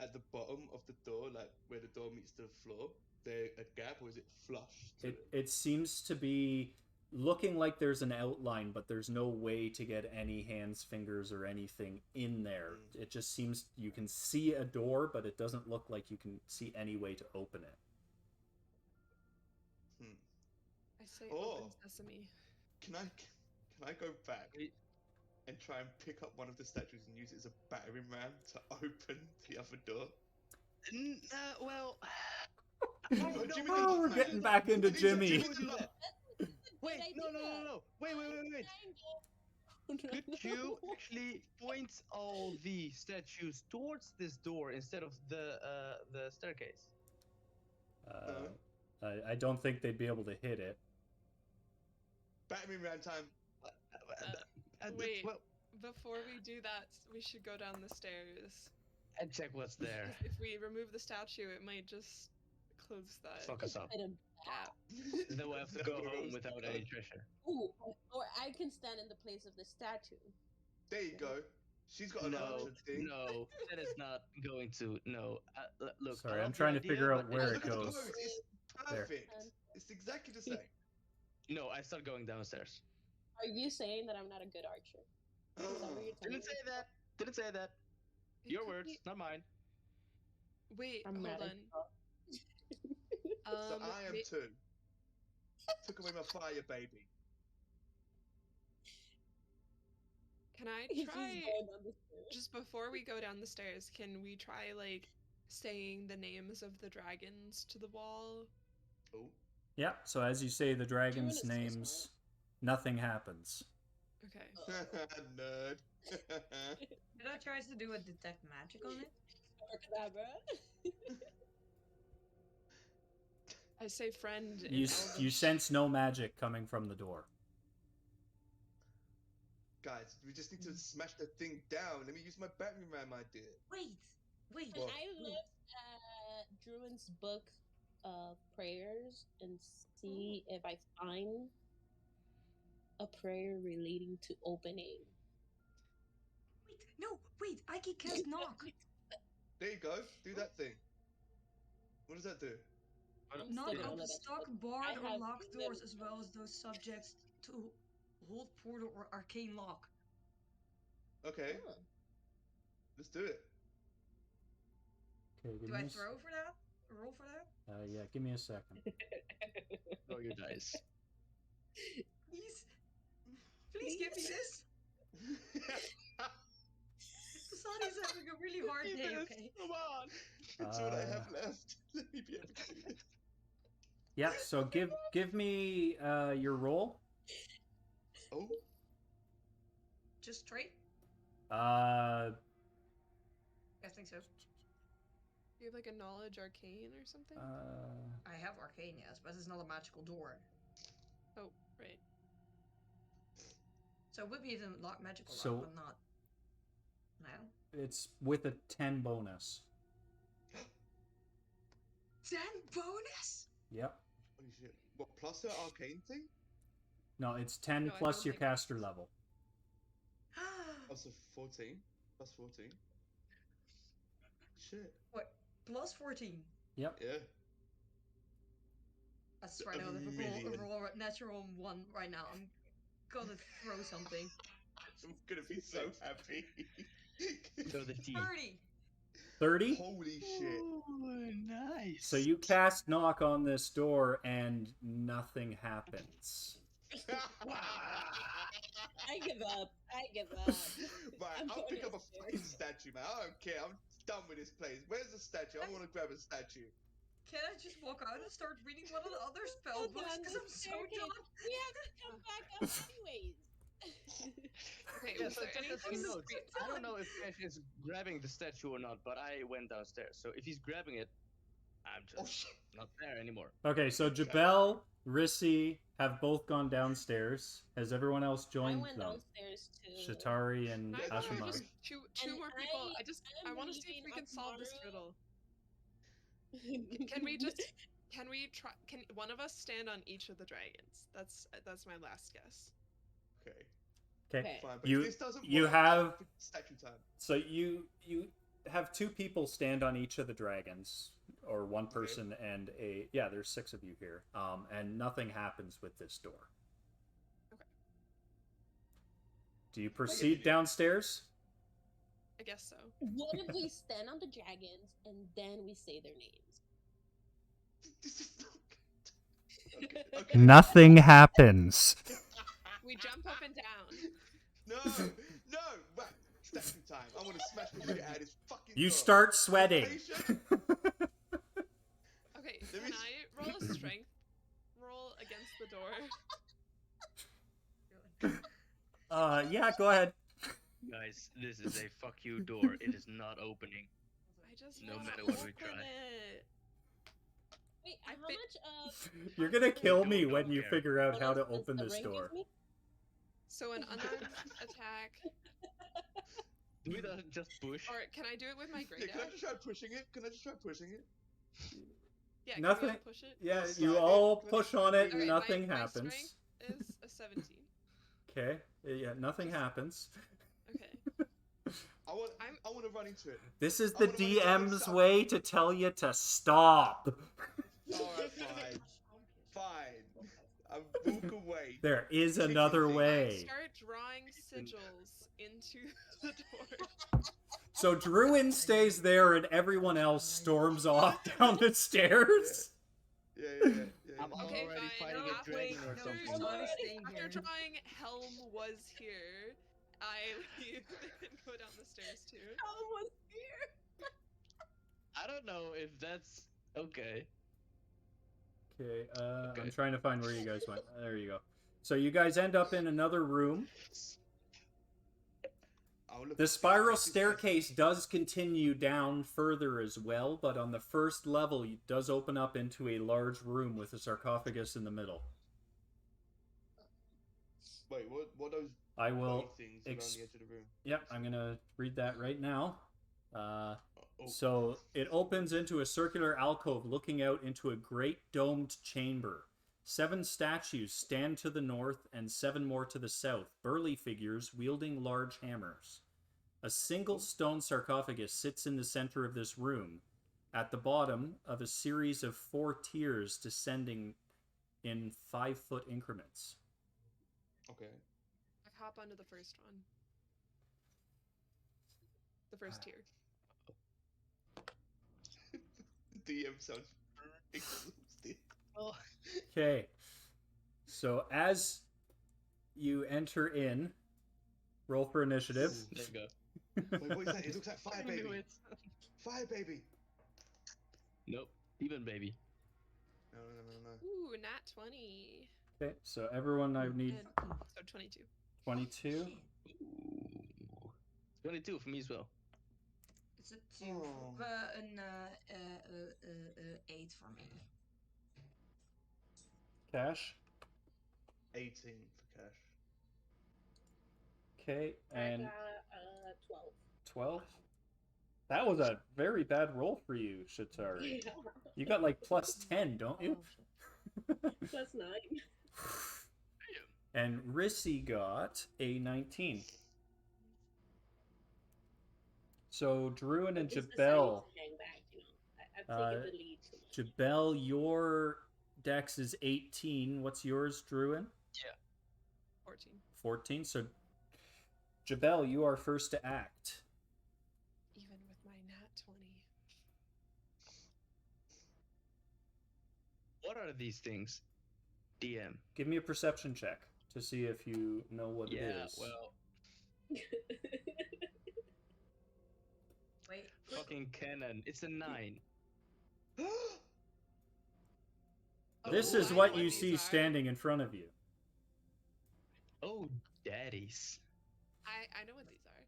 at the bottom of the door, like where the door meets the floor? There a gap, or is it flush to it? It seems to be looking like there's an outline, but there's no way to get any hands, fingers, or anything in there. It just seems you can see a door, but it doesn't look like you can see any way to open it. I say Oh. open sesame. Can I go back and try and pick up one of the statues and use it as a battering ram to open the other door? Well. Oh, Jimmy, Oh, we're getting back into Jimmy. Wait, Good no. idea. Wait. Could you actually point all the statues towards this door instead of the staircase? I don't think they'd be able to hit it. Battering ram time. Wait. Well, Before we do that, we should go down the stairs. and check what's there. If we remove the statue, it might just close the Fuck us up. gap. Then we'll have to go home without any treasure. Ooh, or I can stand in the place of the statue. There you go. She's got a No, lantern thing. no, that is not going to. No, look. Sorry, I I'm love trying your to idea, figure out but where it's- it Look at the goes. pose. It's There. perfect. It's exactly the same. No, I start going downstairs. Are you saying that I'm not a good archer? Is that what you're telling Didn't me? say that. Didn't say that. It Your could words, be- not mine. Wait, I'm hold not a on. So I am ma- too. Took away my fire, baby. Can I He's try just going down the stairs. just before we go down the stairs? Can we try like saying the names of the dragons to the wall? Oh. Yeah, so as you say the Druin dragons' is so names, nothing happens. Okay. Nerd. Did I try to do a detect magic on it? Abracadabra. I say friend in You Elvish. sense no magic coming from the door. Guys, we just need to smash the thing down. Let me use my battering ram idea. Wait. Can What? I look at Druin's book of prayers and see if I find a prayer relating to opening? Wait, I can cast knock. There you go. Do that thing. What does that do? I'm Knock studying all open of that stuck, shit. barred, I or have locked doors, as memorized well as those subjects to hold portal or arcane lock. Okay, Oh. let's do it. Okay, give Do me I a throw for that? Roll for that? yeah, give me a second. Roll your dice. Please give me this. Basani's having a really hard day, Jesus, okay? come on. It's all I have left. Let me be able to do this. Yeah, so give me your roll. Oh, Just straight? Uh, I think so. You have like a knowledge arcane or something? I have arcane, yes, but it's not a magical door. Oh, right. So it would be the magical So- lock, but not now. it's with a 10 bonus. 10 bonus? Yep. holy shit. What, plus her arcane thing? No, it's 10 No, I plus don't your think it's- caster level. Oh, so 14. Plus 14. Shit. What? Plus 14. Yep. Yeah. I swear to A God, if I million. roll a natural 1 right now, I'm gonna throw something. I'm gonna be so happy. Throw the T. 30! 30? Holy shit. Ooh, nice. So you cast knock on this door and nothing happens. I give up. Right, I'm I'll going pick up a upstairs. fucking statue, man. I don't care. I'm done with this place. Where's the statue? I want to grab a statue. Can I just walk out and start reading one of the other spell Go books? down Because the I'm so staircase. done. We have to come back up anyways. Okay, Yeah, was so there just as anything? you know, so I don't done. know if Ash is grabbing the statue or not, but I went downstairs. So if he's grabbing it, I'm just Oh shit. not there anymore. Okay, so Jabel, Rissi have both gone downstairs. Has everyone else I joined went them? downstairs too. Shatari and Can I borrow Ashimar. just two And more people? I I am want to see if leaving we can solve this Akamaru. riddle. Can we try? Can one of us stand on each of the dragons? That's my last guess. Okay, Okay. fine. But You- if this doesn't you work, have- statue time. So you have two people stand on each of the dragons, or one person and a there's 6 of you here. And nothing happens with this door. Okay. Do you proceed downstairs? I guess so. What if we stand on the dragons and then we say their names? This is not good. Okay. Nothing happens. We jump up and down. No, right. Statue time. I want to smash the shit out of this fucking You door. start sweating. Patient? Okay, Let me can I roll a strength roll against the door? Yeah, go ahead. Guys, this is a fuck you door. It is not opening. I just No wanna matter what we open try. it. Wait, I how fit- much of You're gonna kill me don't when you care. figure out how to bonus does open the this ring give door. me? So an unarmed attack, Do we not just push? or can I do it with my Yeah, great can I axe? just try pushing it? Yeah, can Nothing. we all push it? Yeah, Slide you it. all Can I push just on it, do and it? nothing my happens. strength is a 17. Okay, yeah, nothing happens. Okay. I want to run into it. This is I the wanna run into it DM's myself. way to tell you to stop. Alright, fine. Fine. We'll walk away. There is Tickly another thing. I way. start drawing sigils into the door. So Druin stays there and everyone else storms off down the stairs. Yeah. I'm Okay, already fine. fighting a After, dragon or no, something. she's already staying after here. drawing Helm was here, I leave and go down the stairs too. Helm was here. I don't know if that's okay. Okay, I'm Okay. trying to find where you guys went. There you go. So you guys end up in another room. I'll look The at these spiral places. staircase does continue down further as well, but on the first level, it does open up into a large room with a sarcophagus in the middle. Wait, what are those I white will. things around the edge of the room? Yep, I'm gonna read that right now. Oh. So it opens into a circular alcove looking out into a great domed chamber. 7 statues stand to the north and 7 more to the south, burly figures wielding large hammers. A single stone sarcophagus sits in the center of this room, at the bottom of a series of 4 tiers descending in 5-foot increments. Okay. I hop onto the first one. The first tier. DM sounds exhausted. Oh, Okay. So as you enter in, roll for initiative. there you go. Wait, what is that? It looks like fire I knew baby. it. Fire baby. Nope. Demon baby. No. Ooh, nat 20. Okay, so everyone I need And, so 22. 22. Ooh. 22 for me as well. It's a 2, Oh. an 8 for me. Cash. 18 for cash. Okay, I and got 12. 12. That was a very bad roll for you, Shatari. You got like plus 10, don't you? Plus 9. And Rissy got a 19. So Druin and Just deciding Jabel. to hang back, you know. I've taken the lead too much. Jabel, your dex is 18. What's yours, Druin? 14. 14. So Jabel, you are first to act. Even with my nat 20. What are these things? DM. Give me a perception check to see if you know what it is. Well, Wait. fucking cannon. It's a 9. This Oh, is I what know you these see are. standing in front of you. Oh, daddies. I know what these are.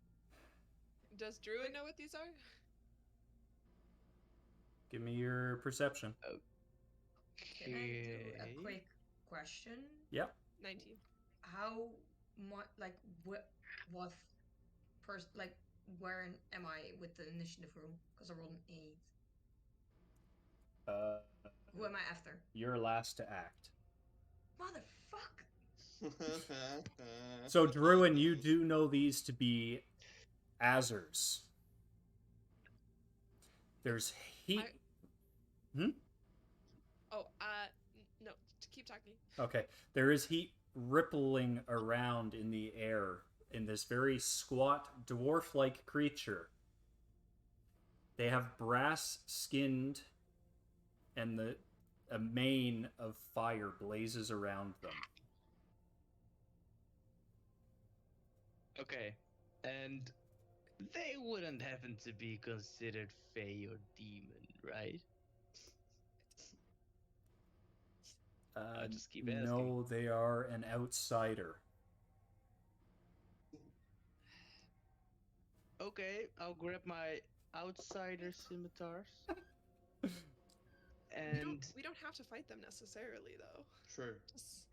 Does Druid know what these are? Give me your perception. Can I do a quick question? Yep. 19. How much, like, what first, like, where am I with the initiative room? Because I rolled an 8. Uh, Who am I after? you're last to act. Motherfucker! So, Druin, you do know these to be Azers. There's heat. Oh, no, keep talking. Okay. There is heat rippling around in the air in this very squat, dwarf-like creature. They have brass skinned, and a mane of fire blazes around them. Okay. And they wouldn't happen to be considered Fey or Demon, right? I'll just keep asking. No, they are an outsider. Okay, I'll grab my outsider scimitars. And We don't have to fight them necessarily, though. True. Just-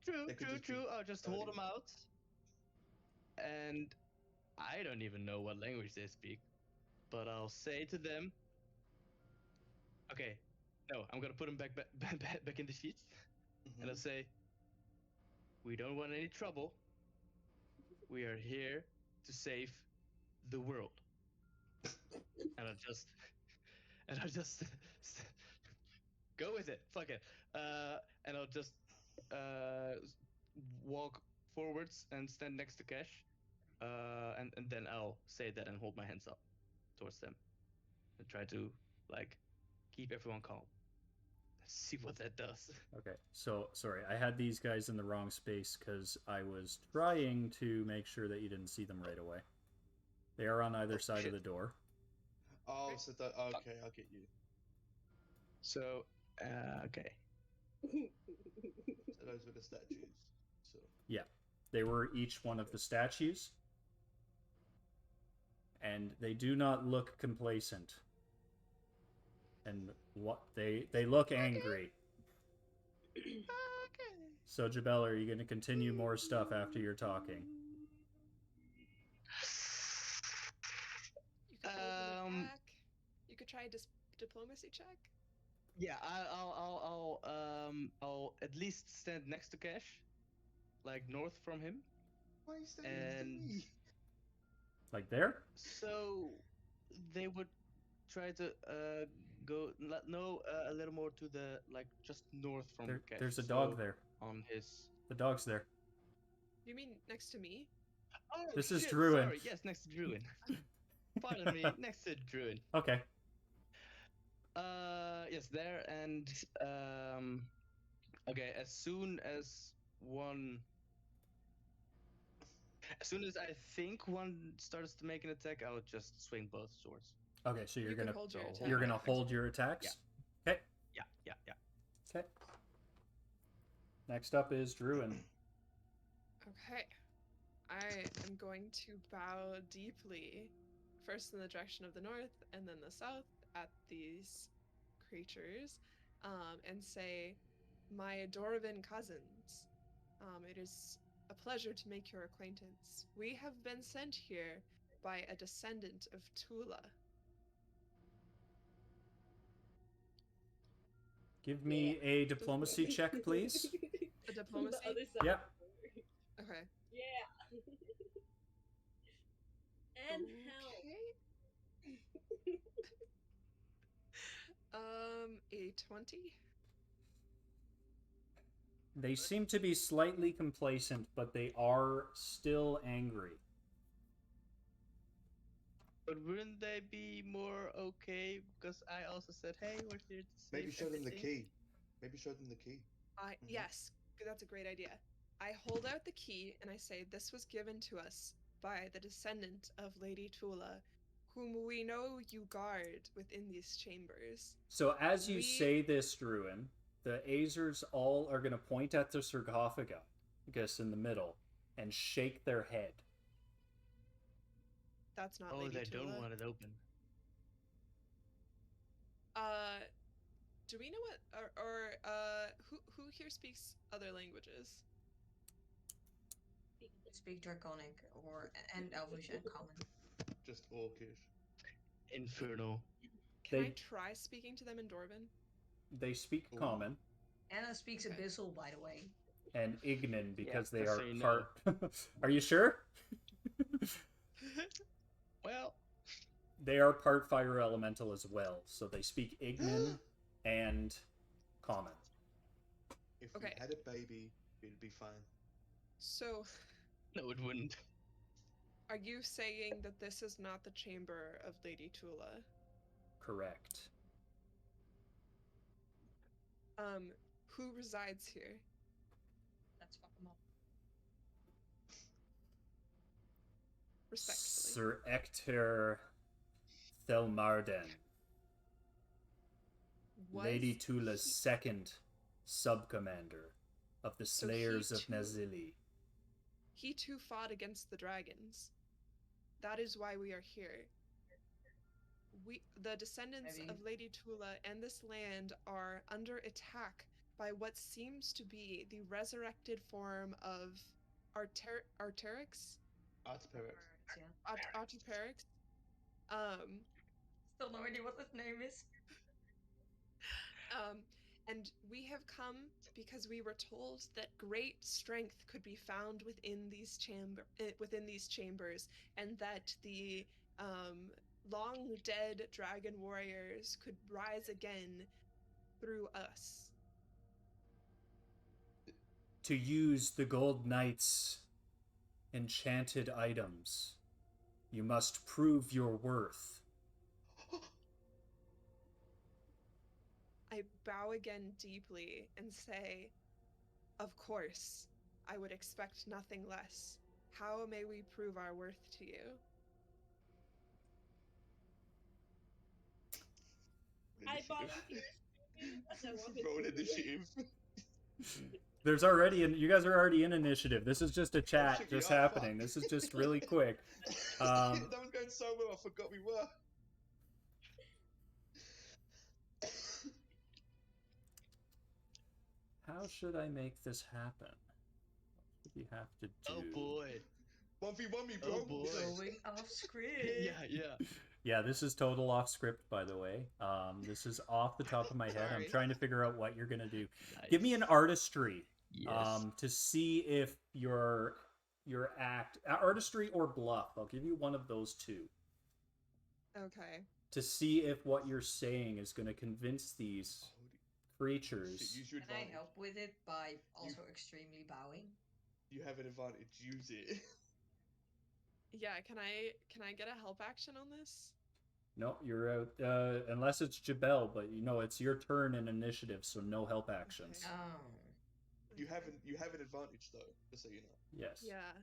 True. They could just be I'll just hold dirty. them out. And I don't even know what language they speak, but I'll say to them. Okay, no, I'm gonna put them back in the sheets, and I'll say, "We don't want any trouble. We are here to save the world." and I'll just go with it. Fuck it. And I'll just walk forwards and stand next to Cash, and then I'll say that and hold my hands up towards them and try to like keep everyone calm. Let's see what that does. Okay, so sorry, I had these guys in the wrong space because I was trying to make sure that you didn't see them right away. They are on either side shit. of the door. Oh, so that okay, I'll get you. So, okay. So those were the statues. So Yeah, they were each one of the statues, and they do not look complacent. And what they look angry. Okay. So Jabel, are you going to continue more stuff after you're talking? You could hold an Um, attack. You could try a diplomacy check. Yeah, I'll at least stand next to Cash, like north from him. why are you standing next to And me? Like there? so they would try to go a little more to the like just north from Cash. There's a dog so there. on his. The dog's there. You mean next to me? Oh, This is shit, Druin. Sorry, yes, next to Druin. Pardon me, next to Druin. Okay. Yes, there and okay. As soon as I think one starts to make an attack, I'll just swing both swords. Okay, so You can hold your so attack. you're gonna hold your attacks. Okay. Yeah. Okay. Next up is Druin. Okay. I am going to bow deeply, first in the direction of the north and then the south at these creatures, and say, "My Adoravan cousins, it is a pleasure to make your acquaintance. We have been sent here by a descendant of Tula." Give me a diplomacy check, please. A diplomacy? The other side. Yep. Okay. Yeah. And help. Okay. A 20. They seem to be slightly complacent, but they are still angry. But wouldn't they be more okay? Because I also said, "Hey, we're here to save Maybe show them the everything." key. Maybe show them the key. Yes, that's a great idea. I hold out the key and I say, "This was given to us by the descendant of Lady Tula, whom we know you guard within these chambers." So as you We- say this, Druin, the Azers all are going to point at the sarcophagus in the middle and shake their head. That's not Oh, Lady they Tula. don't want it open. Do we know what, who here speaks other languages? Speak Draconic and Elvish and Common. Just Orcish. Infernal. Can I They- try speaking to them in Dwarven? They speak Ooh. Common Anna speaks Okay. Abyssal, by the way. and Ignan because they just are so you know. part. Are you sure? Well, They are part fire elemental as well, so they speak Ignan and Common. If Okay. we had a baby, it'd be fine. So, no, it wouldn't. are you saying that this is not the chamber of Lady Tula? Correct. Who resides here? Let's fuck them up. Respectfully. Sir Ector Thelmarden, Was Lady Tula's he- second sub-commander of the So he Slayers of too- Nazili. He too fought against the dragons. That is why we are here. The descendants Maybe. of Lady Tula and this land are under attack by what seems to be the resurrected form of Arterix? Artiperex. Yeah. Artiperix? Still no idea what his name is. And we have come because we were told that great strength could be found within these chambers, and that the long dead dragon warriors could rise again through us. to use the Gold Knight's enchanted items, you must prove your worth. I bow again deeply and say, "Of course, I would expect nothing less. How may we prove our worth to you?" I volunteer. That's a woman. Roll initiative. You guys are already in initiative. This is just a chat should be just our happening. fuck. This is just really quick. That was going so well, I forgot we were. How should I make this happen? What do you have to do? Oh boy. 1v1 me, bro. Oh boy. Going off script. Yeah. Yeah, this is total off script, by the way. This is off the top of my head. I'm Sorry. trying to figure out what you're gonna do. Nice. Give me an artistry. Yes. To see if your artistry or bluff. I'll give you one of those two. Okay. To see if what you're saying is going to convince these creatures. Use your Can I advantage. help with it by also extremely bowing? You have an advantage. Use it. Yeah, can I get a help action on this? No, you're out. Unless it's Jabel, but you know it's your turn in initiative, so no help actions. Okay. Oh. You have an advantage though, just so you know. Yes. Yeah.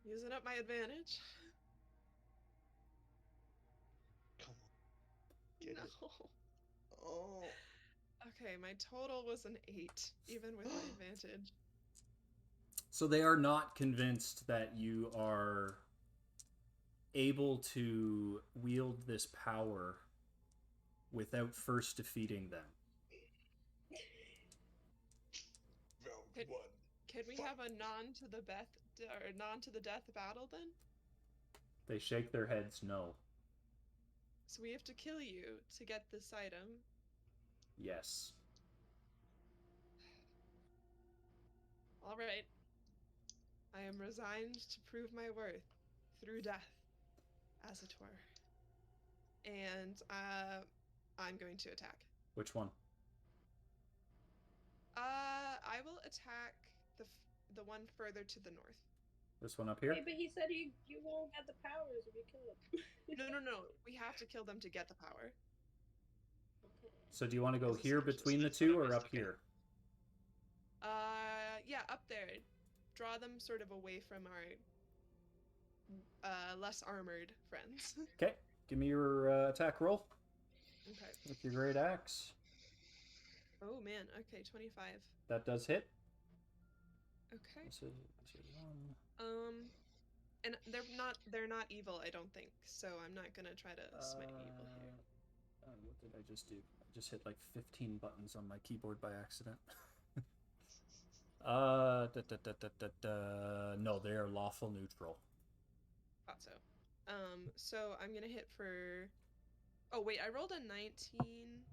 Using up my advantage. Come on. Get No. it. Oh. Okay, my total was an 8, even with my advantage. So they are not convinced that you are able to wield this power without first defeating them. Round one. Can we have a non to the death battle then? They shake their heads no. So we have to kill you to get this item. Yes. All right. I am resigned to prove my worth through death, as it were. And I'm going to attack. Which one? I will attack the one further to the north. This one up here? Hey, but he said you won't get the powers if you kill him. No. We have to kill them to get the power. Okay. So do you want to go This is here actually between the just what I two or missed, up okay. here? Yeah, up there. Draw them sort of away from our less armored friends. Okay, give me your attack roll Okay. with your great axe. Oh man. Okay, 25. That does hit. Okay. This is one. And they're not evil, I don't think. So I'm not gonna try to smite evil here. What did I just do? I just hit like 15 buttons on my keyboard by accident. No, they are lawful neutral. Thought so. So I'm gonna hit for. Oh wait, I rolled a 19.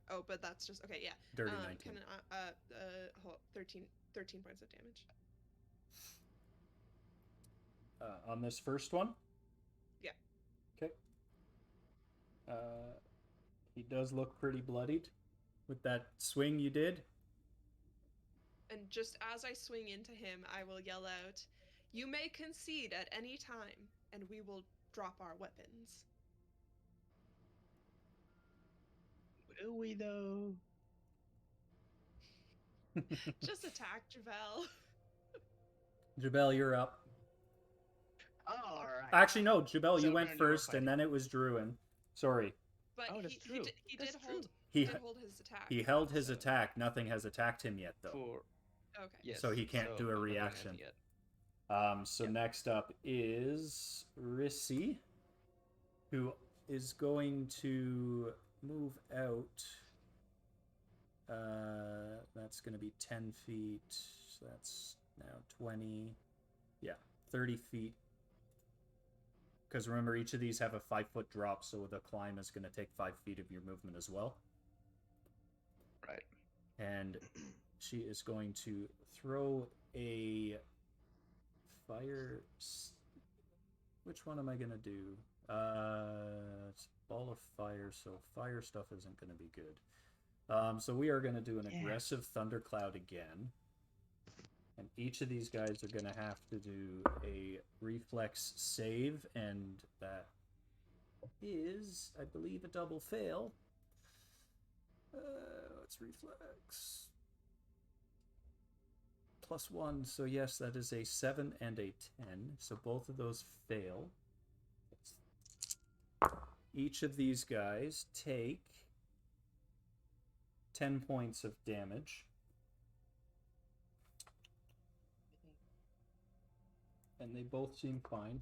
Oh, but that's just okay. Yeah. Dirty 19. Can 13 points of damage. On this first one? Yeah. Okay. He does look pretty bloodied with that swing you did. And just as I swing into him, I will yell out, "You may concede at any time, and we will drop our weapons." Will we though? Just attack Javel. Jabel, you're up. All right. Actually, no, Jabel, So you we're went gonna do a first, and then it was Druin. Sorry. But Oh, that's true. he That's did true. hold. He He did hold his attack. He held his so- attack. Nothing has attacked him yet, though. For Okay. yes. So he can't do a I'm not doing reaction. anything yet. So Yeah. next up is Rissy, who is going to move out. That's going to be 10 feet. So that's now 20. Yeah, 30 feet. Because remember, each of these have a 5-foot drop, so the climb is going to take 5 feet of your movement as well. Right. And she is going to throw a fire. Which one am I going to do? It's a ball of fire, so fire stuff isn't going to be good. So we are going to do an aggressive thundercloud again. And each of these guys are going to have to do a reflex save, and that is, I believe, a double fail. What's reflex? +1, so yes, that is a 7 and a 10. So both of those fail. Each of these guys take 10 points of damage. And they both seem fine.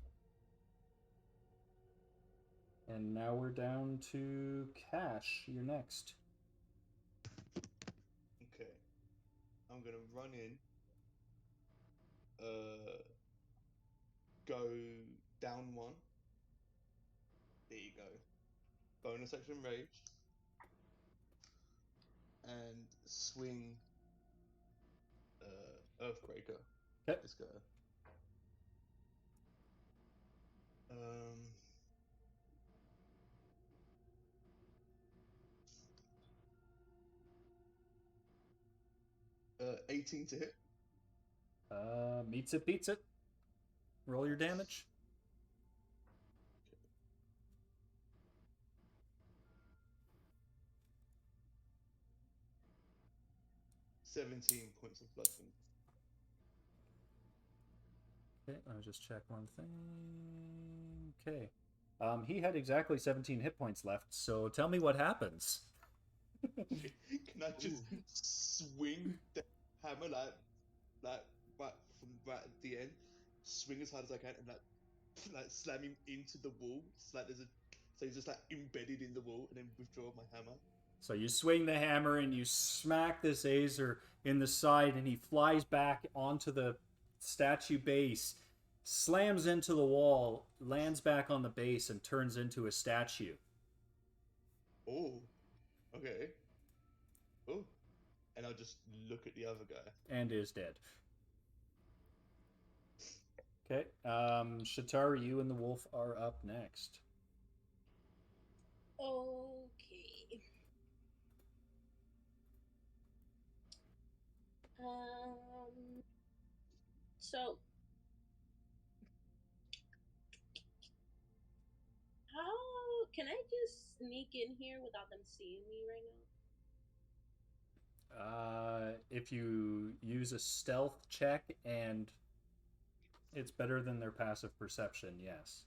And now we're down to Cash. You're next. Okay. I'm gonna run in. Go down 1. There you go. Bonus action rage. And swing Earthbreaker. Okay. This guy. 18 to hit. Meets it, beats it. Roll your damage. 17 points of bludgeoning. Okay, let me just check one thing. Okay. He had exactly 17 hit points left, so tell me what happens. Can I just swing the hammer like right from right at the end, swing as hard as I can, and like slam him into the wall? It's like so he's just like embedded in the wall, and then withdraw my hammer. So you swing the hammer and you smack this Azer in the side, and he flies back onto the statue base, slams into the wall, lands back on the base, and turns into a statue. Oh, okay. Oh, and I'll just look at the other guy. And is dead. Okay, Shatari, you and the wolf are up next. Okay. So how can I just sneak in here without them seeing me right now? If you use a stealth check and it's better than their passive perception, yes.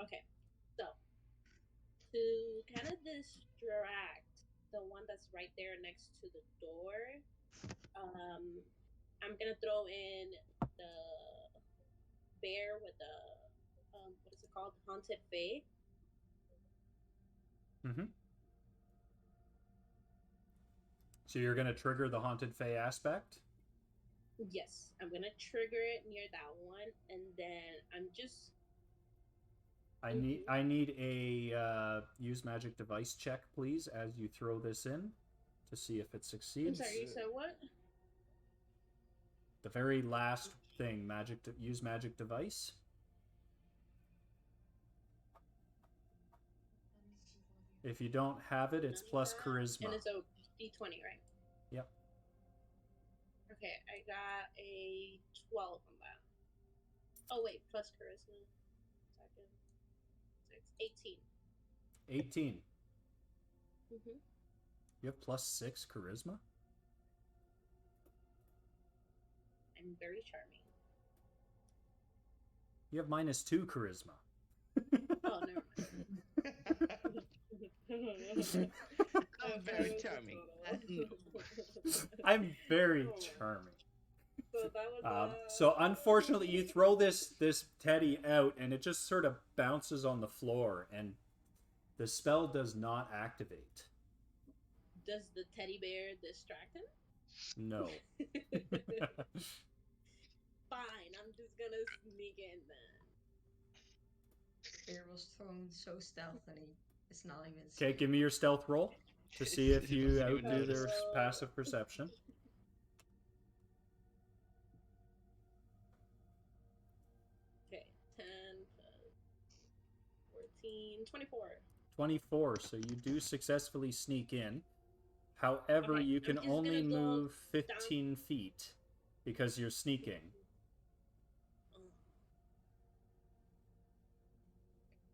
Okay, so to kind of distract the one that's right there next to the door, I'm gonna throw in the bear with the what is it called? Haunted Bay. Mm-hmm. So you're gonna trigger the Haunted Fae aspect? Yes, I'm gonna trigger it near that one, and then I'm just. I need a use magic device check, please, as you throw this in, to see if it I'm succeeds. sorry, you said what? The very last thing, use magic device. If you don't have it, it's plus charisma. And it's a D20, right? Yep. Okay, I got a 12 on that. Oh wait, plus charisma. Second. 18. 18. Mm-hmm. You have +6 charisma? I'm very charming. You have -2 charisma. Oh, never mind. I'm very charming. I'm very charming. So that was so unfortunately, you throw this teddy out, and it just sort of bounces on the floor, and the spell does not activate. Does the teddy bear distract him? No. Fine, I'm just gonna sneak in then. Bear was thrown so stealthily. It's not even. Okay, give me your stealth roll to see if He you doesn't even outdo their notice. passive perception. 18, 24. 24. So you do successfully sneak in. However, Okay, you I'm can just only gonna go move down. 15 feet because you're sneaking.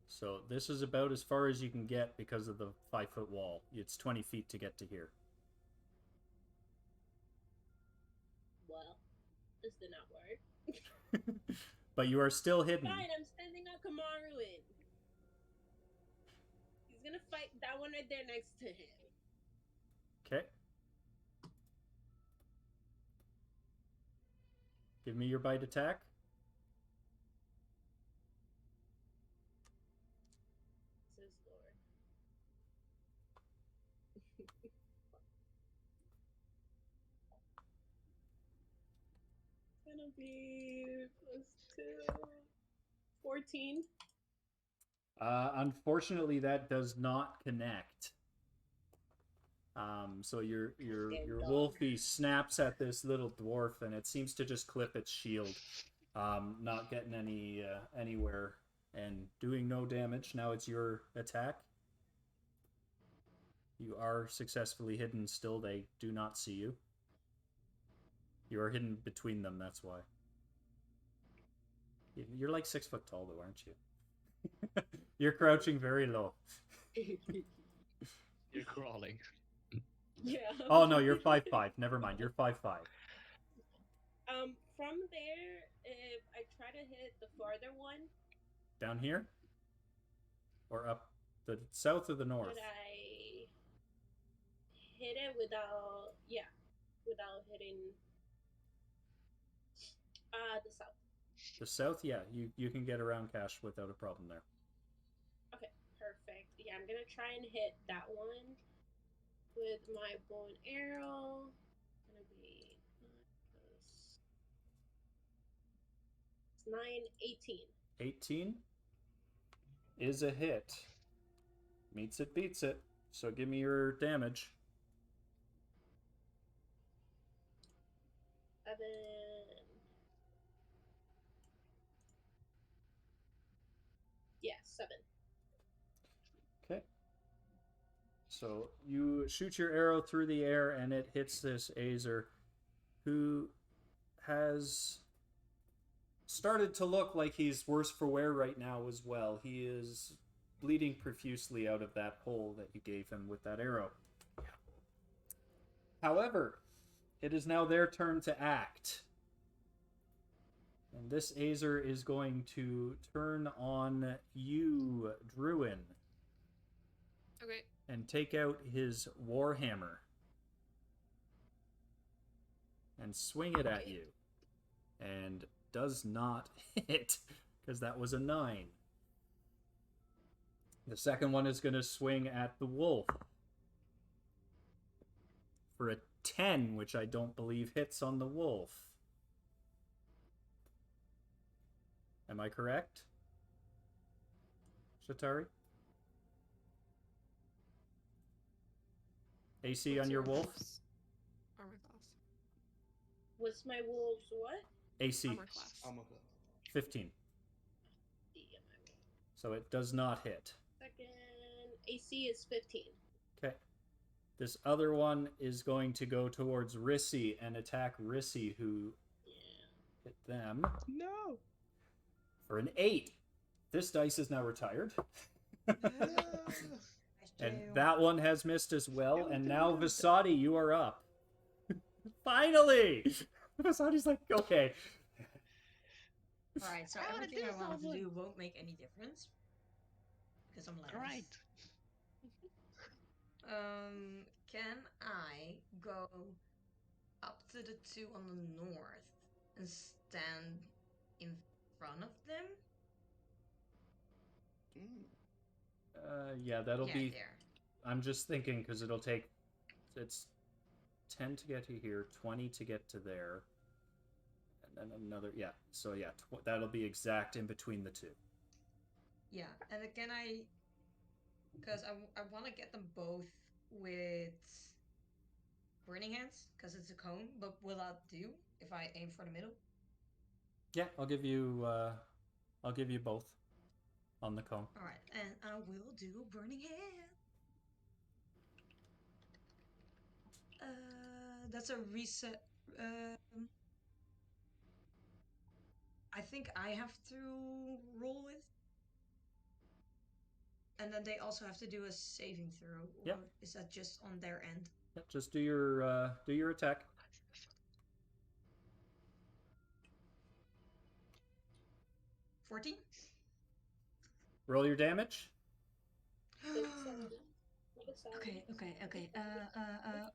So this is about as far as you can get because of the 5-foot wall. It's 20 feet to get to here. Well, this did not work. But you are still hidden. Fine, I'm standing up Kamarlin. He's gonna fight that one right there next to him. Okay. Give me your bite attack. Says Lord. It's gonna be +2. 14. Unfortunately, that does not connect. So your Damn wolfie snaps at this little dwarf, and it seems to just clip its shield, not getting anywhere and doing no damage. Now it's your attack. You are successfully hidden. Still, they do not see you. You are hidden between them. That's why. You're like 6 foot tall, though, aren't you? You're crouching very low. You're crawling. Yeah. Oh no, you're 5'5". Never mind, you're 5'5". From there, if I try to hit the farther one, Down here? Or up the south or the north? could I hit it without hitting the south? The south, yeah, you can get around Cash without a problem there. Okay, perfect. Yeah, I'm gonna try and hit that one with my bow and arrow. It's gonna be 9 18. 18 is a hit. Meets it, beats it. So give me your damage. 7. Yeah, 7. Okay. So you shoot your arrow through the air and it hits this Azer, who has started to look like he's worse for wear right now as well. He is bleeding profusely out of that hole that you gave him with that arrow. However, it is now their turn to act. And this Azer is going to turn on you, Druin. Okay. And take out his Warhammer. And swing it at you. And does not hit, because that was a 9. The second one is going to swing at the wolf. For a 10, which I don't believe hits on the wolf. Am I correct? Shatari? AC What's on your your wolf? wolf's armor class? What's my wolf's what? AC. Armor class. 15. Yeah, my wolf. So it does not hit. Second AC is 15. Okay. This other one is going to go towards Rissy and attack Rissy, who hit them. No. For an 8. This dice is now retired. And that one has missed as well. And now Vasadi, you are up. Finally! Vasadi's like, okay. Alright, so Ah, everything I this wanted to over. do won't make any difference. Because I'm like, Right. Can I go up to the 2 on the north and stand in front of them? Yeah, that'll Yeah, be... there. I'm just thinking, because it'll take... It's 10 to get to here, 20 to get to there. And then another... Yeah, so yeah, that'll be exact in between the two. Yeah, and then can I... Because I want to get them both with burning hands, because it's a cone, but will that do if I aim for the middle? Yeah, I'll give you both on the cone. All right, and I will do Burning Hand. That's a reset. I think I have to roll with. And then they also have to do a saving throw, or Yep. is that just on their end? Yep, just do your attack. 14? Roll your damage. Okay.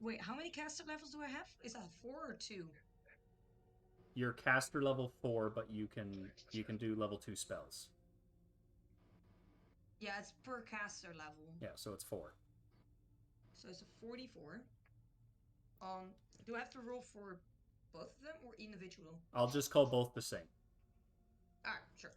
Wait, how many caster levels do I have? Is that 4 or 2? Your caster level 4, but you can do level 2 spells. Yeah, it's per caster level. Yeah, so it's 4. So it's a 44. Do I have to roll for both of them or individual? I'll just call both the same. Alright, sure.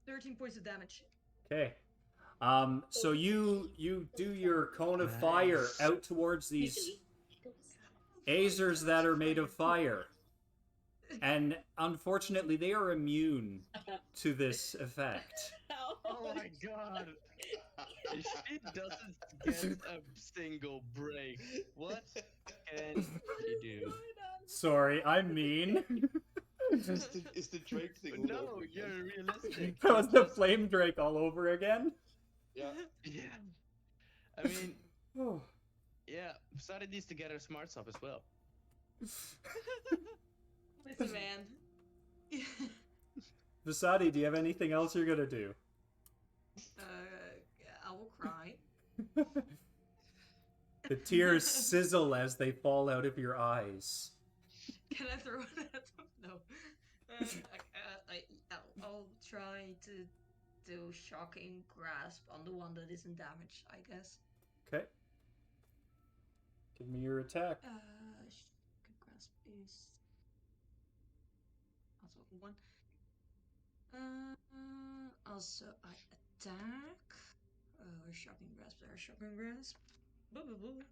$13 points of damage. Okay. So you do your cone of fire out towards these Azers that are made of fire. And unfortunately, they are immune to this effect. Oh my god. She doesn't get a single break. What can she do? Sorry, I'm mean. It's the Drake thing. All No, over you're again. realistic. That was the Flame Drake all over again. Yeah. Yeah. I mean, Oh. yeah, Sari needs to get her smarts up as well. Listen, man. Vasadi, do you have anything else you're gonna do? I will cry. The tears sizzle as they fall out of your eyes. Can I throw it at them? No. I'll try to do Shocking Grasp on the one that isn't damaged, I guess. Okay. Give me your attack. Shocking Grasp is also 1. Also I attack. Shocking Grasp there. Shocking Grasp. Boo boo boo.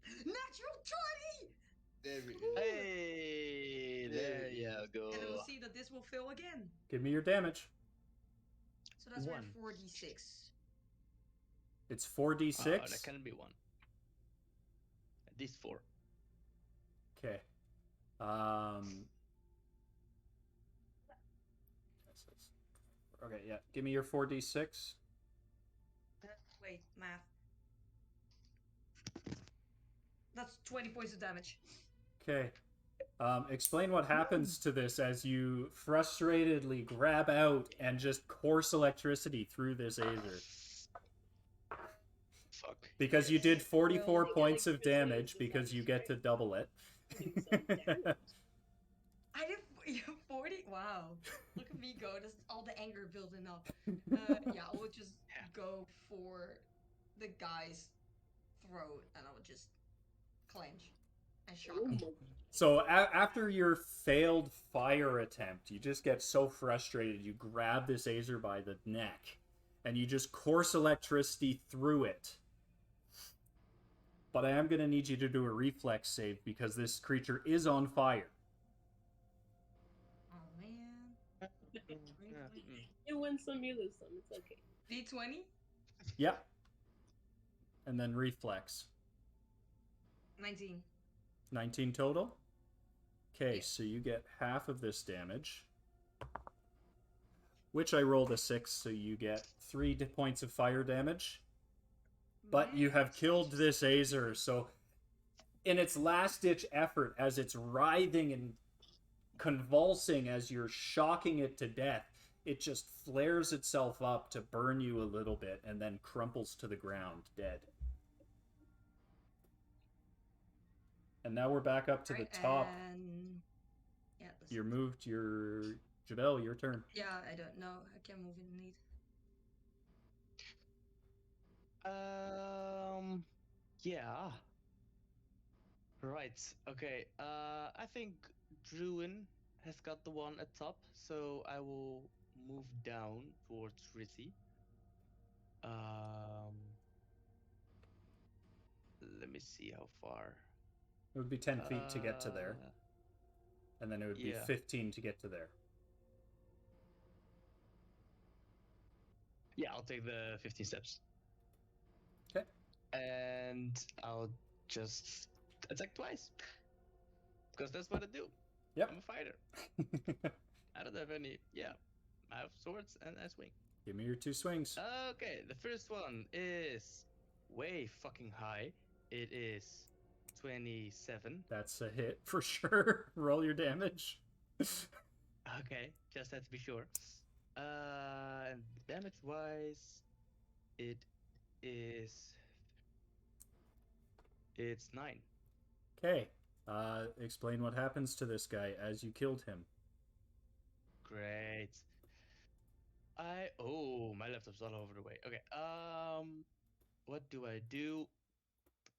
Natural 20! There it is. Hey, there you go. And I will see that this will fail again. Give me your damage. So that's my 1. 4d6. It's 4d6. Oh, that can be 1. At least 4. Okay. Okay, yeah. Give me your 4d6. Wait, math. That's 20 points of damage. Okay. Explain what happens to this as you frustratedly grab out and just course electricity through this Azer. Fuck. Because you did 44 Well, points of electricity is damage the because you get to damage, double it. doing some damage. I did 40? Wow. Look at me go. That's all the anger building up. Yeah, I will just go for the guy's throat and I will just clench and shock him. So after your failed fire attempt, you just get so frustrated. You grab this Azer by the neck and you just course electricity through it. But I am going to need you to do a reflex save because this creature is on fire. Oh man. You win some, you lose some. It's okay. D20? Yep. And then reflex. 19. 19 total? Okay, Yeah. so you get half of this damage. Which I rolled a 6, so you get 3 points of fire damage. But you have killed this Azer, so in its last-ditch effort, as it's writhing and convulsing as you're shocking it to death, it just flares itself up to burn you a little bit and then crumples to the ground, dead. And now we're back up to the top. And... yeah, You're moved. Jabel, your turn. Yeah, I don't know. I can't move in the need. Yeah. Right. Okay. I think Druin has got the one at top, so I will move down towards Rizzy. me see how far. It would be 10 feet to get to there, and then it would be yeah. 15 to get to there. Yeah, I'll take the 15 steps. Okay. And I'll just attack twice. Because that's what I do. Yep. I'm a fighter. I don't have any. Yeah. I have swords and I swing. Give me your 2 swings. Okay, the first one is way fucking high. It is 27. That's a hit for sure. Roll your damage. Okay, just had to be sure. And damage wise, it's 9. Okay. Explain what happens to this guy as you killed him. Great. My laptop's all over the way. Okay. What do I do?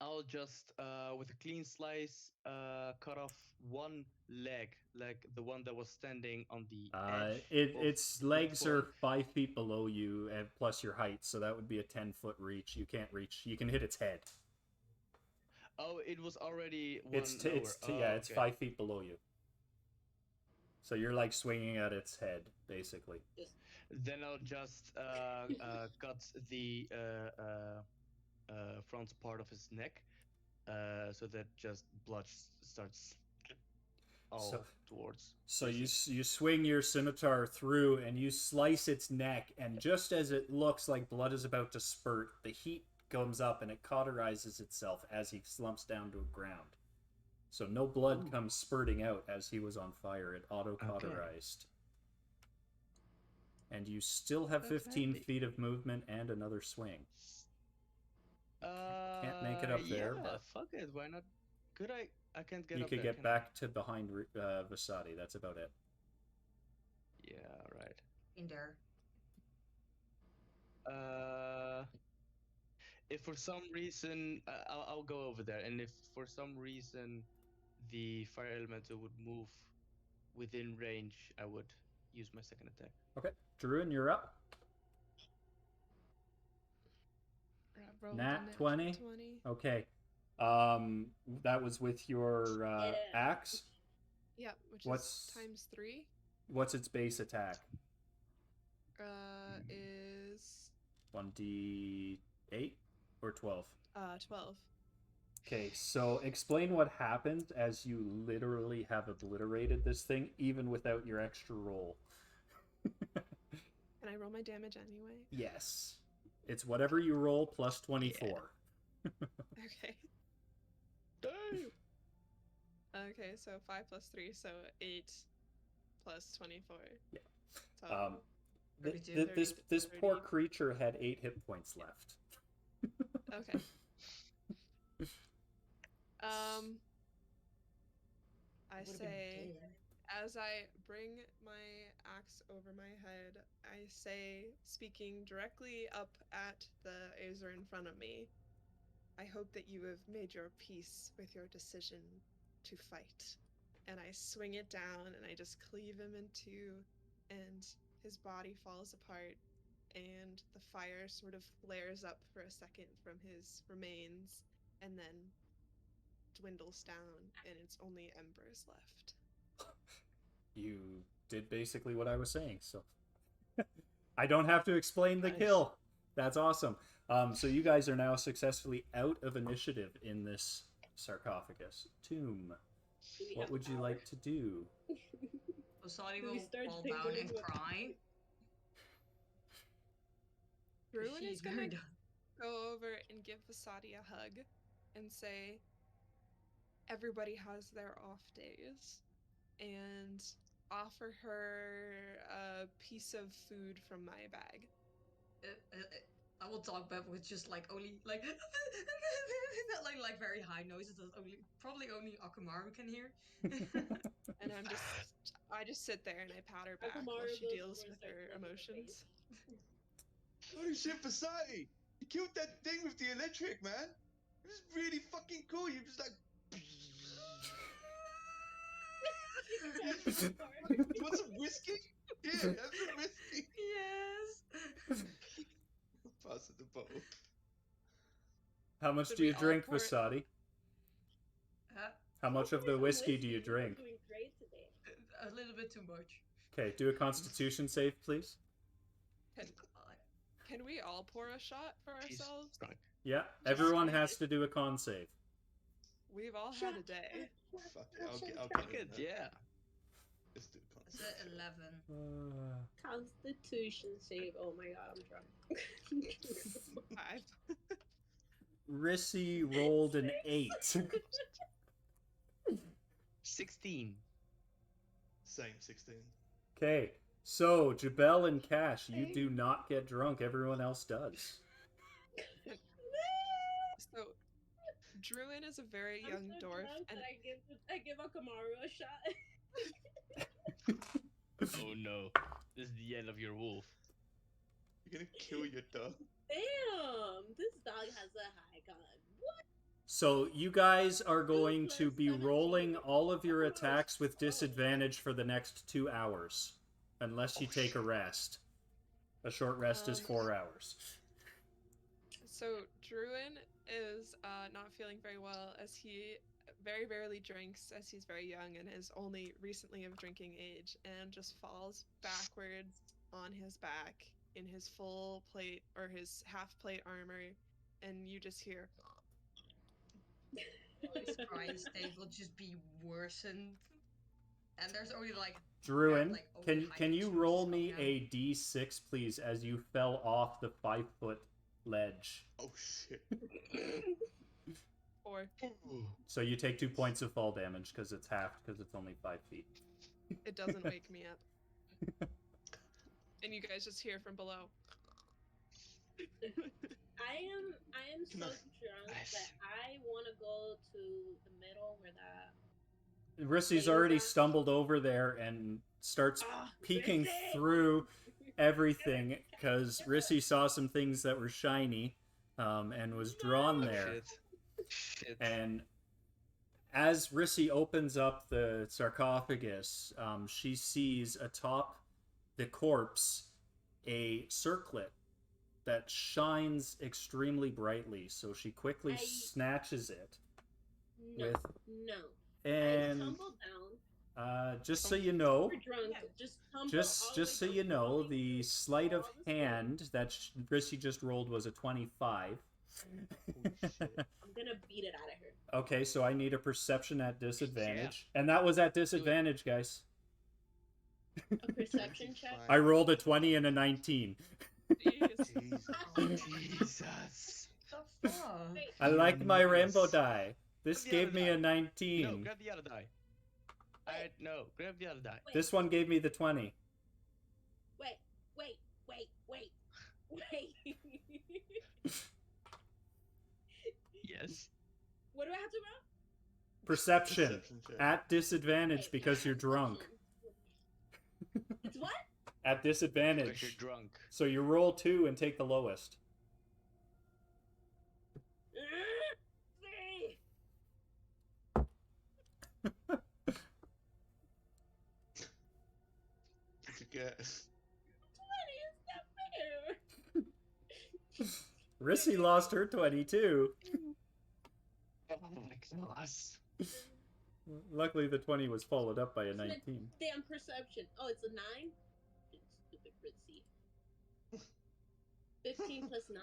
I'll just with a clean slice cut off one leg, like the one that was standing on the edge. Its legs are platform. 5 feet below you, and plus your height, so that would be a 10-foot reach. You can't reach. You can hit its head. Oh, it was already one It's lower. it's 5 feet below you. So you're like swinging at its head, basically. Then I'll just cut the front part of his neck, so that just blood starts all towards. So you swing your scimitar through and you slice its neck, and just as it looks like blood is about to spurt, the heat comes up and it cauterizes itself as he slumps down to the ground. So no blood comes spurting out as he was on fire. It auto-cauterized. And you still have 15 feet of movement and another swing. Can't make it up there, but fuck it. Why not? Could I? I can't get you up could there, get back to behind Vasati. That's about it. Yeah, right. In there. If for some reason I'll go over there, and if for some reason the fire elemental would move within range, I would use my second attack. Okay, Druin, you're up. Nat 20. Okay. That was with your axe. Yeah, which What's- is times 3. What's its base attack? Is 1d8 or 12? 12. Okay, so explain what happened as you literally have obliterated this thing, even without your extra roll. Can I roll my damage anyway? Yes. It's whatever you roll plus 24. Okay. Damn. Okay, so 5 plus 3, so 8 plus 24. Yeah. So, This poor creature had 8 hit points left. okay. I say, as I bring my axe over my head, I say, speaking directly up at the Azer in front of me, I hope that you have made your peace with your decision to fight. And I swing it down and I just cleave him in two, and his body falls apart, and the fire sort of flares up for a second from his remains, and then dwindles down, and it's only embers left. You did basically what I was saying, so I don't have to explain the Nice. kill. That's awesome. So you guys are now successfully out of initiative in this sarcophagus tomb. What would you like to do? Osari Do we will start fall to down go and into a- cry. Ruin She's is gonna very done. go over and give Vasadi a hug and say, everybody has their off days, and offer her a piece of food from my bag. I will talk back with just like only like like very high noises that probably only Akumaru can hear. And I just sit there and I pat her back while Akumaru she goes deals for a with her second look at her emotions. Holy shit, Versailles! You killed that thing with the electric, man! It was really fucking cool. You just like. You want some whiskey? Here, have some whiskey. Yes. Pass it the bottle. How much Should do we you all drink, pour it- Vasadi? Huh? How much of the whiskey do you drink? We're doing great today. A little bit too much. Okay, do a Constitution save, please. Can we all pour a shot for She's ourselves? drunk. Yeah, everyone has to do a con save. We've all had a day. Fuck it, I'll get Fuck in it, there. yeah. Let's do it. It's a 11. Constitution save. Oh my god, I'm drunk. 5. Rissy rolled an 8. 16. Same 16. Okay, so Jabel and Cash, you do not get drunk. Everyone else does. So, Druin is a very I'm young so dwarf, drunk and that I give Akamaru a shot. Oh no. This is the end of your wolf. You're gonna kill your dog. Damn, this dog has a high con. What? So you guys are going to be rolling all of your attacks with disadvantage for the next 2 hours. Unless you take a rest. A short rest is 4 hours. so Druin is not feeling very well as he very rarely drinks as he's very young and is only recently of drinking age and just falls backwards on his back in his full plate or his half plate armor, and you just hear This Christ, they will just be worsened. And there's only like Druin, like, only can you high roll juice me coming a d6, please, as you fell off the 5-foot ledge? Oh shit. or So you take 2 points of fall damage because it's halved because it's only 5 feet. it doesn't wake me up. And you guys just hear from below. I am so No. drunk Nice. that I want to go to the middle where that. Rissy's Yeah, already you're stumbled over there and starts peeking Rissy! through everything because Rissy saw some things that were shiny and was drawn there. Shit. And as Rissy opens up the sarcophagus, she sees atop the corpse a circlet that shines extremely brightly. So she quickly snatches it No, with no. I and tumbled down. just so you know, We're drunk. Just tumble all the just way so down you know, all way the to sleight of all the stairs. hand that Rissy just rolled was a 25. I'm gonna beat it out of her. Okay, so I need a perception at disadvantage. And that was at disadvantage, guys. A perception check. I rolled a 20 and a 19. Jeez. Jesus. The fuck? Wait, I like my Yes. rainbow die. This Grab the gave other me a die. 19. No, grab the other die. No, grab the other die. This one gave me the 20. wait. Yes. What do I have to roll? Perception Perception check. at disadvantage Okay, because you're drunk. It's what? At Because disadvantage. you're drunk. So you roll 2 and take the lowest. 3. What'd you get? 20 is not fair. Rissy lost her 22. Oh my gosh. Luckily, the 20 was followed up by a 19. Damn perception. Oh, it's a 9? Stupid Fritzy. 15 plus 9?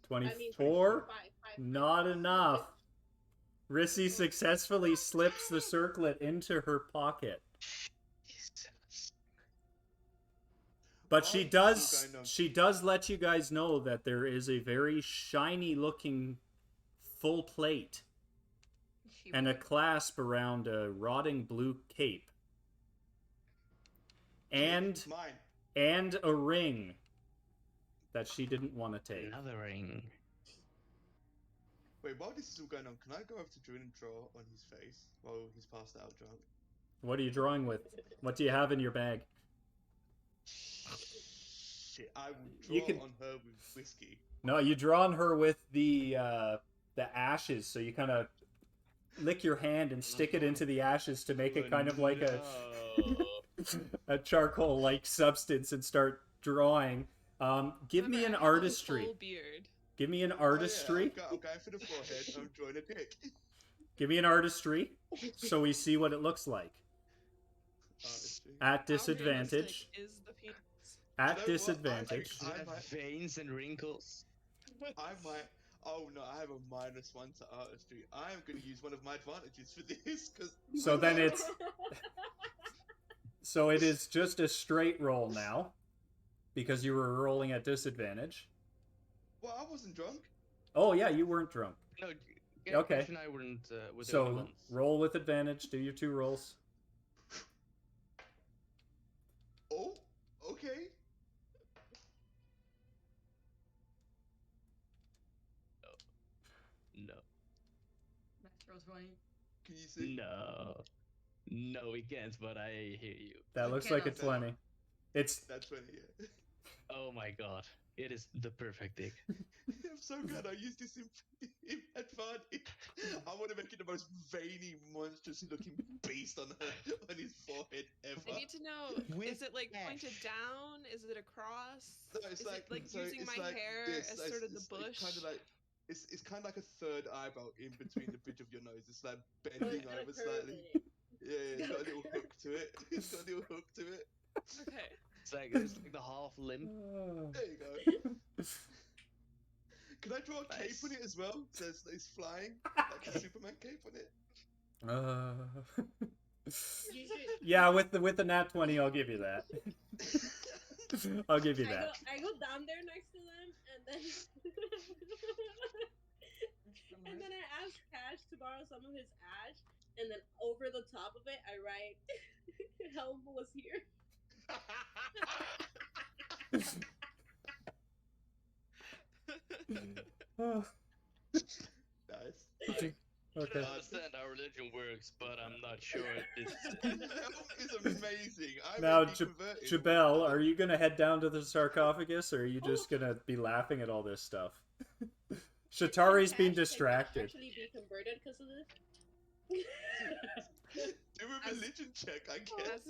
24? Not enough. Rissy successfully slips the circlet into her pocket. Jesus. But Oh, okay, no. she does let you guys know that there is a very shiny looking full plate She and a would. clasp around a rotting blue cape. And Mine. and a ring that she didn't want to take. Another ring. Wait, while this is all going on, can I go over to Druin and draw on his face while he's passed out drunk? What are you drawing with? What do you have in your bag? Shit, I will draw You can- on her with whiskey. No, you draw on her with the ashes, so you kind of lick your hand and stick it into the ashes to make it kind of like a charcoal-like substance and start drawing. Give me an Remember, I have a artistry. full beard. Give me an Oh, artistry. yeah, I'm going for the forehead. I'm drawing a dick. Give me an artistry, so we see what it looks like. Artistry. At How realistic disadvantage. is the penis? At You know what? disadvantage. Does it have veins and wrinkles? I might. Oh no, I have a -1 to artistry. I am going to use one of my advantages for this because. So then it's. So it is just a straight roll now, because you were rolling at disadvantage. Well, I wasn't drunk. Oh yeah, you weren't drunk. No, Okay. Cash and I weren't with the only So ones. roll with advantage. Do your 2 rolls. Oh, okay. No. Natural 20. Can you see? No. No, we can't, but I hear you. That You looks like a cannot. 20. It's That's 20. Yeah. Oh my god. It is the perfect dick. I'm so glad I used this in advantage. I want to make it the most veiny, monstrous looking beast on his forehead ever. I need to know, With is it like pointed Ash. down? Is it across? No, it's is like, it like so using it's my like hair this. as sort of the bush? Kind of like it's kind of like a third eyebrow in between the bridge of your nose. It's like Oh, bending it's got a over curve slightly. in it. Yeah, it's got a little hook to it. It's got a little hook to it. Okay. It's like the half limb. There you go. Can I draw a cape Nice. on it as well? So it's flying like a Superman cape on it. You should. Yeah, with the nat 20, I'll give you that. I'll give you that. I go down there next to them, and then and then I ask Cash to borrow some of his ash, and then over the top of it, I write, "Helm was here." Nice. I Okay. understand how religion works, but I'm not sure this. Helm is amazing. I Now, may be converted. Jabel, are you gonna head down to the sarcophagus, or are you just gonna be laughing at all this stuff? Shatari's Cash being can distracted. actually be converted because of this. Do a religion check, I guess.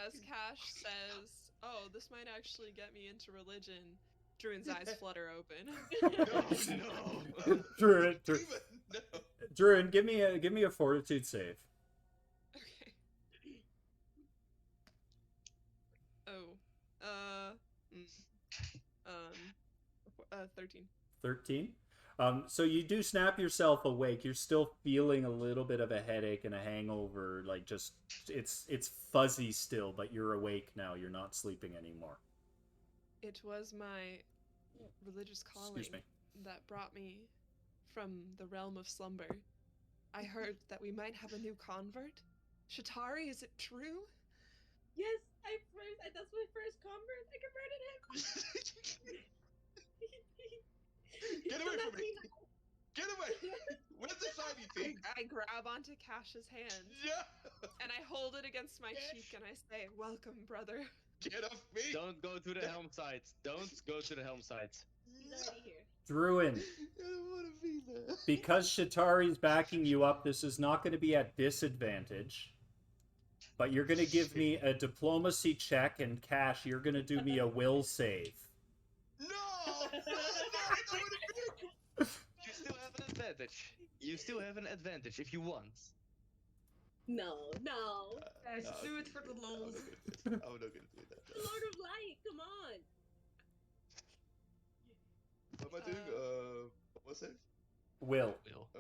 As Cash says, oh, this might actually get me into religion. Druin's eyes flutter open. No. Druid, Demon, no. Druid, give me a fortitude save. Okay. Oh. 13. 13. So you do snap yourself awake. You're still feeling a little bit of a headache and a hangover. Like just it's fuzzy still, but you're awake now. You're not sleeping anymore. It was my religious calling Excuse me. that brought me from the realm of slumber. I heard that we might have a new convert. Shatari, is it true? Yes, that's my first convert. I converted him. Get away from me! Get away! Where's the shiny thing? I grab onto Cash's hand Yeah! and I hold it against my cheek and I say, "Welcome, brother." Get off me! Don't go to the helm sites. Don't go to the helm sites. He's already here. Druid, I don't want to be there. because Shatari's backing you up, this is not going to be at disadvantage. But you're going to give me a diplomacy check, and Cash, you're going to do me a will save. No! I don't want to be. You still have an advantage. You still have an advantage if you want. No. Guys, do it for the lols. I'm not gonna do that. The Lord of Light, come on. What am I doing? What save? Will. Will. A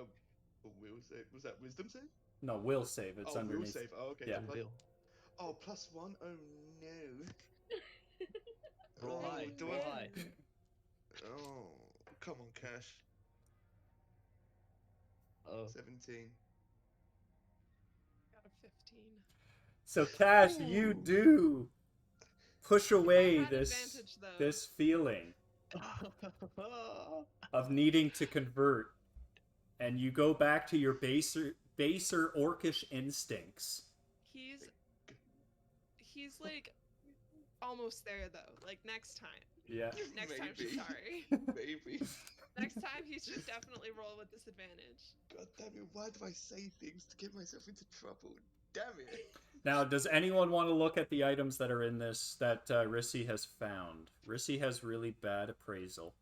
will save. Was that wisdom save? No, will save. It's will underneath. save. Oh, okay. Yeah. Plus, Will. oh, +1. Oh no. Roll Oh, high. do Roll I- high. Oh, come on, Cash. Oh. 17. Got a 15. So, Cash, you do push away I had this advantage, though. this feeling of needing to convert, and you go back to your baser orcish instincts. He's like almost there though. Like next time. Yeah. Next time, Maybe. Shatari. Maybe. Next time he should definitely roll with disadvantage. God damn it, why do I say things to get myself into trouble? Damn it. Now, does anyone want to look at the items that are in this that Rissy has found? Rissy has really bad appraisal.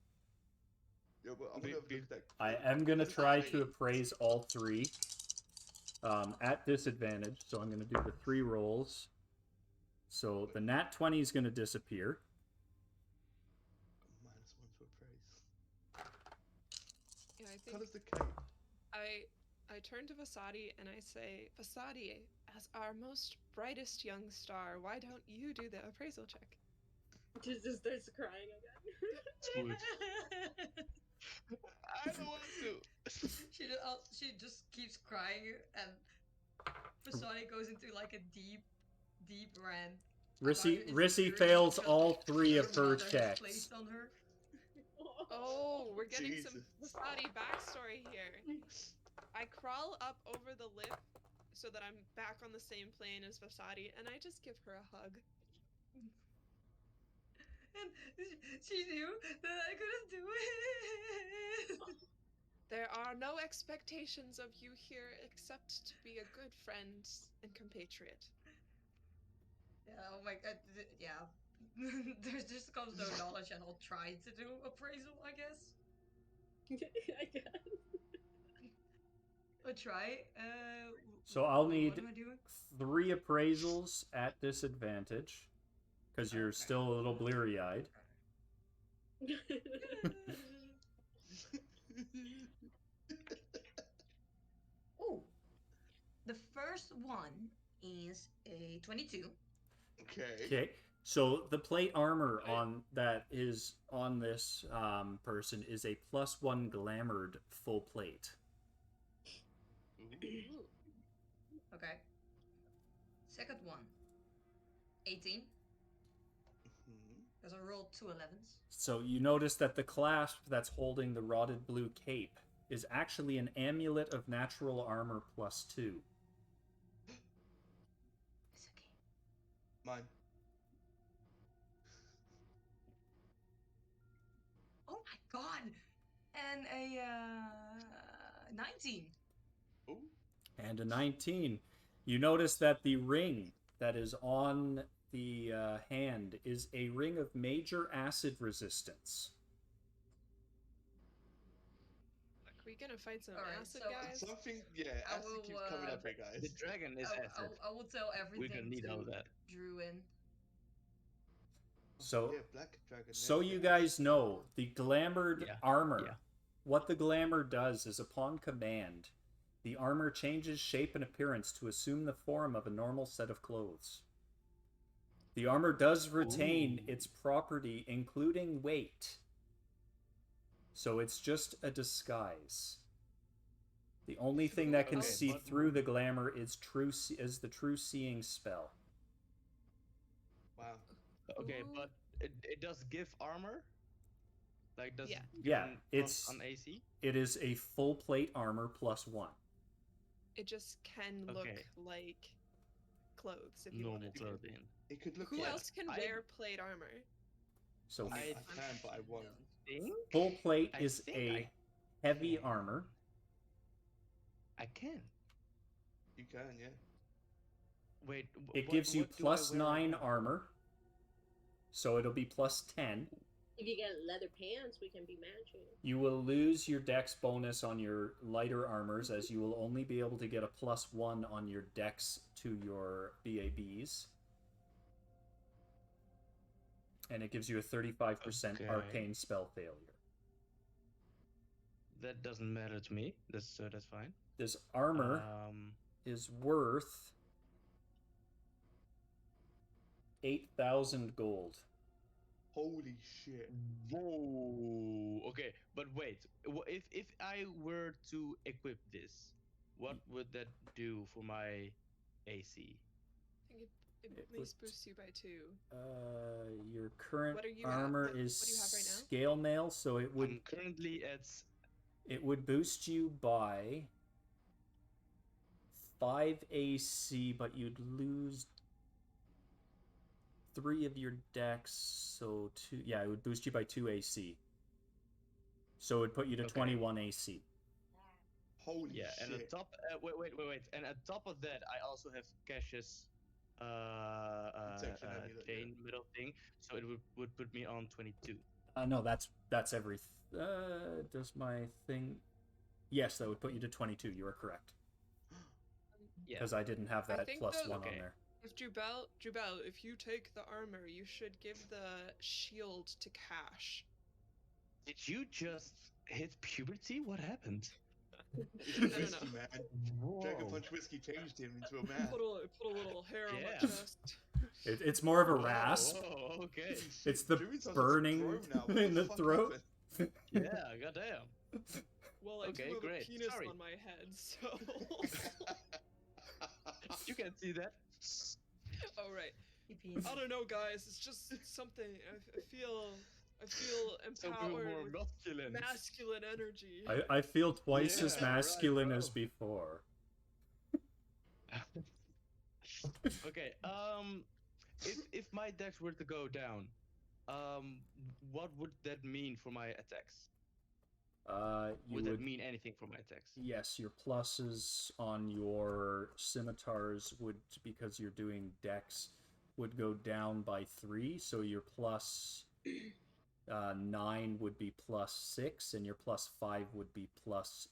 no, but I'm gonna look at that. I am gonna What is try that to rate? appraise all three. At disadvantage, so I'm gonna do the 3 rolls. So the nat 20 is gonna disappear. -1 for praise. Yeah, I How think does the cape? I turn to Vasadi and I say, Vasadi, as our most brightest young star, why don't you do the appraisal check? Just starts crying again. Smooth. I don't want to. She just keeps crying, and Fasani goes into like a deep rant about Rissy insecurity fails because all 3 her of her mother has checks. placed on her. Oh, we're getting some Jesus. Vasadi backstory here. I crawl up over the lip so that I'm back on the same plane as Vasadi, and I just give her a hug. And she knew that I couldn't do it. There are no expectations of you here except to be a good friend and compatriot. Yeah, oh my god, yeah. There's just comes no knowledge, and I'll try to do appraisal, I guess. I guess. I'll try. So I'll what need am I doing? 3 appraisals at disadvantage, because you're Okay. still a little bleary-eyed. Oh, the first one is a 22. Okay. Okay, so the plate armor Right. on that is on this person is a +1 glamored full plate. Ooh. Okay. Second one, 18. Mhm. Because I rolled 2 11s. So you notice that the clasp that's holding the rotted blue cape is actually an amulet of natural armor +2. It's okay. Mine. Oh my god! And a 19. Ooh. And a 19. You notice that the ring that is on the hand is a ring of major acid resistance. Are we gonna fight some Alright, acid so- guys? Something, yeah, I acid will, keeps coming up here, guys. The dragon is acid. I will tell We're everything gonna need to all of that. Druin. So, Yeah, black dragon. so yeah, you yeah, guys acid. know the glamored Yeah, armor. yeah. What the glamour does is, upon command, the armor changes shape and appearance to assume the form of a normal set of clothes. The armor does retain Ooh. its property, including weight. So it's just a disguise. The only thing that can Okay, see but- through the glamour is the true seeing spell. Wow. Okay, Ooh. but it does give armor? Like, does Yeah. it give Yeah, an it's- plus on AC? It is a full plate armor +1. It just can look Okay. like clothes if you Normal wanted to. clothing. It could look Who like. else can I- wear plate armor? So I I can, but I won't. think full plate I is think a I heavy can. armor. I can. You can, yeah. Wait, It gives you what do I wear right +9 now? armor. So it'll be +10. If you get leather pants, we can be matching. You will lose your dex bonus on your lighter armors, as you will only be able to get a +1 on your dex to your BABs. And it gives you a 35% Okay. arcane spell failure. That doesn't matter to me. That's fine. This armor is worth 8,000 gold. Holy shit. Whoa. Okay, but wait. If I were to equip this, what would that do for my AC? I think it It at least would- boosts you by 2. Your current What are you at? armor What is do you have right now? scale mail, so it would I'm currently at boost you by 5 AC, but you'd lose 3 of your dex, so 2. Yeah, it would boost you by 2 AC. So it would put you to Okay. 21 AC. Holy yeah, shit. and on top wait, and on top of that, I also have Cash's Protection amulet, chain middle thing, so it would put me on 22. No, that's every. Does my thing? Yes, that would put you to 22. You are correct. Yeah. Because I didn't have I that think plus the- one on Okay. there. If Jubel, if you take the armor, you should give the shield to Cash. Did you just hit puberty? What happened? It's No, no, whiskey, no. man. Dragon Punch whiskey changed him into a man. Put a little hair on my Yeah. chest. It's more of a Whoa, rasp. whoa, okay. It's the Druid sounds burning like a bro now. What in the fuck throat. happened? Yeah, goddamn. Well, I Okay, do have great. a penis Sorry. on my head, so. You can see that. Oh right. Yippee. I don't know, guys. It's just something. I feel Something empowered more with masculine. masculine energy. I feel twice as Yeah, right, masculine bro. as before. Okay. If my dex were to go down, what would that mean for my attacks? You Would would that mean anything for my attacks? yes, your pluses on your scimitars would, because you're doing dex, would go down by 3. So your plus 9 would be plus 6, and your plus 5 would be plus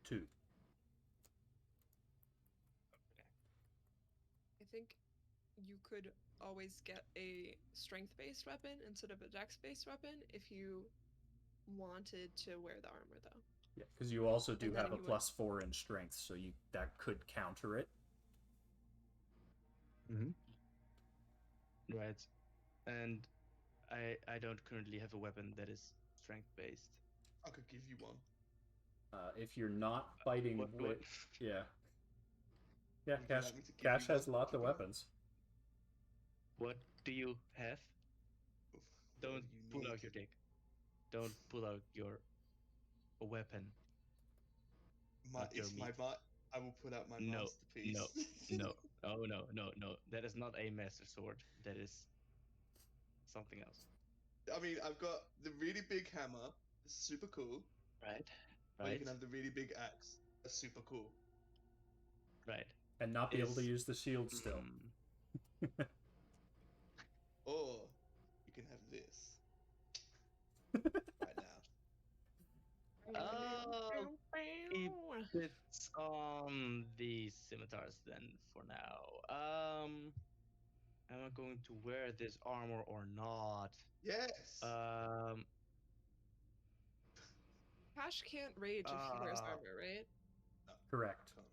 2. I think you could always get a strength-based weapon instead of a dex-based weapon if you wanted to wear the armor, though. Yeah, because you also do And then have a you would- plus 4 in strength, so you that could counter it. Right. And I don't currently have a weapon that is strength based. I could give you one. If you're not fighting What- with, what- yeah, Would you Cash. like me to give Cash you has one, lots of Jubel? weapons. What do you have? Don't Whatever you pull need. out your dick. Don't pull out your weapon. not your It's my meat. I will put out my No, masterpiece. No. Oh no. That is not a master sword. That is something else. I mean, I've got the really big hammer. It's super cool. Right. Or you Right. can have the really big axe. That's super cool. Right. And not be able to Is- use the shield still. Or you can have this. Right now. It's on the scimitars then for now. Am I going to wear this armor or not? Yes. Cash can't rage if he wears Uh, armor, right? No, Correct. can't. I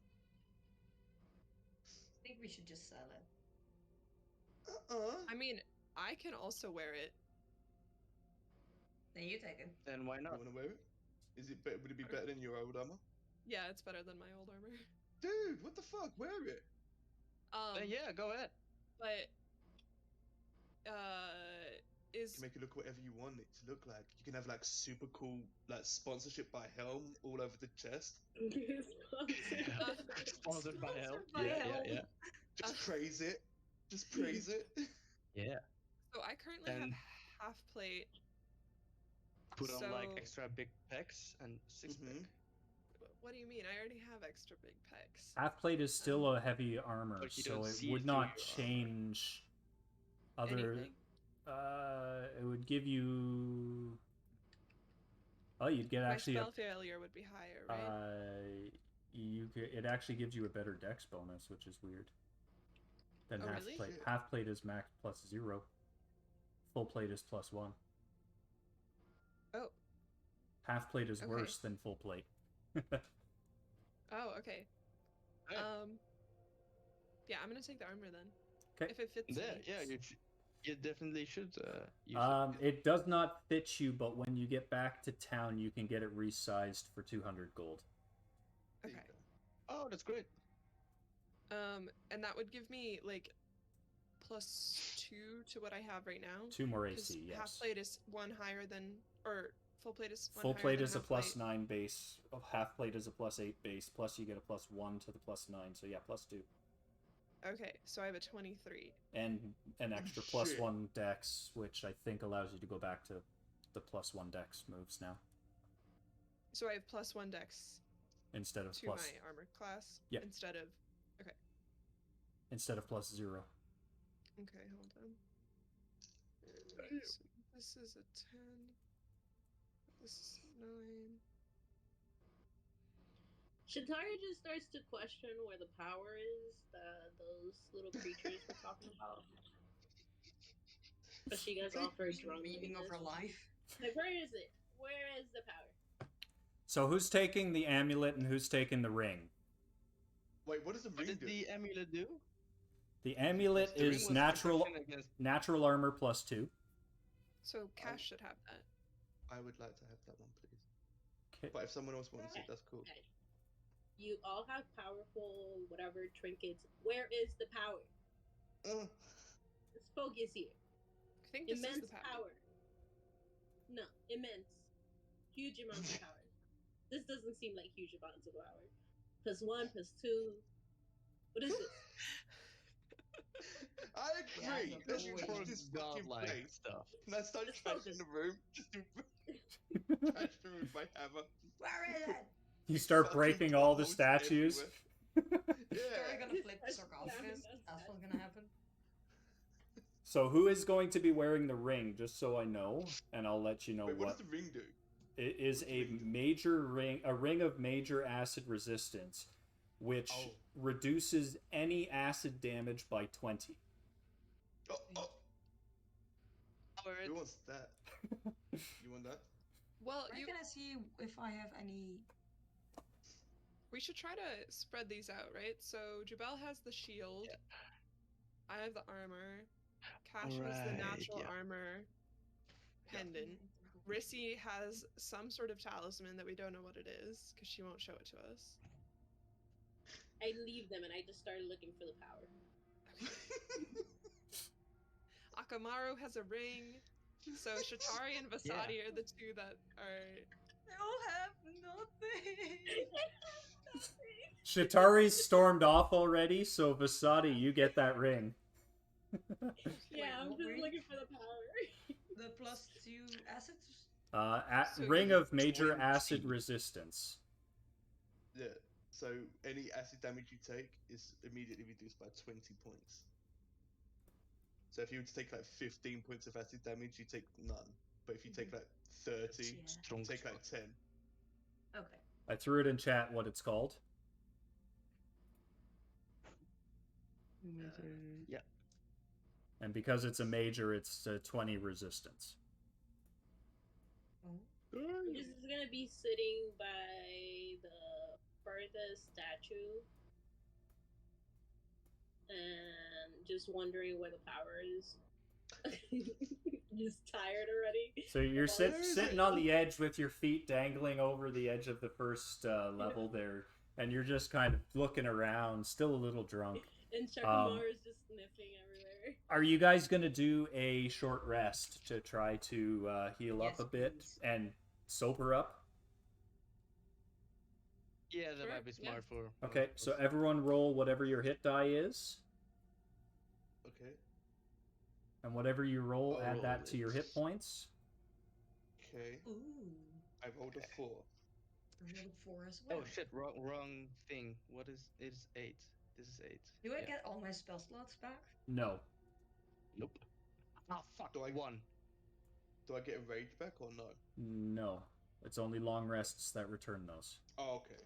think we should just sell it. I mean, I can also wear it. Then you take it. then why You not? want to wear it? Is it better? Would it be better than your old armor? Yeah, it's better than my old armor. Dude, what the fuck? Wear it. Then yeah, go ahead. But You is can make it look whatever you want it to look like. You can have like super cool like sponsorship by Helm all over the chest. Sponsored by Hell. Sponsored by Hell. Yeah. Just praise it. Just praise it. Yeah. so I currently And- have half plate. Put on like So- extra big pecs and 6-pack. Mhm. What do you mean? I already have extra big pecs. Half plate is still a heavy armor, But you so don't it see would it not through your armor. change other. Anything? It would give you. Oh, you'd get My actually spell failure would be higher, right? it actually gives you a better dex bonus, which is weird. Than Oh, half really? plate. Shit. Half plate is max plus 0. Full plate is plus 1. Oh. Half plate is Okay. worse than full plate. Oh, okay. Yeah. Yeah, I'm gonna take the armor then. 'Kay. If it fits Yeah, me. yeah, you definitely should use it. It does not fit you, but when you get back to town, you can get it resized for 200 gold. There you Okay. go. Oh, that's great. And that would give me like +2 to what I have right now. 2 more 'cause AC, half yes. plate is 1 higher than, or full plate is 1 Full higher plate than is a half plus plate. 9 base. Half plate is a plus 8 base. Plus you get a plus 1 to the plus 9. So yeah, plus 2. Okay, so I have a 23. And an extra plus Shit. 1 dex, which I think allows you to go back to the plus 1 dex moves now. So I have +1 dex Instead of to plus my armor class. Yeah. Instead of. plus 0. Okay, hold on. So this is a 10. This is a 9. Shatara just starts to question where the power is that those little creatures were talking about. But she gets off her The meaning of drunkenness. her life. Like, where is it? Where is the power? So who's taking the amulet and who's taking the ring? Wait, what does the What ring did do? the amulet do? The amulet The ring is was protection against. natural armor +2. So Cash should have that. I would like to have that one, please. Okay. But if someone else wants it, Okay. that's cool. Okay. You all have powerful whatever trinkets. Where is the power? Uh, Let's focus here. I think this Immense is the power. No, immense. Huge amounts of power. This doesn't seem like huge amounts of power. +1, +2. What is this? I agree. Yeah, Let's the trash boy. this fucking Godlike place. stuff. Can I start Let's trashing focus. the room? Just do trash the room with my hammer. Where is it? You start Fucking breaking all the potholes statues. everywhere. You're Yeah. gonna flip the sarcophagus. That's what's gonna happen. So who is going to be wearing the ring, just so I know, and I'll let you know Wait, what what does the ring do? it is. what does A the ring do? major ring, a ring of major acid resistance, which Oh. reduces any acid damage by 20. Oh. Power it. Who wants that? You want that? Well, Where can I see if I have any? we should try to spread these out, right? So Jubel has the shield. Yeah. I have the armor. Cash has the Alright, natural yeah. armor pendant. Rissy has some sort of talisman that we don't know what it is because she won't show it to us. I leave them and I just start looking for the power. Akamaru has a ring. So Shatari and Vasadi are the two that are. They all have nothing. Shatari's stormed off already, so Vasadi, you get that ring. Yeah, I'm what just ring? looking for the power. The +2 acids. So Ring you of major join the acid team. resistance. Yeah. So any acid damage you take is immediately reduced by 20 points. So if you were to take like 15 points of acid damage, you take none. But if you take like 30, Yeah. you take like 10. Okay. I threw it in chat what it's called. Yeah. And because it's a major, it's 20 resistance. This is gonna be sitting by the furthest statue and just wondering where the power is. Just tired already. So you're Of all this sitting on the edge with your feet dangling over the edge of the first level there, and you're just kind of looking around, still a little drunk. And Shakamaru's just sniffing everywhere. Are you guys gonna do a short rest to try to heal up Yes, a bit please. and sober up? Yeah, that Sure, might be yeah. smart for. Okay, so everyone roll whatever your hit die is, Okay. and whatever you roll, I'll add that to your hit this. points. Okay. Ooh. I rolled a 4. I rolled a 4 as well. Oh shit! Wrong thing. What is? It's 8. This is 8. Do I Yeah. get all my spell slots back? No. Nope. Ah fuck. Do I- 1. Do I get a rage back or no? No. It's only long rests that return those. Oh, okay.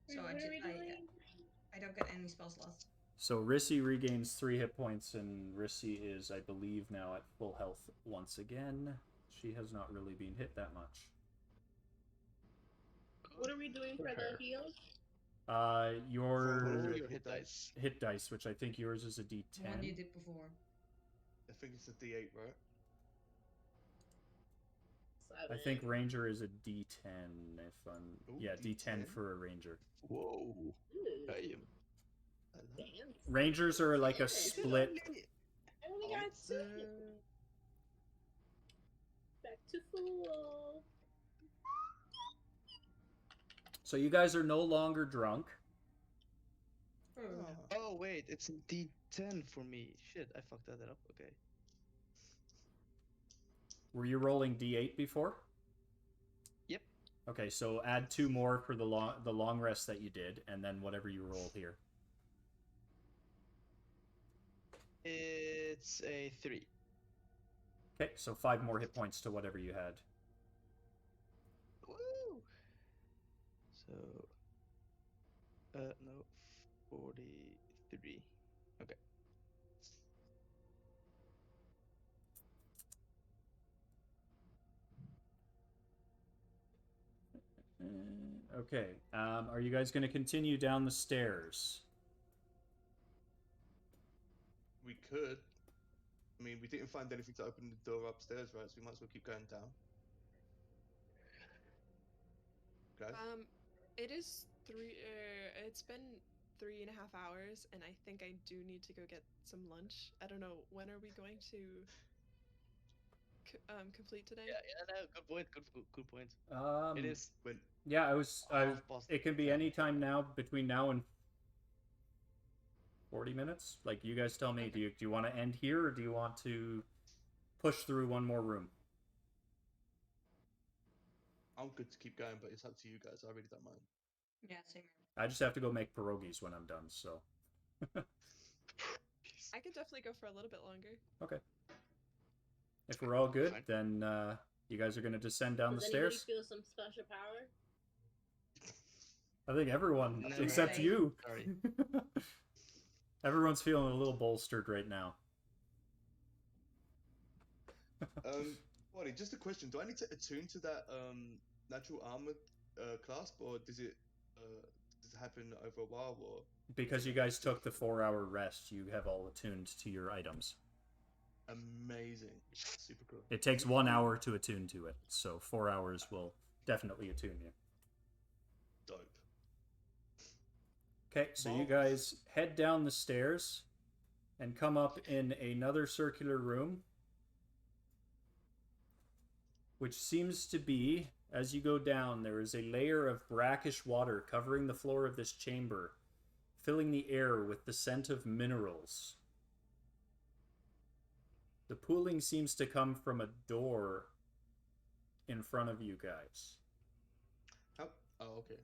So What are we doing? I don't get any spell slots. So Rissy regains 3 hit points, and Rissy is, I believe, now at full health once again. She has not really been hit that much. What are we doing for the heals? Your Roll your hit dice. hit dice, which I think yours is a The one you D10. did before. I think it's a D8, right? I think Ranger is a D10. If I'm Ooh, yeah, D10 D10? for a Ranger. Whoa. Ooh, Damn. I love it. damn. Rangers are like a Is it split. I only got 2 hits. Back to full. So you guys are no longer drunk. Oh. Oh wait, it's a D10 for me. Shit, I fucked that up. Okay. Were you rolling D8 before? Yep. Okay, so add 2 more for the long rest that you did, and then whatever you roll here. It's a 3. Okay, so 5 more hit points to whatever you had. Woo! So, no, 43. Okay. Okay, are you guys going to continue down the stairs? We could. I mean, we didn't find anything to open the door upstairs, right? So we might as well keep going down. Guys? It is three. It's been 3.5 hours, and I think I do need to go get some lunch. I don't know, when are we going to complete today? Yeah, no, good point. Good point. It Um, is When yeah, I was. half past It can be 10, any time so- now between now and 40 minutes. Like you guys tell me. Okay. Do you want to end here, or do you want to push through one more room? I'm good to keep going, but it's up to you guys. I really don't mind. Yeah, same here. I just have to go make pierogies when I'm done. So I could definitely go for a little bit longer. okay. If we're all good, Fine. then you guys are going to descend down Does the anybody stairs. feel some special power? I think everyone, No, except really. you. Sorry. Everyone's feeling a little bolstered right now. Wally, just a question. Do I need to attune to that natural armor clasp, or does it happen over a while, or Because you guys took the 4-hour rest, you have all attuned to your items. amazing, super cool. It takes 1 hour to attune to it, so 4 hours will definitely attune you. Dope. Okay, so you Marvelous. guys head down the stairs and come up in another circular room, which seems to be, as you go down, there is a layer of brackish water covering the floor of this chamber, filling the air with the scent of minerals. The pooling seems to come from a door in front of you guys. How? Oh, okay.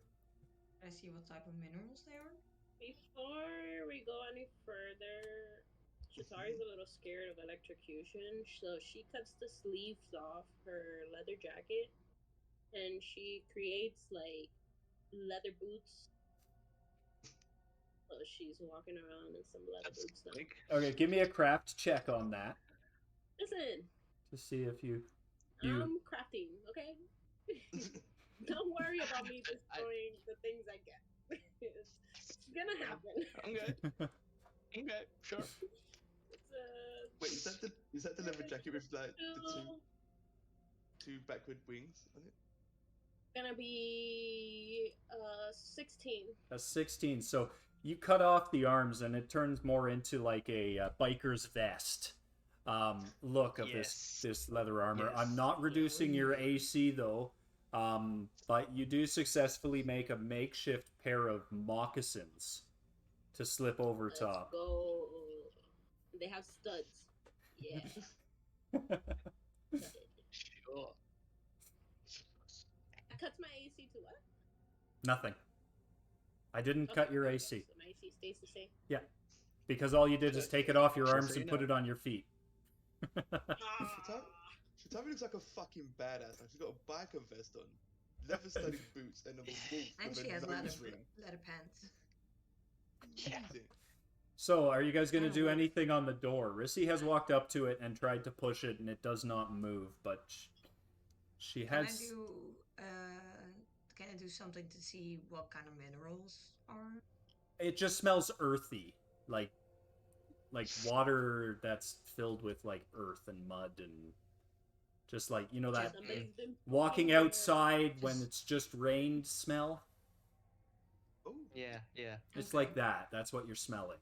Can I see what type of minerals they are? Before we go any further, Shatari's a little scared of electrocution, so she cuts the sleeves off her leather jacket and she creates like leather boots. So she's walking around in some leather That's boots now. quick. Okay, give me a craft check on that Listen, to see if you. I'm crafting, okay? Don't worry about me destroying the things I get. It's gonna happen. Okay. Okay. Sure. It's a Wait, is that the leather jacket with like the two, two backward wings on it? gonna be 16. A 16. So you cut off the arms and it turns more into like a biker's vest look of Yes. this leather armor. Yes. I'm not reducing your AC though, but you do successfully make a makeshift pair of moccasins to slip over Let's top. go. They have studs. Yeah. Sure. That cuts my AC to what? Nothing. I didn't cut your AC. So my AC stays the same. Yeah. Because all you did is take it off your Just arms so and you put know. it on your feet. Shatari looks like a fucking badass. Like she's got a biker vest on, leather-studded boots, and a wolf And with she a has leather, nose ring. leather pants. Amazing. So, are you guys going to Oh, do well. anything on the door? Rissy has walked up to it and tried to push it, and it does not move, but she Can has. Can I do something to see what kind of minerals are? It just smells earthy, like water that's filled with like earth and mud and just like that Somebody's been walking pooping outside when Just- it's just rained smell. Oh, Yeah. Yeah. It's Okay. like that. That's what you're smelling,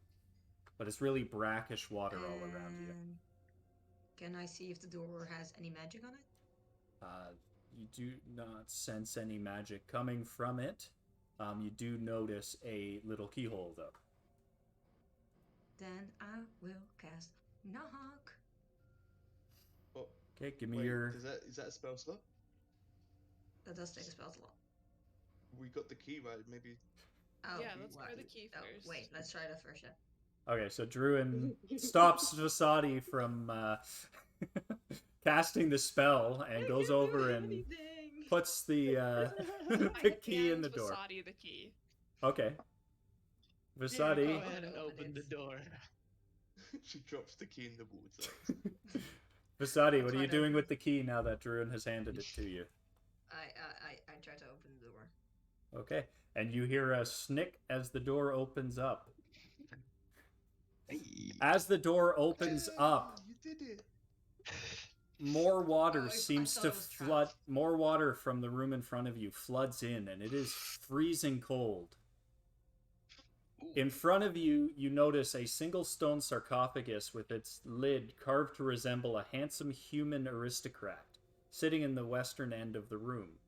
but it's really brackish water all around you. Can I see if the door has any magic on it? You do not sense any magic coming from it. You do notice a little keyhole, though. Then I will cast knock. oh, Okay, give me wait, your. is that a spell slot? That does take a spell slot. We got the key right. Maybe. Oh, Yeah, let's try the what? key Oh, first. wait, let's try that first. Yeah. Okay, so Druin stops Vasadi from casting the spell and I goes can't do over and anything. puts the I key in hand the door. Vasadi the key. Okay. Here Vasadi, you Go go. ahead and open the it. door. She drops the key in the water. Vasadi, I what are try you to doing open with the key now that Druin has handed it to you? I try to open the door. Okay. And you hear a snick as the door opens up. As the door opens up, You did it. more water Oh, I seems thought to it was trapped. flood. More water from the room in front of you floods in, and it is freezing cold. In front of you, you notice a single stone sarcophagus with its lid carved to resemble a handsome human aristocrat, sitting in the western end of the room.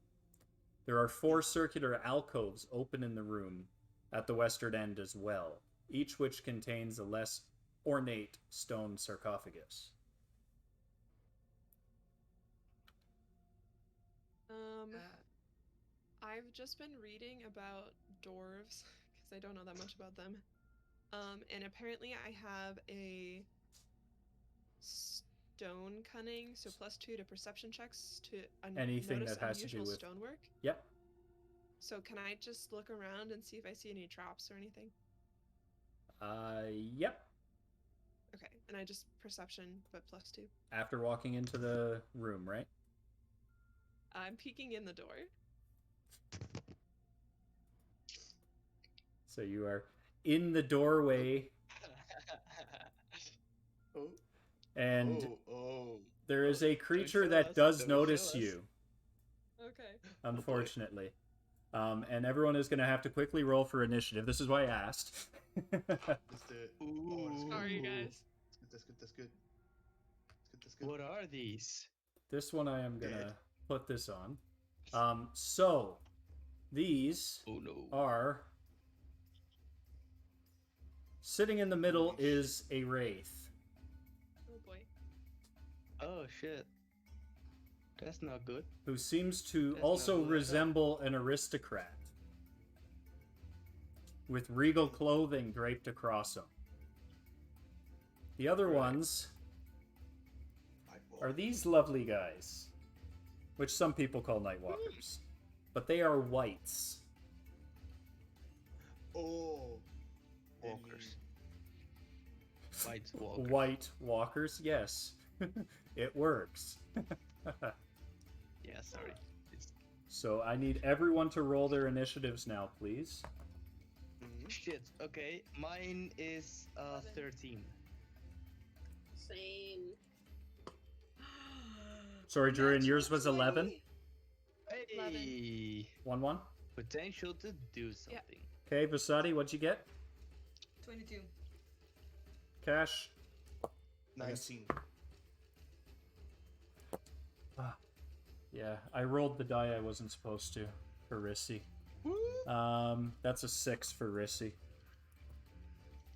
There are 4 circular alcoves open in the room at the western end as well, each which contains a less ornate stone sarcophagus. I've just been reading about dwarves because I don't know that much about them. And apparently I have a stone cunning, so +2 to perception checks to Anything notice that has to unusual do with stonework. Yep. So can I just look around and see if I see any traps or anything? Yep. Okay, and I just perception, but +2. After walking into the room, right? I'm peeking in the door. So you are in the doorway, Oh. and Oh. there is a creature show that us, does don't notice show us. you, Okay. unfortunately. And everyone is going to have to quickly roll for initiative. This is why I asked. Let's do it. Ooh. Sorry, guys. That's good. That's good. That's good. What are these? This one I am going to Dead. put this on. So, these Oh no. are... Sitting in the middle Holy is a wraith, Oh boy. Oh shit. That's not good. who seems to That's also not good at all. resemble an aristocrat, with regal clothing draped across him. The other Right. ones are these lovely guys, which some people call Nightwalkers, but they are whites. Oh. Walkers. White walkers. White walkers, yes. It works. Yeah, sorry. It's... So I need everyone to roll their initiatives now, please. Shit. Okay, mine is 13. Same. Sorry, Drew, and Natural yours was 11? 20. Hey. 1-1? Potential to do something. Okay, Vasadi, what'd you get? 22. Cash? 19. Yeah, I rolled the die I wasn't supposed to for Rissy. That's a 6 for Rissy.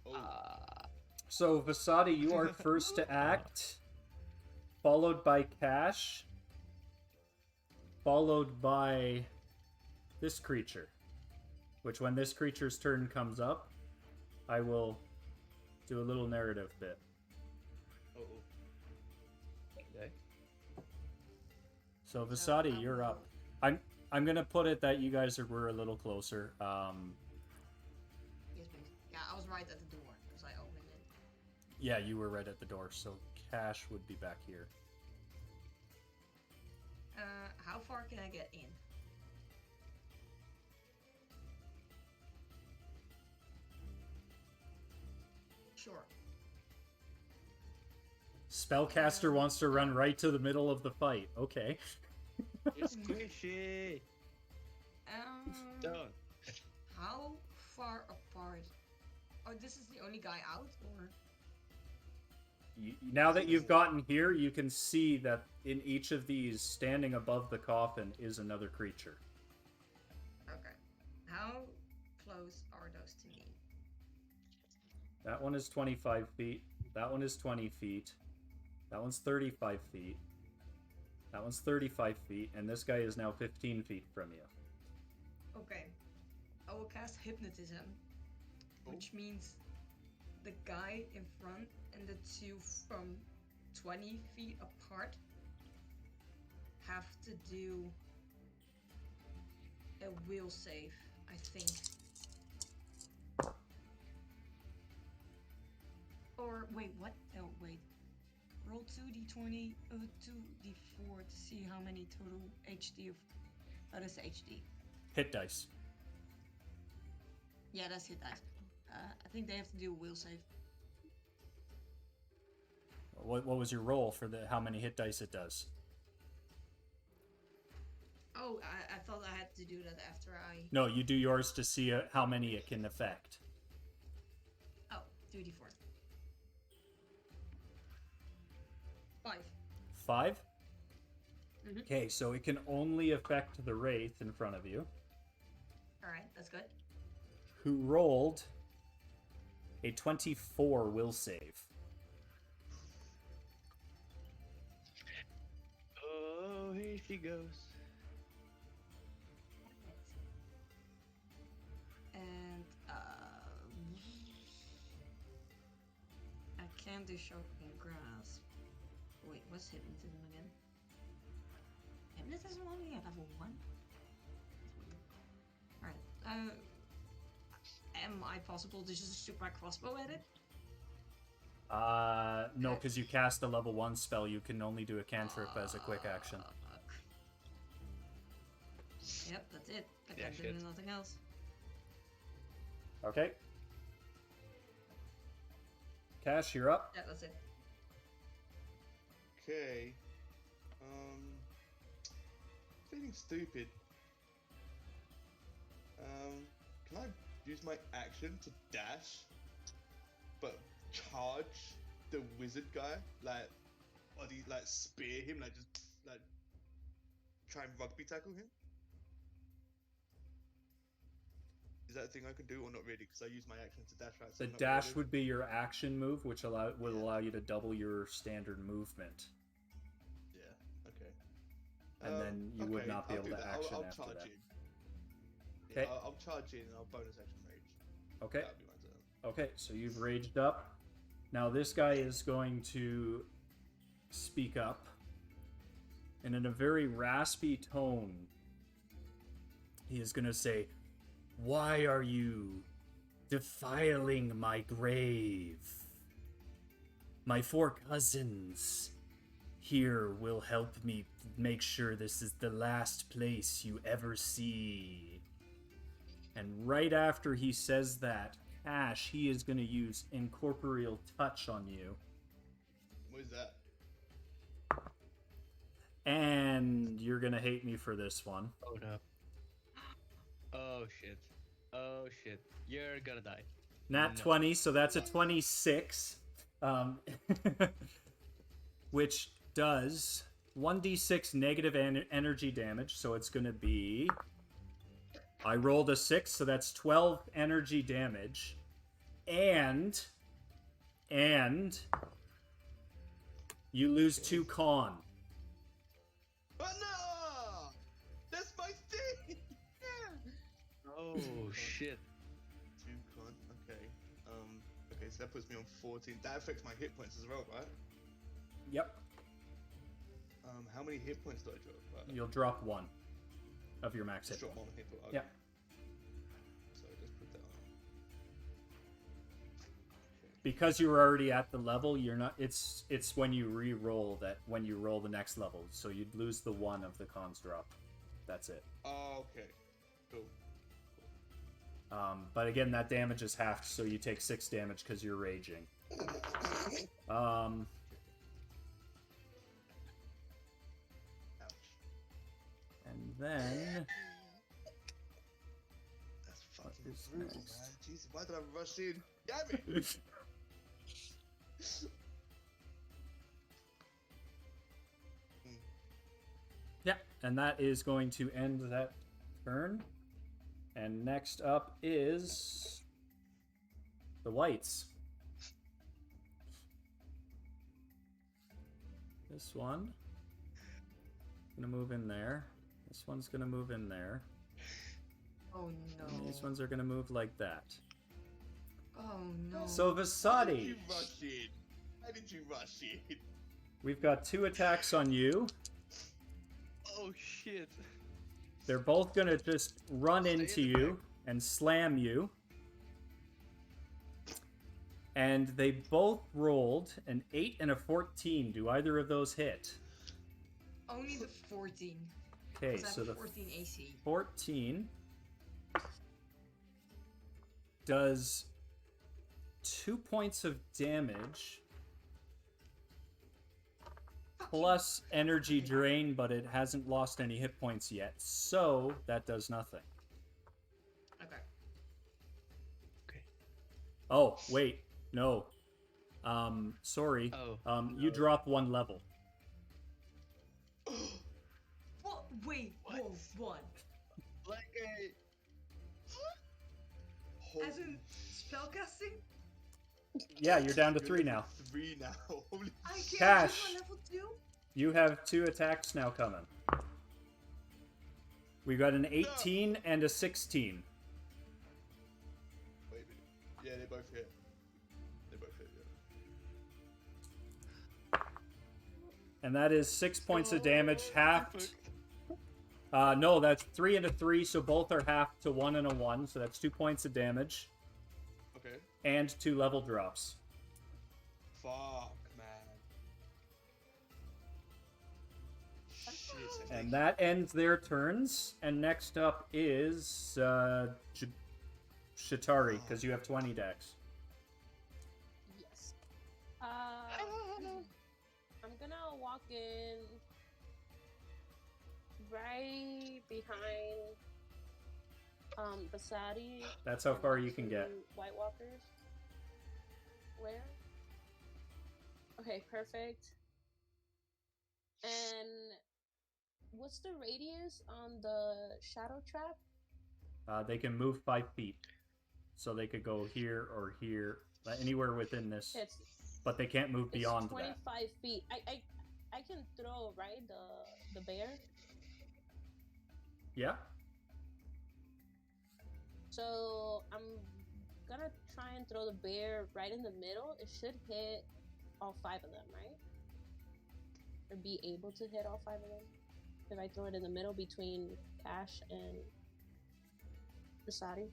Oh. So, Vasadi, you are first to act, followed by Cash, followed by this creature. Which, when this creature's turn comes up, I will do a little narrative bit. Okay. So, Vasadi, you're up. I'm gonna put it that you guys were a little closer. Yes, please. Yeah, I was right at the door because I opened it. Yeah, you were right at the door, so Cash would be back here. How far can I get in? Sure. Spellcaster wants to run right to the middle of the fight. Okay. It's squishy. Done. How far apart? Oh, this is the only guy out, or? Now that you've gotten here, you can see that in each of these, standing above the coffin, is another creature. Okay. How close are those to me? That one is 25 feet. That one is 20 feet. That one's 35 feet. That one's 35 feet. And this guy is now 15 feet from you. Okay. I will cast Hypnotism, which means the guy in front and the two from 20 feet apart have to do a will save, I think. Or wait, what? Oh wait. Roll 2d20, 2d4 to see how many total HD of. Oh, that's HD. Hit dice. Yeah, that's hit dice. I think they have to do a will save. What was your roll for the how many hit dice it does? Oh, I thought I had to do that after I. No, you do yours to see how many it can affect. Oh, 2d4. 5. 5? Mhm. Okay, so it can only affect the wraith in front of you, Alright, that's good. who rolled a 24 will save. Oh, here she goes. And I can't do shocking grasp. Wait, what's hypnotism again? Hypnotism only at level 1? Alright, am I possible to just shoot my crossbow at it? No, because you cast a level 1 spell, you can only do a cantrip as a quick action. Yep, that's it. I Yeah, can't do shit. nothing else. Okay. Cash, you're up. Yeah, that's it. Okay. Feeling stupid. Can I use my action to dash, but charge the wizard guy? Like, or do you, like, spear him? Like, just, like, try and rugby tackle him? Is that a thing I can do or not really? Because I use my action to dash, right? So The I'm not dash really- would be your action move, which would Yeah. allow you to double your standard movement. Yeah, okay. And then you would not be I'll able do to that. action I'll after charge that. in. Okay. Yeah, I'll charge in and I'll bonus action rage. Okay. That'll be my turn. Okay, so you've raged up. Now this guy is going to speak up. And in a very raspy tone, he is going to say, "Why are you defiling my grave? My 4 cousins here will help me make sure this is the last place you ever see." And right after he says that, Ash, he is going to use Incorporeal Touch on you. What is that? And you're going to hate me for this one. Oh no. Oh shit. Oh shit. You're gonna die. Nat No. 20, so that's a 26. Which does 1d6 negative energy damage, so it's going to be... I rolled a 6, so that's 12 energy damage. And you lose 2 con. Oh no! That's my thing! Oh shit. 2 con, okay. Okay, so that puts me on 14. That affects my hit points as well, right? Yep. How many hit points do I drop? Right. You'll drop 1 of your max hit Just drop point. 1 hit point. Okay. Yep. So just put that on. Because you were already at the level, you're not. It's when you re-roll that when you roll the next level, so you'd lose the 1 of the cons drop. That's it. Oh, okay. Cool. But again, that damage is halved, so you take 6 damage because you're raging. Ouch. And then That's fucking is brutal, next? man. Jesus, why did I rush in? Damn it! yeah, and that is going to end that turn. And next up is the whites. This one gonna move in there. This one's gonna move in there. Oh And no. these ones are gonna move like that. Oh no. So Why did Vasadi, you rush in? Why did you rush in? we've got 2 attacks on you. Oh shit. They're both gonna just run Stay in into the you back. and slam you. And they both rolled an 8 and a 14. Do either of those hit? Only the 14. Okay, 'Cause I have so a the 14 AC. 14 does 2 points of damage Fuck plus energy drain, but it hasn't lost any hit points yet, so that does nothing. you. Okay. Oh, wait, no. Sorry. Oh. You drop 1 level. What? Wait. What? Whoa. What? Like a. As in spellcasting? Yeah, you're down to You're 3 level now. 3 now. Holy I can't Cash. do my level 2? You have 2 attacks now coming. We got an 18 and a 16. Wait a minute. Yeah, they both hit. They both hit, yeah. And that is 6 points of damage, Oh, halved. No, that's 3 and a 3, so both are halved to 1 and a 1, so that's 2 points of damage. Okay. And 2 level drops. Fuck, man. Shit. And that ends their turns. And next up is Shatari, because you have 20 decks. Yes. I'm gonna walk in right behind Basadi. That's how and far the you can get. two White Walkers. Where? Okay, perfect. And what's the radius on the shadow trap? They can move 5 feet. So they could go here or here, anywhere within this. It's But they can't move beyond it's that. 25 feet. I can throw, right, the bear. Yeah? So I'm gonna try and throw the bear right in the middle. It should hit all 5 of them, right? Or be able to hit all 5 of them. If I throw it in the middle between Cash and Basadi.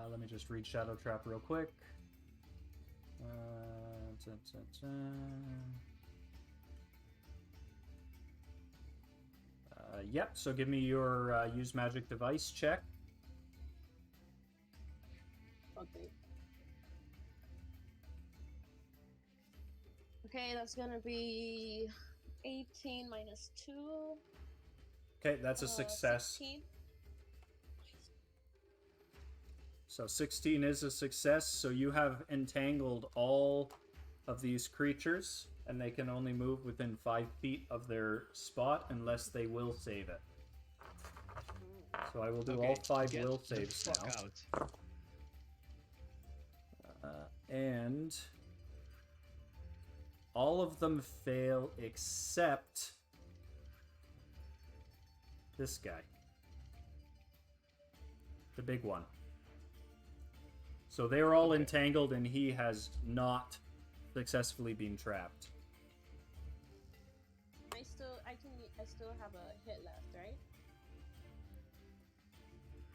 Let me just read Shadow Trap real quick. Yep, so give me your use magic device check. Okay. Okay, that's gonna be 18 minus 2. Okay, that's a success. 16. So 16 is a success, so you have entangled all of these creatures, and they can only move within 5 feet of their spot unless they will save it. So I will do all 5 get will the saves fuck now. out. And all of them fail except this guy. The big one. So they're all entangled and he has not successfully been trapped. I still have a hit left,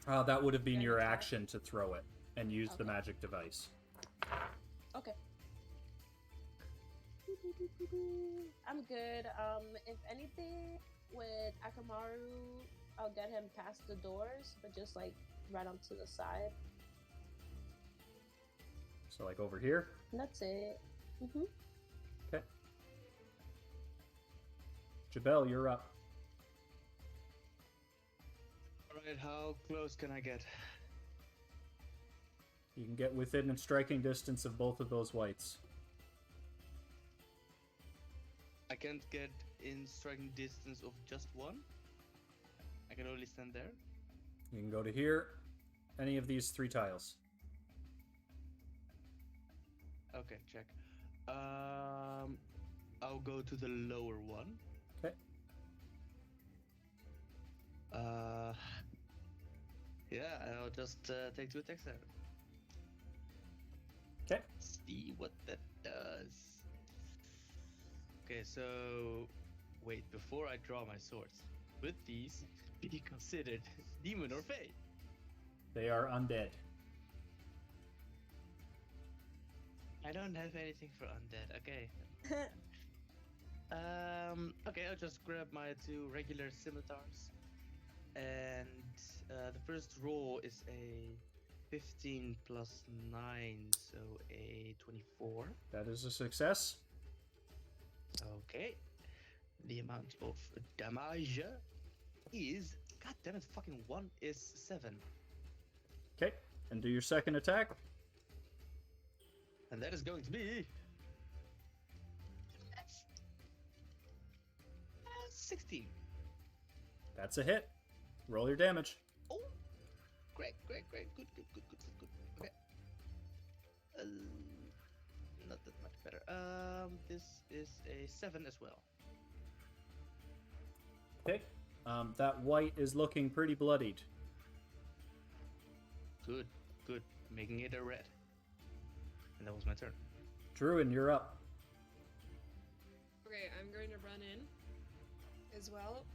right? That would have been Can I your attack? action to throw it and use the Okay. magic device. Okay. I'm good. If anything, with Akamaru, I'll get him past the doors, but just like right onto the side. So like over here. And that's it. Mm-hmm. Okay. Jabel, you're up. Alright, how close can I get? You can get within striking distance of both of those whites. I can't get in striking distance of just one. I can only stand there. You can go to here, any of these 3 tiles. Okay, check. I'll go to the lower one. Okay. Yeah, I'll just take 2 attacks there. Okay. See what that does. Okay, so wait, before I draw my swords, would these be considered demon or fey? They are undead. I don't have anything for undead. Okay. Okay, I'll just grab my 2 regular scimitars. And the first roll is a 15 plus 9, so a 24. That is a success. Okay. The amount of damage is, god damn it, fucking 1 is 7. Okay, and do your second attack. And that is going to be 16. That's a hit. Roll your damage. Oh, great. Good. Okay. Not that much better. This is a 7 as well. Okay. That white is looking pretty bloodied. Good. Making it a red. And that was my turn. Druin, you're up. Okay, I'm going to run in as well.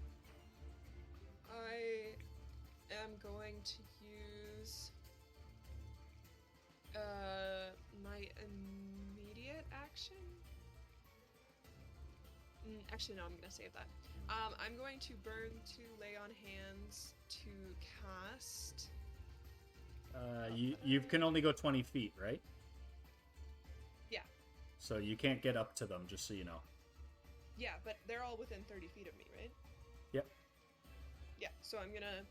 I am going to use my immediate action. Actually, no, I'm going to save that. I'm going to burn to lay on hands to cast. You can only go 20 feet, right? Yeah. So you can't get up to them, just so you know. Yeah, but they're all within 30 feet of me, right? Yep. Yeah, so I'm gonna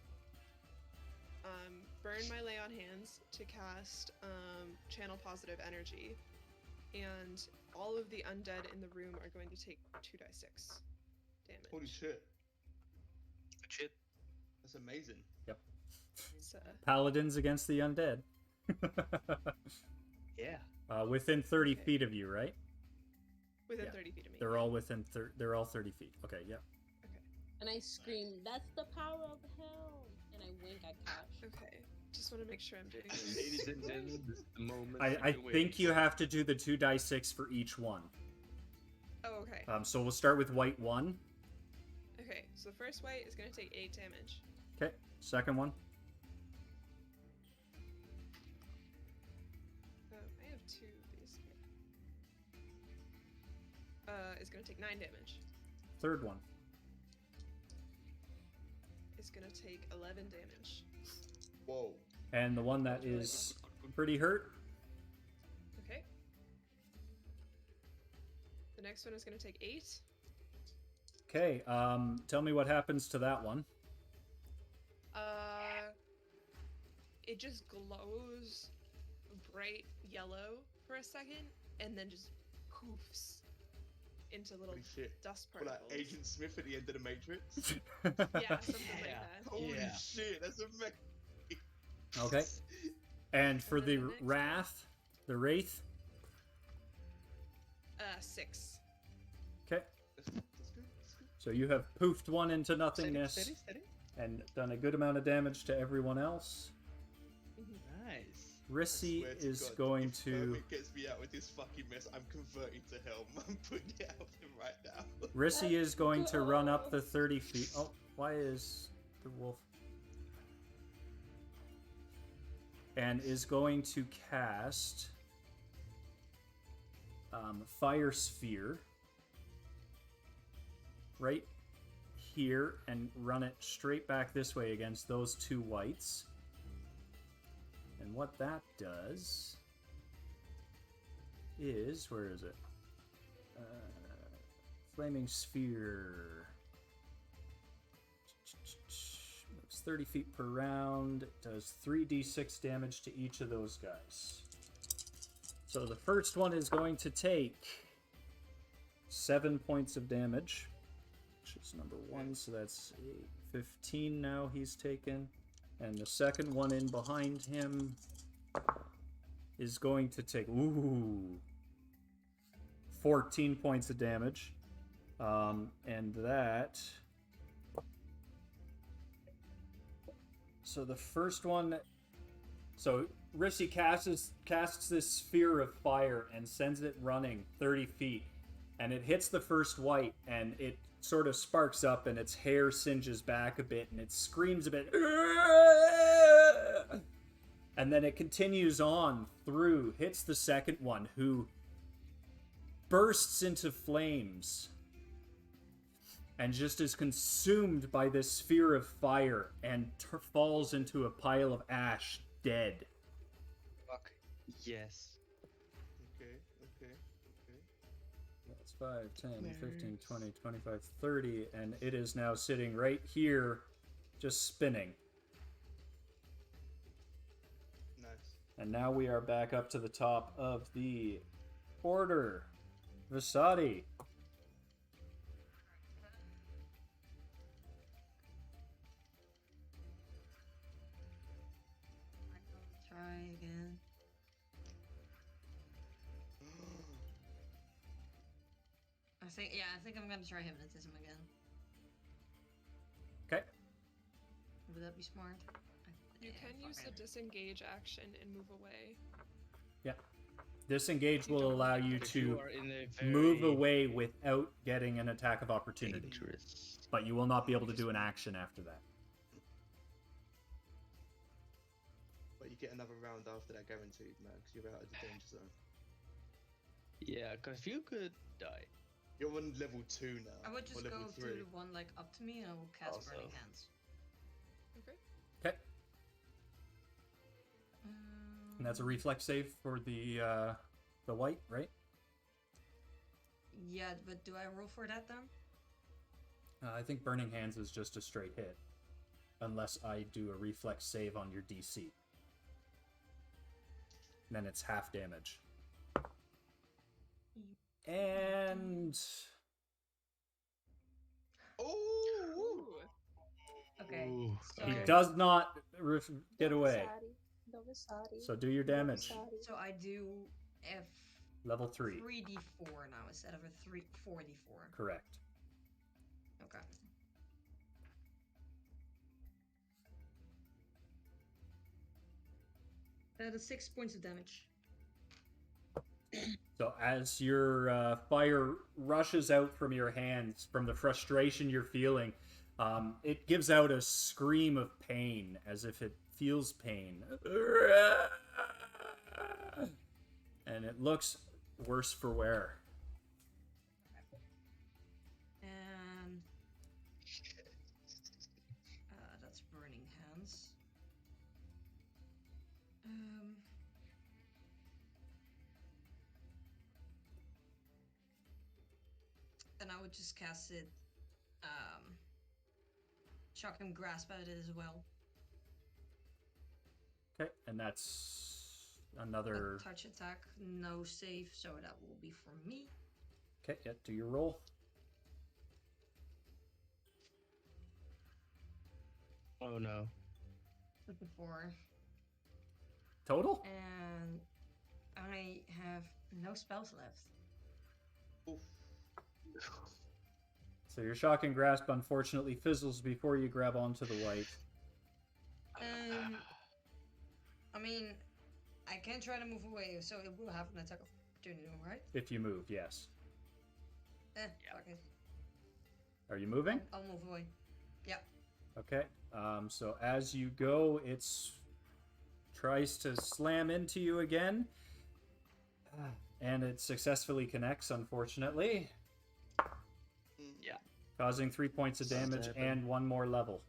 burn my lay on hands to cast channel positive energy, and all of the undead in the room are going to take 2d6 damage. Holy shit. Shit. That's amazing. Yep. So, Paladins against the undead. Yeah. Within 30 Okay. feet of you, right? within Yeah. 30 feet of me. They're all within. They're all 30 feet. Okay. Yep. And I scream, "That's the power of hell!" And I wink at Cash. Okay, just want to make sure I'm doing this. Ladies and gentlemen, this is the moment. I you've been think waiting you for. have to do the 2d6 for each one. Oh, okay. So we'll start with white 1. Okay, so the first white is going to take 8 damage. Okay. Second one. I have 2 of these. Is going to take 9 damage. Third one. Is going to take 11 damage. Whoa. And the one that is pretty hurt. Okay. The next one is going to take 8. Okay. Tell me what happens to that one. It just glows bright yellow for a second, and then just poofs into little Holy shit. dust Or particles. like Agent Smith at the end of the Matrix. Yeah, something like Yeah. that. Holy Yeah. shit, that's amazing. Okay. And for And the then the next one. Wrath, the Wraith. 6. Okay. That's good. So you have poofed one into nothingness Steady. and done a good amount of damage to everyone else. Nice. Rissy Swear to is God, going if to. Kermit gets me out with this fucking mess, I'm converting to Helm. I'm putting it out there right now. Rissy is going to run up the 30 feet. Oh, why is the wolf? And is going to cast Fire Sphere right here and run it straight back this way against those 2 whites. And what that does is, where is it? Flaming Sphere. Moves 30 feet per round. It does 3d6 damage to each of those guys. So the first one is going to take 7 points of damage, which is number 1, so that's 15 now he's taken. And the second one in behind him is going to take 14 points of damage. And that... So the first one... So Rissy casts this sphere of fire and sends it running 30 feet. and it hits the first white, and it sort of sparks up, and its hair singes back a bit, and it screams a bit. And then it continues on through, hits the second one, who bursts into flames and just is consumed by this sphere of fire and falls into a pile of ash, dead. Fuck. Yes. Okay. That's 5, 10, 15, 20, 25, 30, and it is now sitting right here, just spinning. Nice. And now we are back up to the top of the order. Vasadi. Try again. I think I'm gonna try hypnotism again. Okay. Would that be smart? You can use the disengage action and move away. Yeah. Disengage will allow you If to you are in a move very away without getting an attack of opportunity. dangerous. But you will not be able to do an action after that. But you get another round after that guaranteed, man, because you're out of the danger zone. Yeah, because you could die. You're on level 2 now. I would or just level go 3. to the one like up to me and I will cast Also. Burning Hands. Okay. Okay. And that's a reflex save for the white, right? Yeah, but do I roll for that then? I think Burning Hands is just a straight hit. Unless I do a reflex save on your DC. Then it's half damage. And... Oh! Okay. Ooh, So, he does not get away. Vasadi. So do your damage. so I do F Level 3. 3d4 now instead of a 4d4. Correct. Okay. That is 6 points of damage. So as your fire rushes out from your hands, from the frustration you're feeling, it gives out a scream of pain, as if it feels pain. And it looks worse for wear. And that's Burning Hands. Then I would just cast it. Shock and grasp at it as well. Okay, and that's another... A touch attack, no save, so that will be for me. Okay, yeah, do your roll. Oh no. With the 4. Total? And I have no spells left. Oof. So your shock and grasp unfortunately fizzles before you grab onto the white. I mean, I can try to move away, so it will have an attack of opportunity, right? If you move, yes. Fuck it. Are you moving? I'll move away. Yeah. Okay. So as you go, it's tries to slam into you again. And it successfully connects, unfortunately. Yeah. Causing 3 points of damage Seven. and 1 more level.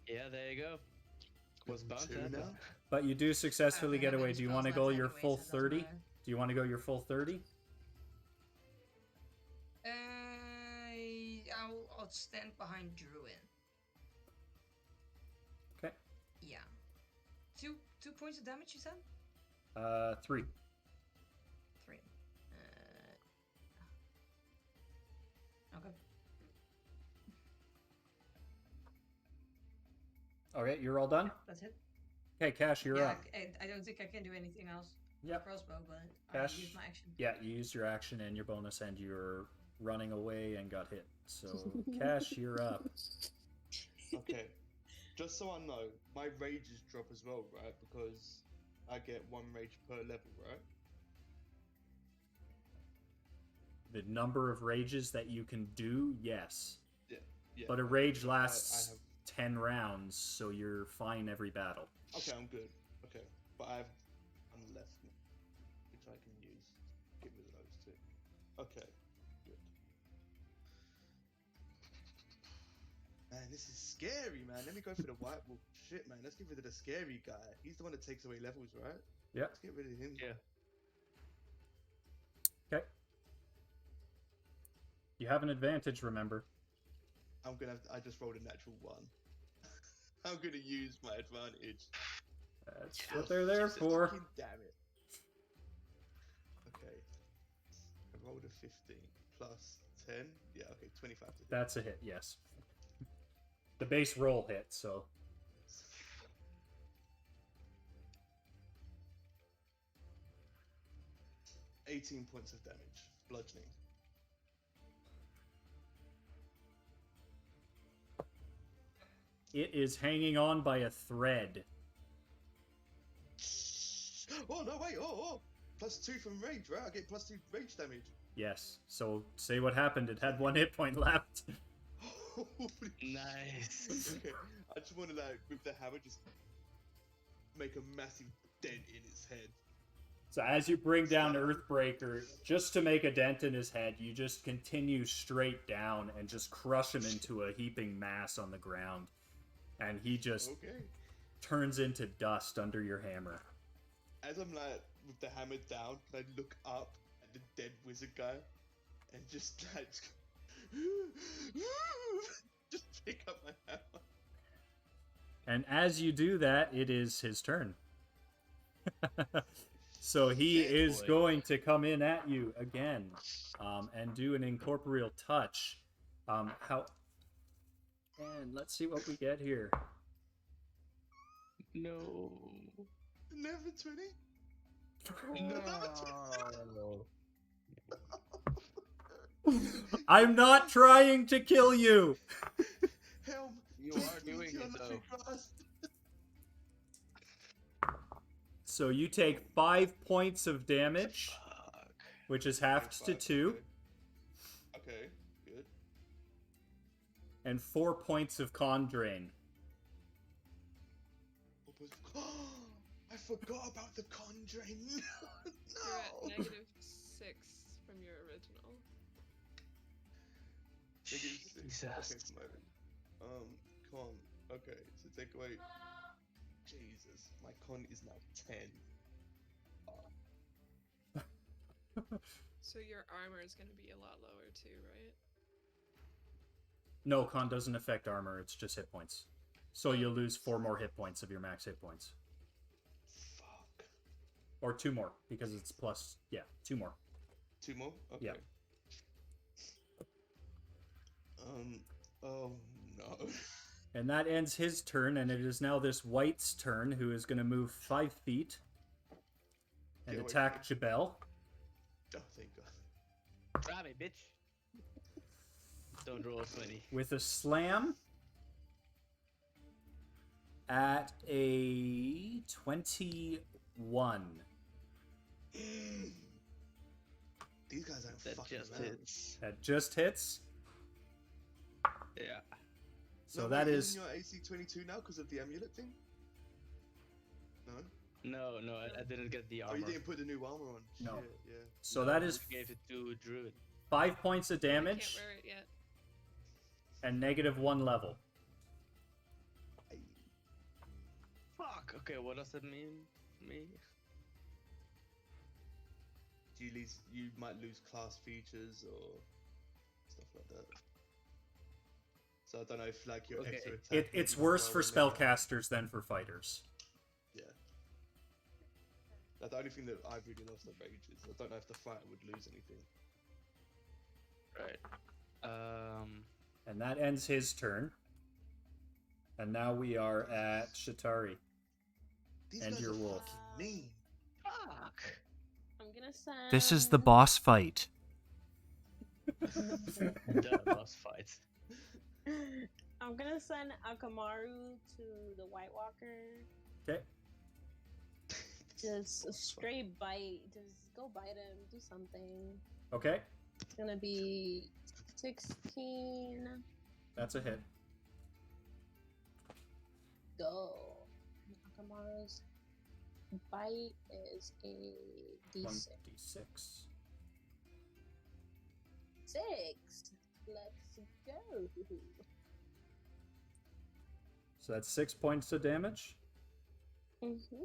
Yeah, there you go. Was bound to 2 happen. now? But you do successfully I get don't have away. any Do you spells want to left go your anyway, full so it doesn't 30? matter. Do you want to go your full 30? I'll stand behind Druin. Okay. Yeah. Two points of damage, you said? 3. 3. Okay. Okay, you're all done? That's it. Okay, Cash, you're yeah, up. I don't think I can do anything else. Yep. Crossbow, but Cash. I used my action. Yeah, you used your action and your bonus, and you're running away and got hit. So, Cash, you're up. Okay. Just so I know, my rages drop as well, right? Because I get 1 rage per level, right? the number of rages that you can do, yes. Yeah. But a okay, rage so lasts I have 10 rounds, so you're fine every battle. okay. I'm good. Okay, but I have one left, which I can use. Get rid of those two. Okay, good. Man, this is scary, man. Let me go for the white wolf. Shit, man. Let's get rid of the scary guy. He's the one that takes away levels, right? Yeah. Let's get rid of him. Yeah. Okay. You have an advantage, remember. I just rolled a natural 1. I'm gonna use my advantage. That's what they're there for. Fucking damn it. Okay. I rolled a 15 plus 10. Yeah, okay, 25 to hit. That's a hit, yes. The base roll hit, so. $18 points of damage. Bludgeoning. It is hanging on by a thread. Oh, no, wait. Oh. Plus 2 from rage, right? I get plus 2 rage damage. Yes, so say what happened. It had 1 hit point left. Holy Nice. Okay, I just want to, like, with the hammer, just make a massive dent in its head. So as you bring down Earthbreaker, just to make a dent in his head, you just continue straight down and just crush him into a heaping mass on the ground. And he just Okay. turns into dust under your hammer. As I'm, like, with the hammer down, I look up at the dead wizard guy and just, like, just pick up my hammer. And as you do that, it is his turn. So he Shit, is boy. going to come in at you again, and do an incorporeal touch. And let's see what we get here. No. Never 20? No. I'm not trying to kill you. Helm, You please are doing your it, lucky though. grasp. So you take 5 points of damage, Fuck. which is halved to 2, Okay, good. and 4 points of con drain. I forgot about the con drain. You're No. at -6 from your original. Jesus. Okay, con. Okay, so take away. Jesus, my con is now 10. So your armor is going to be a lot lower too, right? No, con doesn't affect armor, it's just hit points. So you'll lose 4 more hit points of your max hit points. Fuck. Or 2 more, because it's plus, 2 more. 2 more? Okay. Yeah. Oh no. And that ends his turn, and it is now this white's turn, who is going to move 5 feet and Get away attack from Jabel. Oh, thank God. Try me, bitch. Don't roll 20. With a slam at a 21. These guys aren't That fucking just around. hits. That just hits. Yeah. So No, that wait, is isn't your AC 22 now because of the amulet thing? No? No, I didn't get the Oh, armor. you didn't put the new armor on. No. Shit, yeah. so that is I gave it to Druid. 5 points of I damage can't wear it yet. and -1 level. Fuck. Okay, what does that mean for me? You might lose class features or stuff like that. So I don't know if like your Okay, extra attack. It's maybe worse as for well when they- spellcasters than for fighters. Yeah. That's the only thing that I really lost at rage is I don't know if the fighter would lose anything. Right. And that ends his turn. And now we are at Shatari. These And guys your are wolf. fucking mean. Fuck. I'm gonna send. This is the boss fight. The boss fight. I'm gonna send Akamaru to the White Walker. Okay. Just a straight bite. Just go bite him. Do something. Okay. gonna be 16. That's a hit. Go. Akamaru's bite is a D6. 1d6. 6. Let's go. So that's 6 points of damage. Mm-hmm.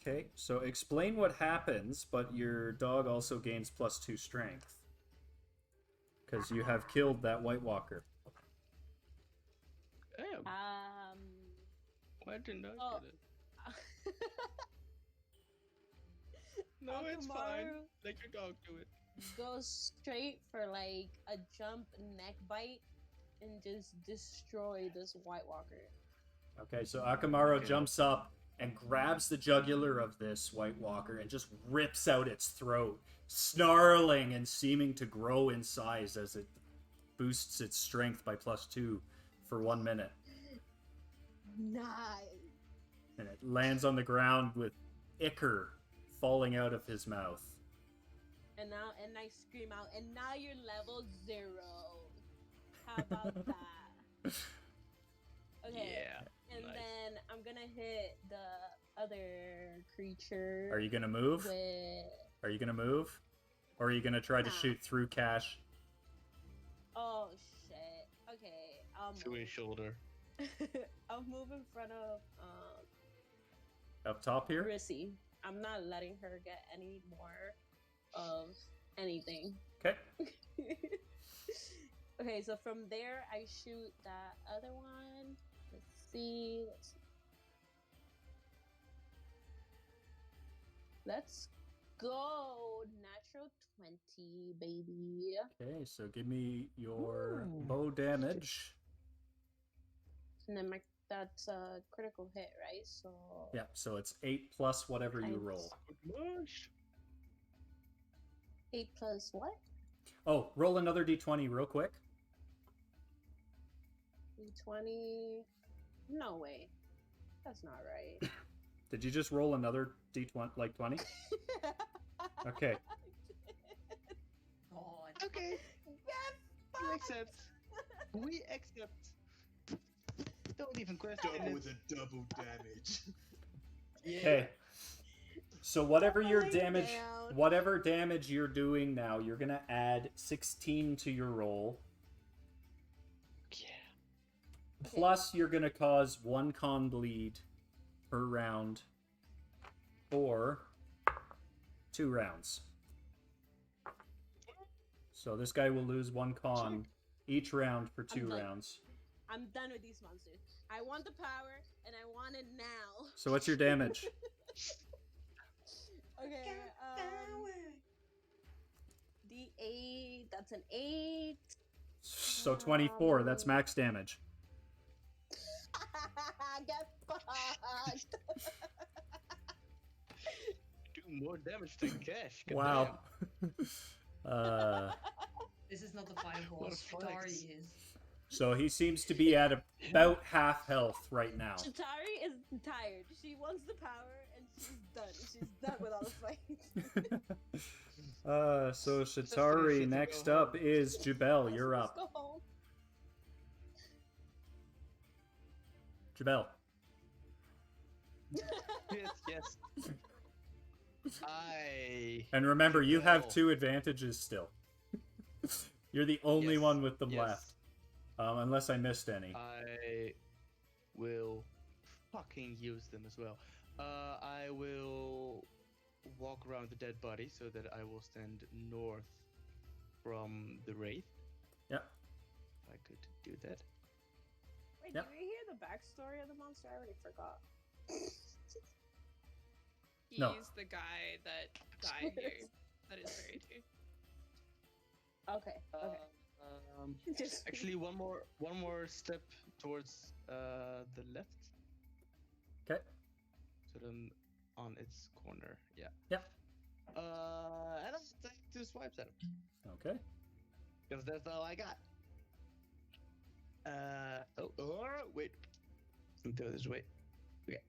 Okay, so explain what happens, but your dog also gains +2 strength. Because you have killed that White Walker. Damn. Why didn't I Oh. get it? No, it's fine. Akamaru Let your dog do it. goes straight for like a jump neck bite and just destroy this White Walker. Okay, so Akamaru Okay. jumps up and grabs the jugular of this White Walker and just rips out its throat, snarling and seeming to grow in size as it boosts its strength by +2 for 1 minute. Nice. And it lands on the ground with ichor falling out of his mouth. And I scream out, and now you're level 0. How about that? Okay. Yeah. And nice. then I'm gonna hit the other creature. Are you gonna move? With... Are you gonna move? Or are you gonna try to Nah. shoot through Cash? Oh shit. Okay. To his shoulder. I'll move in front of Up top here? Rissy. I'm not letting her get any more of anything. Okay. Okay, so from there I shoot that other one. Let's see. Let's go. Natural 20, baby. Okay, so give me your Ooh. bow damage. And then that's a critical hit, right? So Yeah, so it's 8 plus whatever you Times- roll. Mush. 8 plus what? Oh, roll another d20 real quick. D20. No way. That's not right. Did you just roll another d20, like 20? Okay. God. Okay. Yes, We fuck! accept. We accept. Don't even question Double it. with a double damage. Yeah. Okay. So whatever your Doubling damage, down. whatever damage you're doing now, you're gonna add 16 to your roll. Yeah. Plus, you're gonna cause 1 con bleed per round for 2 rounds. So this guy will lose 1 con each round for 2 done. rounds. I'm done with these monsters. I want the power, and I want it now. So what's your damage? Okay, D8, that's an 8. So 24, that's max damage. Get fucked. Do more damage than Cash. God Wow. This is not the final What a boss. flex. Dari is. So he seems to be at about half health right now. Chitari is tired. She wants the power, and she's done. She's done with all the fights. So Just finish Shatari, it and next go up home. is Jabel. You're Let's up. go home. Jabel. Yes, yes. I. And remember, you have Jabel. 2 advantages still. You're the only Yes, one with them yes. left. Unless I missed any. I will fucking use them as well. I will walk around the dead body so that I will stand north from the wraith. Yep. I could do that. Wait, Yep. did we hear the backstory of the monster? I already forgot. He's No. the guy that died here. That is very true. Okay, okay. Just Actually, one more step towards the left. Okay. So then on its corner. Yeah. Yep. And I'll take 2 swipes at him. Okay. Because that's all I got. Wait. Let me do this way. Okay.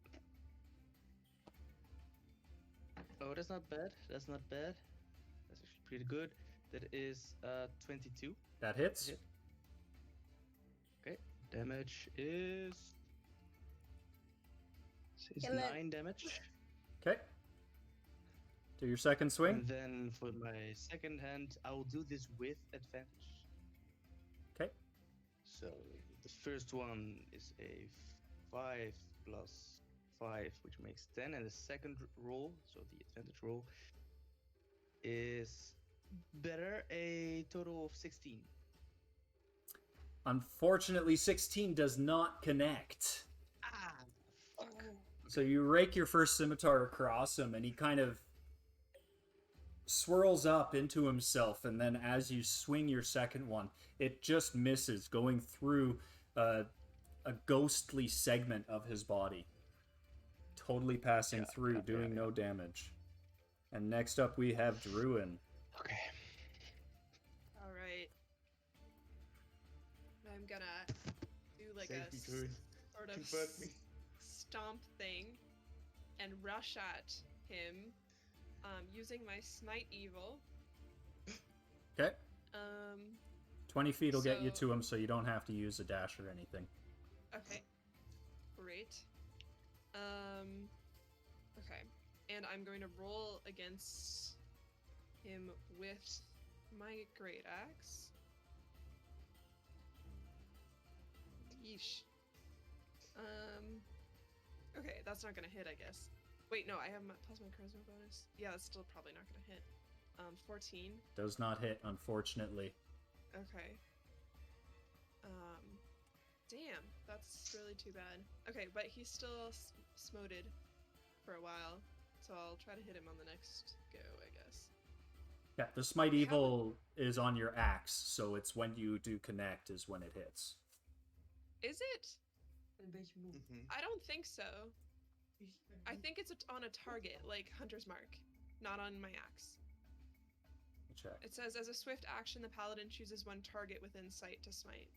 Oh, that's not bad. That's not bad. That's actually pretty good. That is 22. That hits. Hit. Okay. Damage is. Is Kill it. 9 damage. Okay. Do your second swing. And then for my second hand, I will do this with advantage. Okay. So the first one is a 5 plus 5, which makes 10, and the second roll, so the advantage roll, is better, a total of 16. Unfortunately, 16 does not connect. Ah, fuck. So you rake your first scimitar across him, and he kind of swirls up into himself, and then as you swing your second one, it just misses, going through a ghostly segment of his body. Totally passing through, doing no damage. And next up we have Druin. Okay. All right. I'm gonna do like Save a me, Druid. sort of Convert me. stomp thing and rush at him using my Smite Evil. Okay. 20 feet will get you So- to him, so you don't have to use a dash or anything. Okay. Great. Okay. And I'm going to roll against him with my Great Axe. Yeesh. Okay, that's not gonna hit, I guess. Wait, no, I have my plus my charisma bonus. Yeah, that's still probably not gonna hit. 14. Does not hit, unfortunately. Okay. Damn, that's really too bad. Okay, but he's still smoted for a while, so I'll try to hit him on the next go, I guess. Yeah, the Smite Evil is on your axe, so it's when you do connect is when it hits. Is it? Een beetje moe. Mhm. I don't think so. I think it's on a target, like Hunter's Mark, not on my axe. Check. It says, as a swift action, the paladin chooses one target within sight to smite.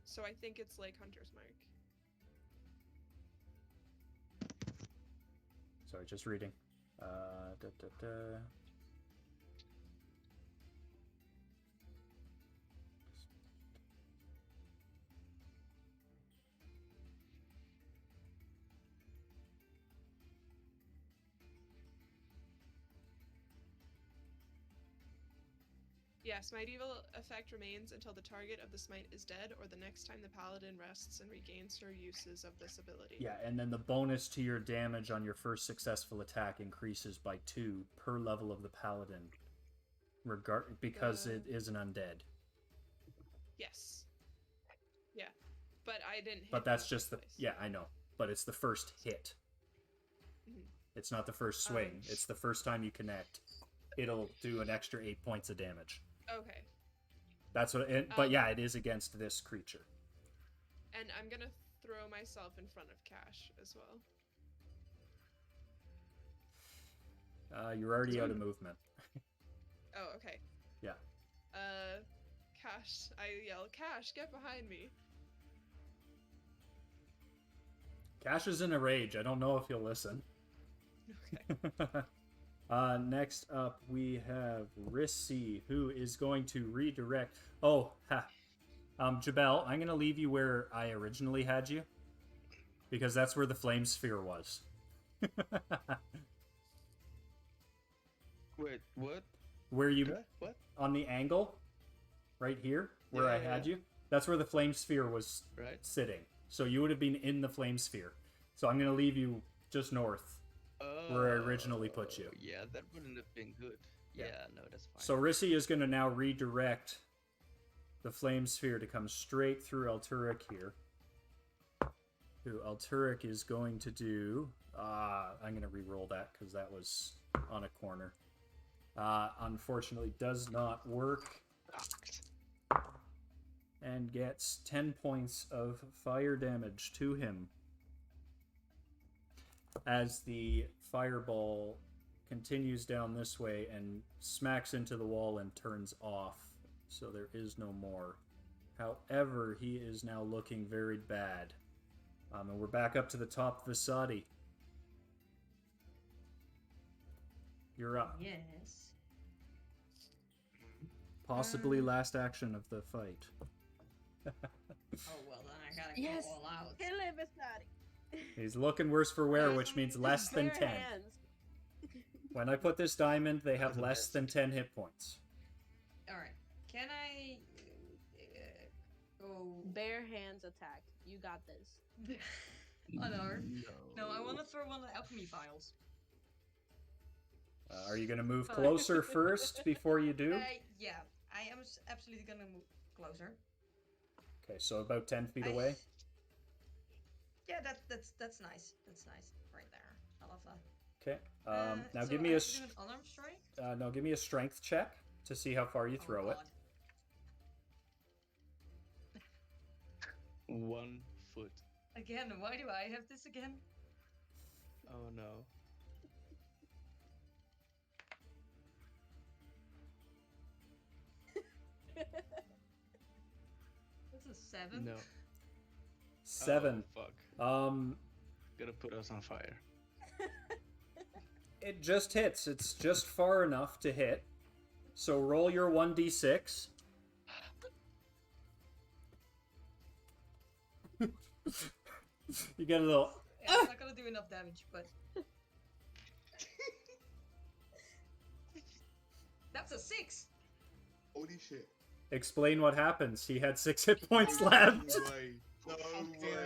So I think it's like Hunter's Mark. Sorry, just reading. Da, da, da. Yeah, Smite Evil effect remains until the target of the smite is dead or the next time the paladin rests and regains her uses of this ability. Yeah, and then the bonus to your damage on your first successful attack increases by 2 per level of the paladin, because it is an undead. Yes. Yeah, but I didn't hit But that's him in just the place. yeah, I know. But it's the first hit. Mhm. It's not the first swing. It's the first time you connect. It'll do an extra 8 points of damage. Okay, That's what. But yeah, it is against this creature. and I'm gonna throw myself in front of Cash as well. You're already out of movement. Oh, okay. Yeah. Cash, I yell, Cash, get behind me. Cash is in a rage. I don't know if he'll listen. Okay. Next up, we have Rissy, who is going to redirect. Oh, ha. Jabel, I'm going to leave you where I originally had you, because that's where the flame sphere was. Wait, what? Where you What? on the angle, right here, where I had you. That's where the flame sphere was Right. sitting. So you would have been in the flame sphere. So I'm going to leave you just north. Where I originally put you. Yeah, that wouldn't have been good. Yeah. Yeah, no, that's fine. So Rissy is going to now redirect the flame sphere to come straight through Alturic here. Who Alturic is going to do... I'm going to re-roll that because that was on a corner. Unfortunately, does not work. And gets 10 points of fire damage to him. As the fireball continues down this way and smacks into the wall and turns off. So there is no more. However, he is now looking very bad. And we're back up to the top of Visadi. You're up. Yes. Possibly last action of the fight. Oh well, then I gotta Yes. go all out. Kill him, Visnari. He's looking worse for wear, which means less than Bare 10. hands. When I put this diamond, they have the less best. than 10 hit points. All right. Can I go? Bare hands attack. You got this. Oh no. No, I want to throw one of the alchemy files. Are you going to move closer first before you do? Yeah, I am absolutely gonna move closer. Okay, so about 10 feet away. Yeah, that's nice. That's nice, right there. I love that. Okay. Now so give I me have to do an unarmed strike. no, give me a strength check to see how far you throw it. God. 1 foot. Again, why do I have this again? Oh no. That's a 7. No. 7. Oh, fuck. Um, Gonna put us on fire. it just hits. It's just far enough to hit. So roll your 1d6. You get a little. Yeah, it's not gonna do enough damage, but that's a 6. Holy shit. Explain what happens. He had 6 hit points left. No way. No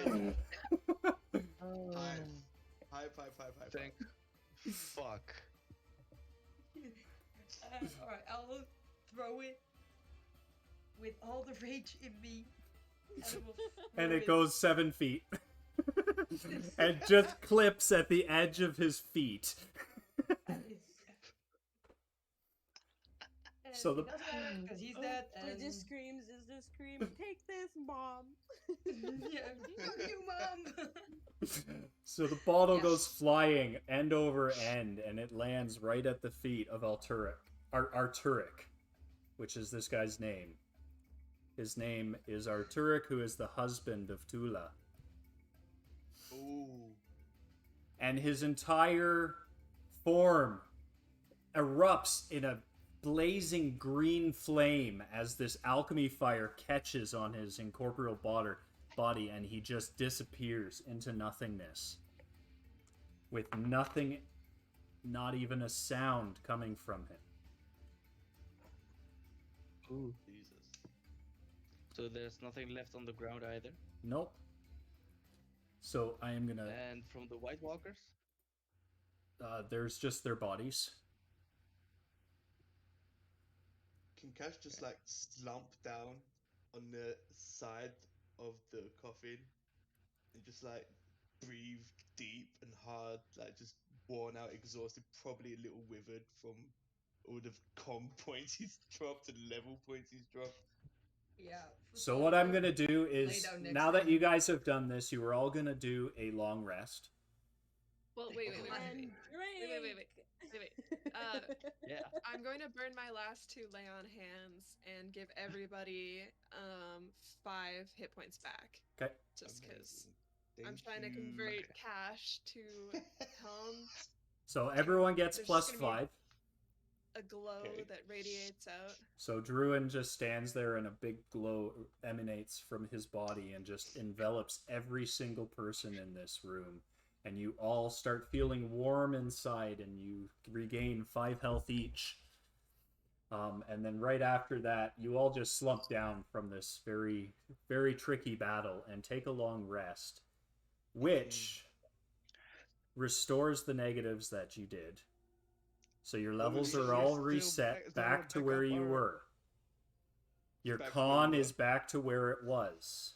way. High five. Thank fuck. Alright, I'll throw it with all the rage in me. And it goes 7 feet. And just clips at the edge of his feet. So the- because he's dead, It and just screams, it just screams, take this, mom. yeah, fuck you, mom. So the bottle Yes. goes flying end over end, and it lands right at the feet of Arturic, which is this guy's name. His name is Arturic, who is the husband of Tula. Ooh. And his entire form erupts in a blazing green flame as this alchemy fire catches on his incorporeal body, and he just disappears into nothingness. With nothing, not even a sound coming from him. Ooh. Jesus. So there's nothing left on the ground either. Nope. So I am gonna... And from the White Walkers? there's just their bodies. Can Cash just like slump down on the side of the coffin and just like breathe deep and hard, like just worn out, exhausted, probably a little withered from all the com points he's dropped and level points he's dropped? Yeah. So what I'm gonna do Lay is, down next now to that him. you guys have done this, you are all gonna do a long rest. Well, wait. And drink. Wait. Yeah. I'm going to burn my last 2 lay on hands and give everybody 5 hit points back. Okay. Just because Amazing. I'm Thank trying to you. convert cash to Helm, So everyone gets There's plus just gonna be 5. a glow Okay. that radiates out. So Druin just stands there and a big glow emanates from his body and just envelops every single person in this room. And you all start feeling warm inside, and you regain 5 health each. And then right after that, you all just slump down from this very, very tricky battle and take a long rest, which restores the negatives that you did. So your levels Holy are shit, all still reset back- back to back where up you our- were. Your Back to where we con were. is back to where it was.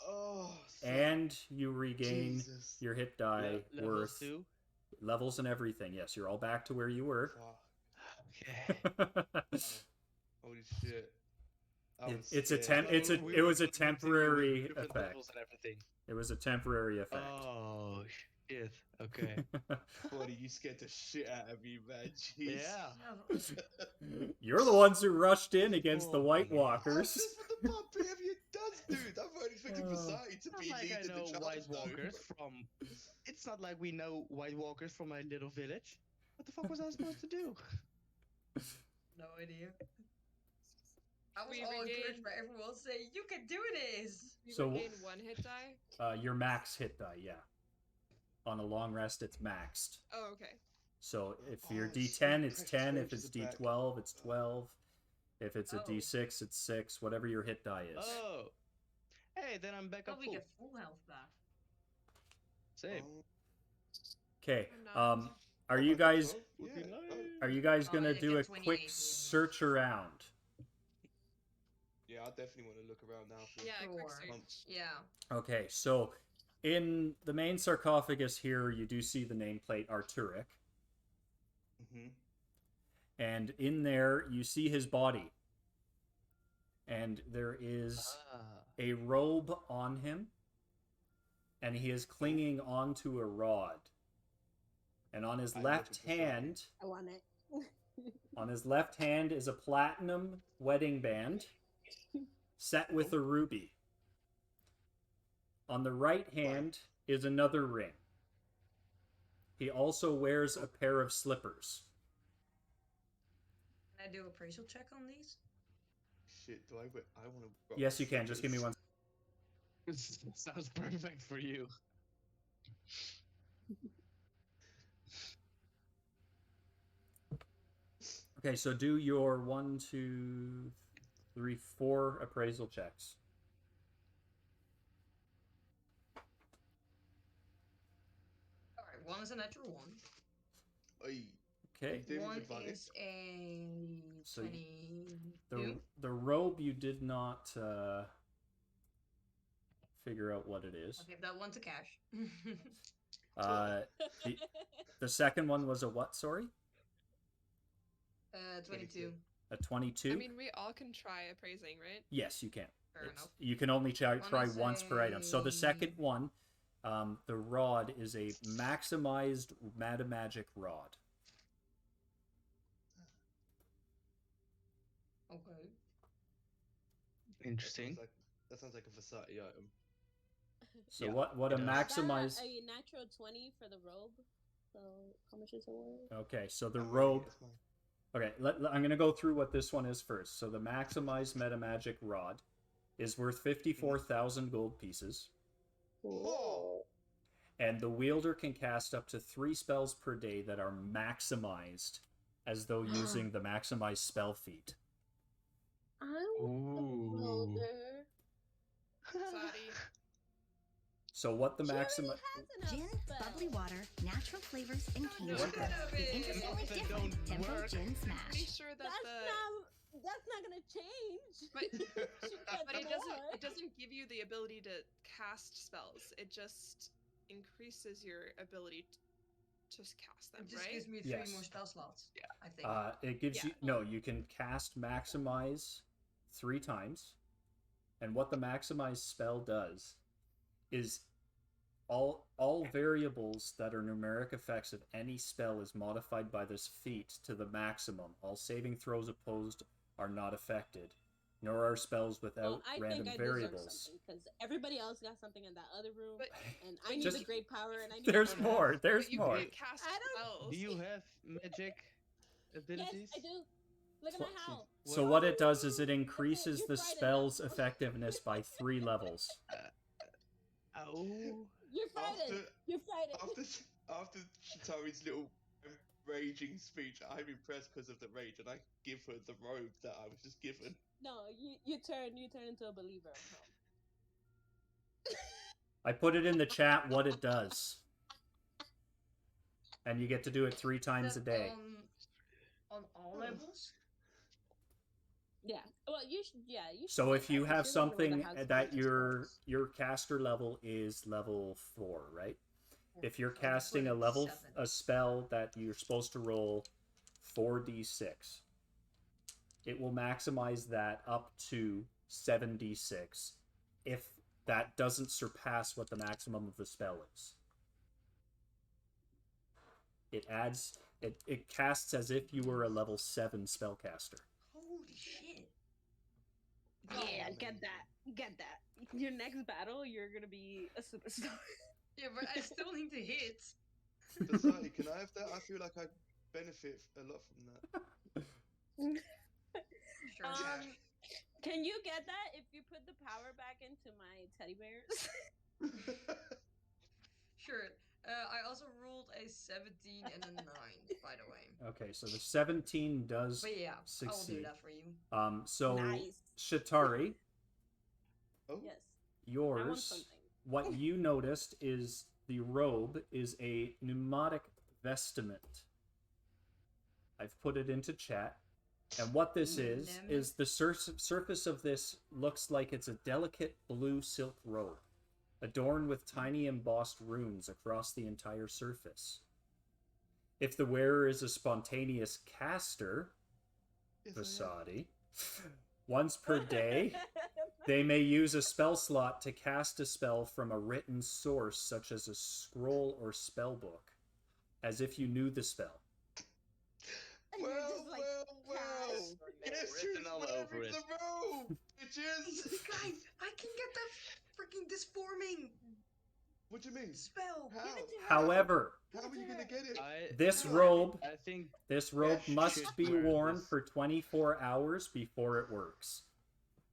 Oh, thank And you regain Jesus. your hit die Levels worth, 2? levels and everything. Yes, you're all back to where you were. Okay. Holy shit. I was It's a scared. temp. It was a temporary Different effect. levels and everything. It was a temporary effect. Oh shit. Okay. Buddy, you scared the shit out of me, man. Jeez. Yeah. You're the ones who rushed in against the Oh, White yeah. Walkers. That's what the barbarian does, dude. I'm only expecting Versailles to It's not be like I leading know the charge, White though. Walkers from. It's not like we know White Walkers from my little village. What the fuck was I supposed to do? No idea. I was We all encouraged regain- by everyone saying, "You can do this." You So- regain 1 hit die. Your max hit die, yeah. On a long rest, it's maxed. Oh, okay. So if Oh, you're it's D10, so it's precious 10. If wages it's are back. D12, it's 12. If it's a Oh. D6, it's 6. Whatever your hit die is. Oh. Hey, then I'm back up Probably full. get full health back. Same. Oh, Okay. Or not. Are oh, you back up guys 12? Would Yeah. be Oh. nice. are you guys Oh, gonna yeah, do get a 28 quick games. search around? Yeah, I definitely want to look around now. For Yeah, quick Sure. search. Yeah. Okay, so in the main sarcophagus here, you do see the nameplate Arturic, hmm and in there you see his body, and there is Ah. a robe on him, and he is clinging onto a rod. And on his I left look at the hand, I want it. on his left hand is a platinum wedding band set with a ruby. On the right hand is another ring. He also wears a pair of slippers. Can I do appraisal check on these? Shit, do I? I want to. Yes, you can. Just give me one. Sounds perfect for you. Okay, so do your 1, 2, 3, 4 appraisal checks. Alright, one is a natural one. Oi. Okay. Doing One advantage. is a So you- 22. The robe you did not figure out what it is. I'll give that one to Cash. Uh, the second one was a what? Sorry, 22. a 22. I mean, we all can try appraising, right? Yes, you can. Fair enough. You can only try One is once per item. So the a- second one, the rod is a maximized Magic rod. Okay. Interesting. That sounds like a Versace item. So Yeah, what a it does. maximized? A natural 20 for the robe. So how much is it worth? Okay, so the I'm ready, robe. it's mine. Okay, I'm gonna go through what this one is first. So the maximized Magic rod is worth 54,000 gold pieces, Oh. and the wielder can cast up to 3 spells per day that are maximized, as though using the maximized spell feat. I want the Ooh. welder. Sorry. So what the She already maximum? has enough Gin, spells. bubbly water, natural flavors, and No, Cajun no, growth. no, The no. interesting Enough is that different. don't Tempo work. Gin Pretty Smash. sure that That's not gonna change. But- She gets but it more. doesn't give you the ability to cast spells. It just increases your ability to cast them, It just right? gives me 3 Yes. more spell slots. Yeah. I think. It gives Yeah. you no. You can cast maximize 3 times, and what the maximize spell does is all variables that are numeric effects of any spell is modified by this feat to the maximum. All saving throws opposed are not affected, nor are spells without Well, I random think I deserve variables. something because everybody else got something in that other room, But and but I need just- the great power, and I need. There's the more. There's but you more. can't cast I don't- spells. Do you have magic Yes, abilities? I do. Look at my Tw- house. So what it does is it increases You're the frightened spell's now. effectiveness by 3 levels. Oh. You're frightened. You're frightened. After Shatari's little raging speech, I'm impressed because of the rage, and I give her the robe that I was just given. No, you turn into a believer. I put it in the chat what it does. And you get to do it 3 times a That day. On all levels? Yeah. Well, you should. Yeah, you. Should So do if that, you 'cause have you're the one something has that magic your spells. caster level is level 4, right? If you're I'll just casting put a it level 7. a spell that you're supposed to roll 4d6, it will maximize that up to 7d6 if that doesn't surpass what the maximum of the spell is. It casts as if you were a level 7 spellcaster. Holy shit. Yeah, get that. Get that. Your next battle, you're gonna be a superstar. Yeah, but I still need to hit. Versace, can I have that? I feel like I benefit a lot from that. Sure, Um, Cash. can you get that if you put the power back into my teddy bears? Sure. I also rolled a 17 and a 9, by the way. Okay, so the 17 does But yeah, I will do succeed. that for you. So Nice. Shatari, Oh, Yes. I want yours, something. what you noticed is the robe is a pneumatic vestment. I've put it into chat. And what this is the surface of this looks like it's a delicate blue silk robe, adorned with tiny embossed runes across the entire surface. If the wearer is a spontaneous caster, yes, I am. Vasadi, once per day, they may use a spell slot to cast a spell from a written source, such as a scroll or spell book, as if you knew the spell. And you're Well, just like, well. "Cash." Guess who's Written all over wearing it. the robe, bitches? Guys, I can get that freaking disforming What do you mean? spell. How? Give it to her. However, How are you gonna get it? this I robe I think This robe Yeah, must should be wear worn this. for 24 hours before it works.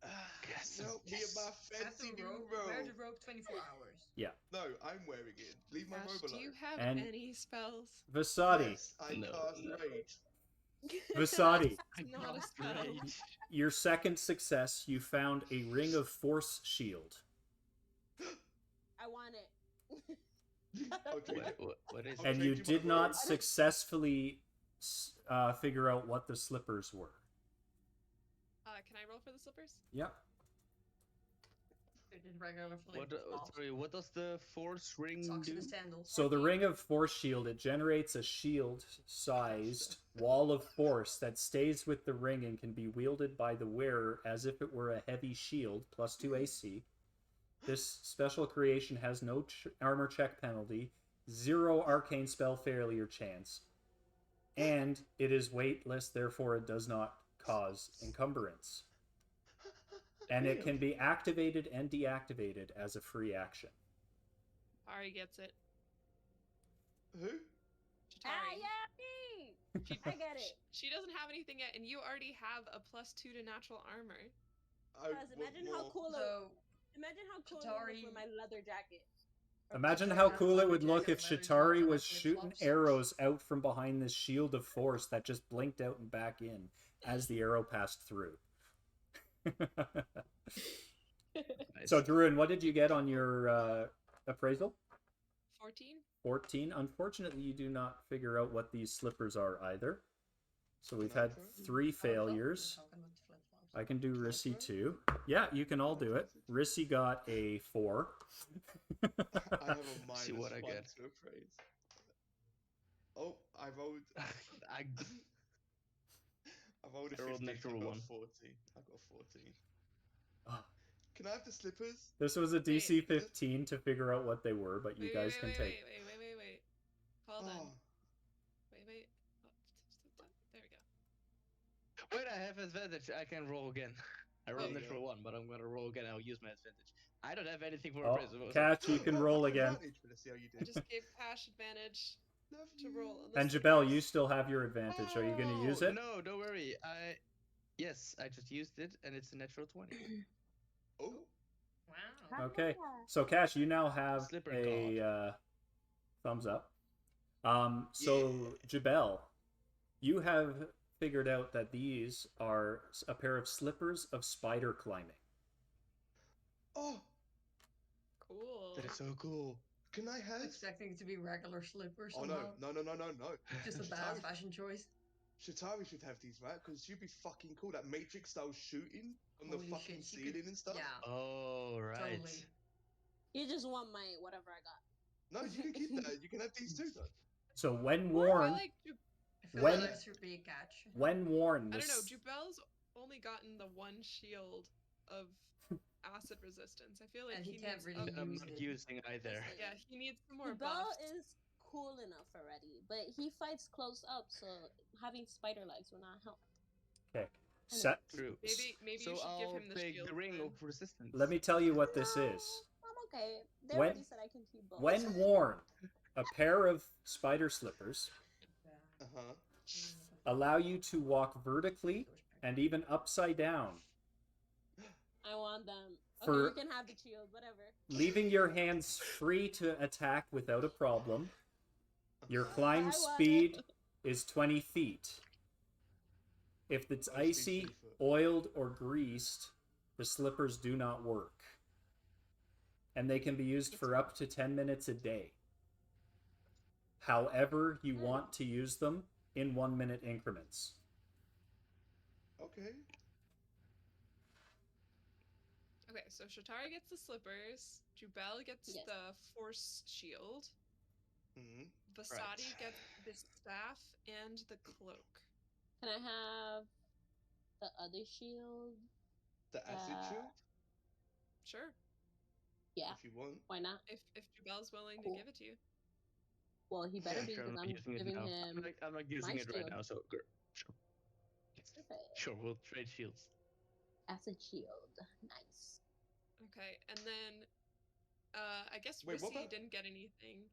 Help me in my Have fancy the new robe, robe. wear the robe 24 hours. No, I'm wearing it. Leave my Cash, robe alone. do you have And- any spells? Vasadi, Yes, I No, cast no. rage. Vasadi, It's not a cast spell. rage. your second success, you found a ring of force shield. I want it. I'll drink it. What is I'll And it? you trade you my did not robe. successfully figure out what the slippers were. Can I roll for the slippers? Yep. They're just regular What, flip flops. sorry, what does the force ring Socks do? and sandals. So the ring of force shield, it generates a shield-sized wall of force that stays with the ring and can be wielded by the wearer as if it were a heavy shield, plus 2 AC. This special creation has no armor check penalty, 0 arcane spell failure chance, and it is weightless, therefore it does not cause encumbrance. And it can be activated and deactivated as a free action. Ari gets it. Who? Ah, Chitari. yeah, me. I get it. She doesn't have anything yet, and you already have a +2 to natural armor. I Guys, want imagine how more. cool it. So, Imagine how cool it would look Chitari- with my leather jacket. Imagine Chitari how has cool it leather would look if jacket, leather Shatari gloves, was and shooting flip-flops. arrows out from behind this shield of force that just blinked out and back in as the arrow passed through. Nice. So, Druin, what did you get on your appraisal? 14? 14. Unfortunately, you do not figure out what these slippers are either. So we've had 3 failures. Talking about the flip-flops. I can do Rissy too. Yeah, you can all do it. Rissy got a 4. I have a minus See what I 1 get. to appraise. Oh, I rolled. I, I rolled a I rolled 15. natural I got one. 14. I got 14. Ah. Can I have the slippers? This was a DC Wait. 15 to figure out what they were, but you guys can take. Wait. Hold on. Oh, Wait. Oh, there we go. wait, I have advantage. I can roll again. I rolled There you natural go. 1, but I'm gonna roll again. I'll use my advantage. I don't have anything for Oh, appraisal. Catch, you can roll again. Let's see how you I did. just gave Ash advantage Love to you. roll. On the And Jabel, slippers. you still have your advantage. Are you going to use it? No, don't worry. Yes, I just used it, and it's a natural 20. Oh, Wow. Okay. So, Cash, you now have Slipper a thumbs up. So, Jabel, you have figured out that these are a pair of slippers of spider climbing. oh, Cool. That is so cool. can I I have? was expecting it to be regular slippers. Oh no, somehow. no. Just a bad fashion choice. Shatari should have these, right? Because she'd be fucking cool. That Matrix style shooting on the Holy fucking shit, she ceiling could- and stuff. Yeah, Oh, right. totally. You just want my whatever I got. No, you can keep that. You can have these too, though. So, when I worn, like I feel When- like that should be a catch. when worn, I don't know. this Jubel's only gotten the 1 shield of acid resistance. I feel like And he he can't needs really up- That I'm use not it. using either. Yeah, he needs some more Bell buffs. is cool enough already, but he fights close up, so having spider legs will not help. okay. Set. True. Maybe so you should I'll give him the take shield. the ring then. of resistance. Let me tell you what this No, is. I'm okay. They When- already said I can keep both. When worn, a pair of spider slippers Uh huh. allow you to walk vertically and even upside down, I want them. Okay, For- you can have the shield, whatever. leaving your hands free to attack without a problem. Your I climb want speed it. is 20 feet. If it's My speed's icy, 20 foot. oiled, or greased, the slippers do not work. And they can be used for up to 10 minutes a day. However, you want to use them in 1 minute increments. Okay. Okay, so Shatari gets the slippers, Jubel gets Yes. the force shield, Hmm. Vasadi gets the staff and the cloak. Can I have the other shield? The acid shield, Sure, Yeah, if you want. why not? if Jubel's willing Cool. to give it to you. Well, he better Yeah, be Sure, because I'm using it giving now. him. I'm not using my it right shield. now, so sure. Perfect. Sure, we'll trade shields. Acid shield. Nice. Okay, and then I guess Wait, what Rissy about- didn't get anything.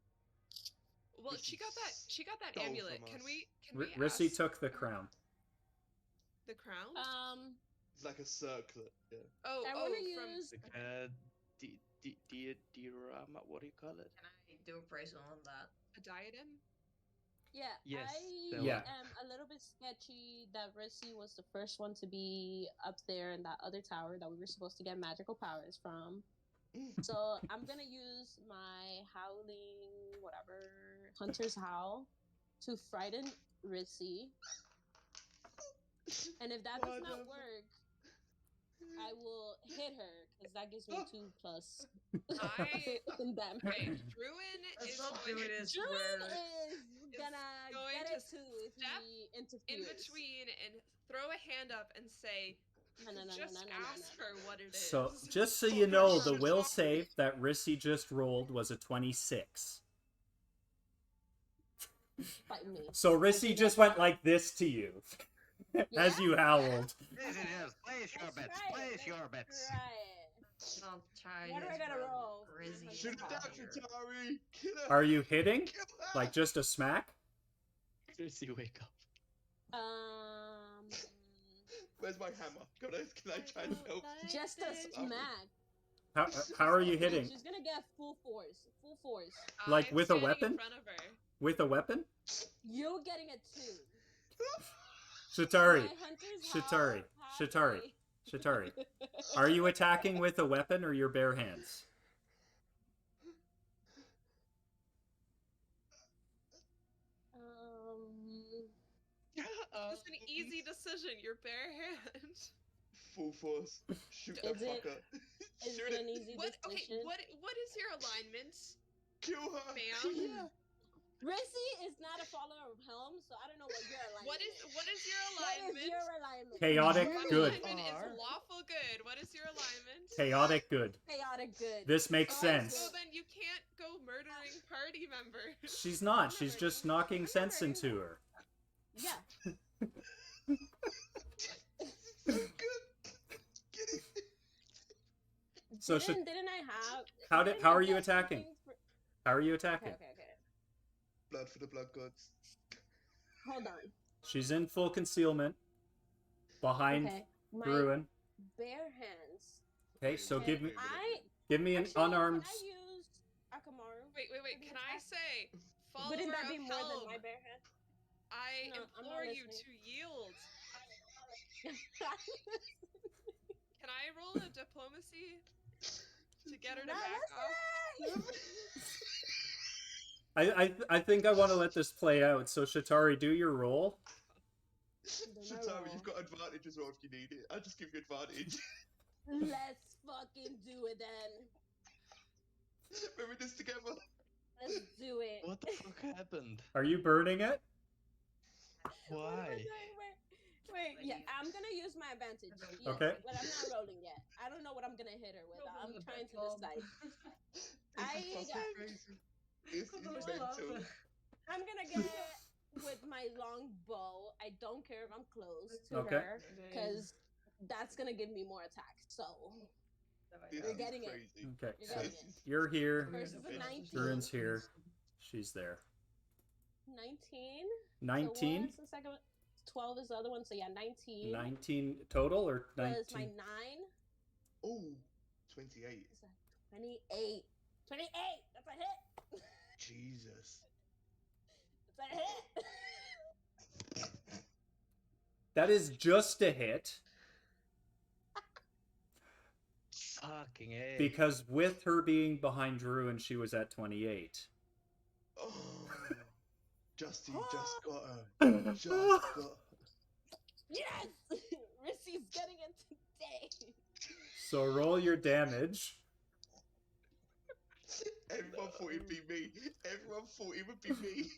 Well, Rissy she got that stole amulet. from Can us. we Rissy ask took the crown. the crown? It's like a circlet. Yeah. Oh, I want to from use. Diorama, what do you call it? Can I do appraisal on that? a diadem. Yeah, Yes, I that Yeah. am a little bit sketchy that Rissy was the first one to be up there in that other tower that we were supposed to get magical powers from. So I'm gonna use my howling, whatever, hunter's howl to frighten Rissy. And if that does not work, I will hit her because that gives me 2 plus I damage. okay. Druin Let's is not going do to this Druid where is gonna going get to it too if step he in interferes. between and throw a hand up and say, No, no, no, just no, no, no, ask no, her no. what it is. So, just so you know, the will save that Rissy just rolled was a 26. Fight me. So Rissy just went like this to you as you howled. Yes, it is. Place your Let's bets. try it. Place Let's your bets. try it. not try What am I this gonna where roll? Rizzy is Shoot it not down, here. Shatari! Kill her! Are you hitting? Kill her! Like just a smack? Rizzy, wake up. Where's my hammer? Can I try and help? Just a smack. How are you hitting? She's gonna get full force. Full force. Like I'm with a standing weapon? in front of her. With a weapon? You're getting a 2. Shatari, My hunter's Shatari, howl, Shatari, halfway. Shatari. Are you attacking with a weapon or your bare hands? It's an easy decision. Your bare hand. Full force. Shoot that Is it- fucker. Is Shoot it an it. easy What? Okay. decision? What is your alignment, Kill her. ma'am? Yeah. Rissy is not a follower of Helm, so I don't know what your alignment What is your What alignment? is your alignment? Chaotic My good. alignment Are. is lawful good. What is your alignment? Chaotic good. Chaotic good. This makes Okay, sense. so then you can't go murdering party members. She's not. She's just knocking sense into her. Yeah. So good. Get it. So didn't I have? How didn't how I are you get attacking? something for- How are you Okay, attacking? okay, okay. Blood for the blood gods. Hold on. She's in full concealment behind Okay. My Bruin. bare hands. Okay, so Okay, give me an Actually, unarmed. Can I use Akamaru? Wait. Maybe Can I attack? say, follower Wouldn't that be of more than Helm, my bare hand? I No, I'm implore not you listening. to yield. Can I roll a diplomacy to get her to Not back off? listening! I think I want to let this play out. So Shatari, do your roll. Shatari, you've got advantage as well if you need it. I'll just give you advantage. Let's fucking do it then. We're in this together. Let's do it. What the fuck happened? Are you burning it? What am I Why? doing? Wait, yeah, I'm gonna use my advantage. Yes, Okay. But I'm not rolling yet. I don't know what I'm gonna hit her with. I'm trying to decide. This I is fucking got- crazy. This is Come on, mental. I'm gonna get with my long bow. I don't care if I'm close to Okay. her, because that's gonna give me more attacks. So This You're is getting it. crazy. Okay, You're so getting This it. is you're here. First is a 19. Bruin's here. She's there. 19. 19? So what's the second one? 12 is the other one. So yeah, 19. 19 total or 19? Was my 9. Oh, 28. Is that 28? 28! That's a hit! Jesus. That's a hit! That is just a hit. Fucking A. Because with her being behind Drew and she was at 28. Oh, Justy just got her. Just got her. Yes! Rissy's getting it today. So roll your damage. Everyone thought it'd be me. Everyone thought it would be me.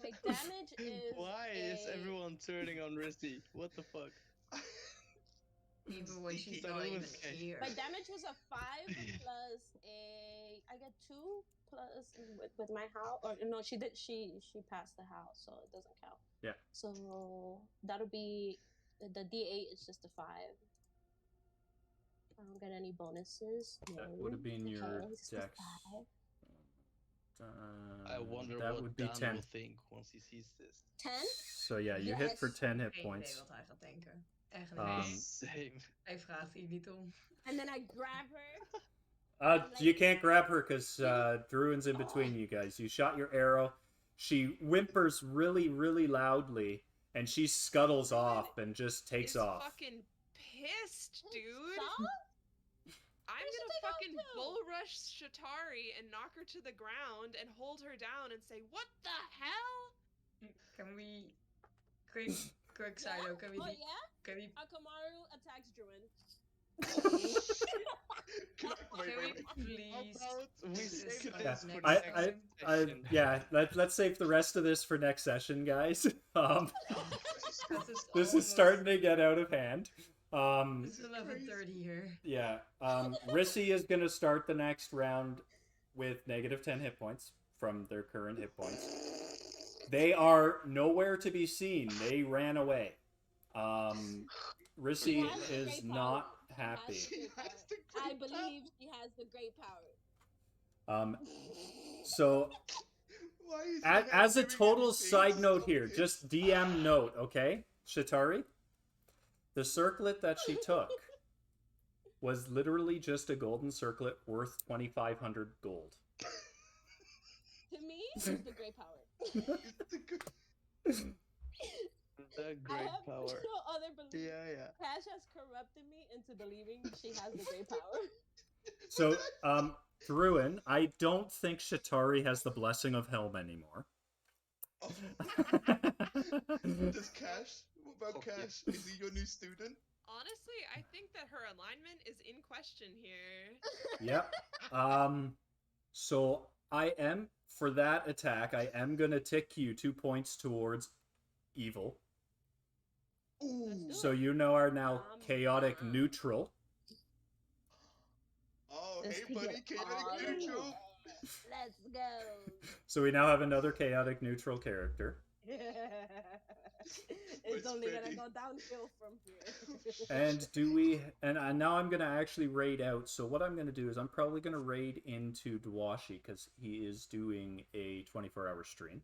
My damage is. Why is everyone turning on Risty? What the fuck? Even when she's But not it even was okay. here. My damage was a 5 plus a. I get 2 plus with my house. Or no, she did. She passed the house, so it doesn't count. Yeah. So that'll be the D8 is just a 5. I don't get any bonuses. That No. would have been your Okay, just a dex. 5. I wonder that what would be Dan 10. will think once he sees this. 10? So yeah, you hit for Yes. 10 hit Geen idee points. wat hij gaat denken. Echt niet. Same. Hij vraagt hier niet om. And then I grab her. You can't grab her because Druin's in between you guys. You shot your arrow. She whimpers really, really loudly, and she scuttles off and just takes Is off. fucking pissed, dude. Stop? I'm should gonna take out fucking too. bull rush Shatari and knock her to the ground and hold her down and say, "What the hell?" Can we... Quick side note, can we... Oh yeah? Can we... Akamaru attacks Druin. Wait. Please... We save Yeah, this for I- next session. Yeah, let's save the rest of this for next session, guys. This is almost- starting to get out of hand. It's 11:30 here. Yeah. Rissy is gonna start the next round with negative 10 hit points from their current hit points. They are nowhere to be seen. They ran away. Rissy She has the is great not power. happy. She has the great I believe she has the great power. So Why is as a doing total everything? side note Stop here, it. just DM note, okay? Shatari? The circlet that she took was literally just a golden circlet worth 2,500 gold. To me, it's the great power. It's the good. The I great have power. no other belief. Yeah. Cash has corrupted me into believing she has the great power. So, Druin, I don't think Shatari has the blessing of Helm anymore. Oh. Does Cash? What about Fuck yeah. Cash? Is he your new student? Honestly, I think that her alignment is in question here. Yep. So I am, for that attack, I am gonna tick you 2 points towards evil. Ooh. So you know are now chaotic neutral. Oh, Let's hey buddy, get chaotic all neutral. Let's go. So we now have another chaotic neutral character. It's only gonna ready. go downhill from here. And do we? And now I'm gonna actually raid out. So what I'm gonna do is I'm probably gonna raid into Dwashi because he is doing a 24-hour stream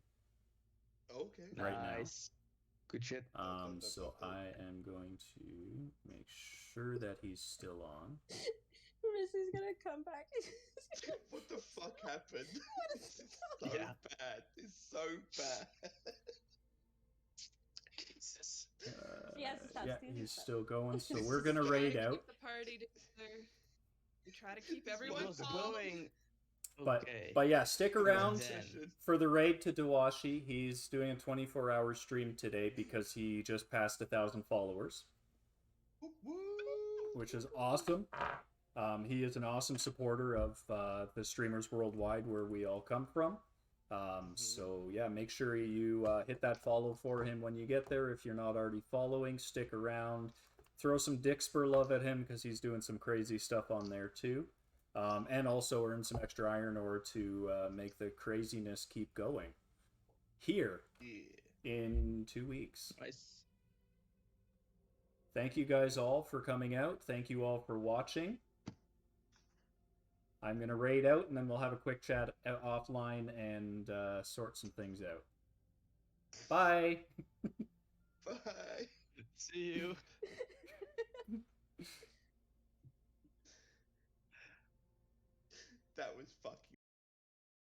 Okay. right now. Nice. Good shit. So I am going to make sure that he's still on. Rissy's gonna come back. What the fuck happened? This is so Yeah. bad. It's so bad. Jesus. She has to stop Yeah, stealing he's stuff. still going. So This we're is gonna Try raid to out. keep the party together. We try to keep This everyone was calm. Going. But Okay. but yeah, stick around then. for the raid to Dwashi. He's doing a 24-hour stream today because he just passed 1,000 followers, Woo, woo. which is awesome. He is an awesome supporter of the streamers worldwide where we all come from. So yeah, make sure you hit that follow for him when you get there. If you're not already following, stick around. Throw some dick spur love at him because he's doing some crazy stuff on there too. And also earn some extra iron ore to make the craziness keep going. Here Yeah. in 2 weeks. Nice. Thank you guys all for coming out. Thank you all for watching. I'm gonna raid out, and then we'll have a quick chat offline and sort some things out. Bye. Bye. See you.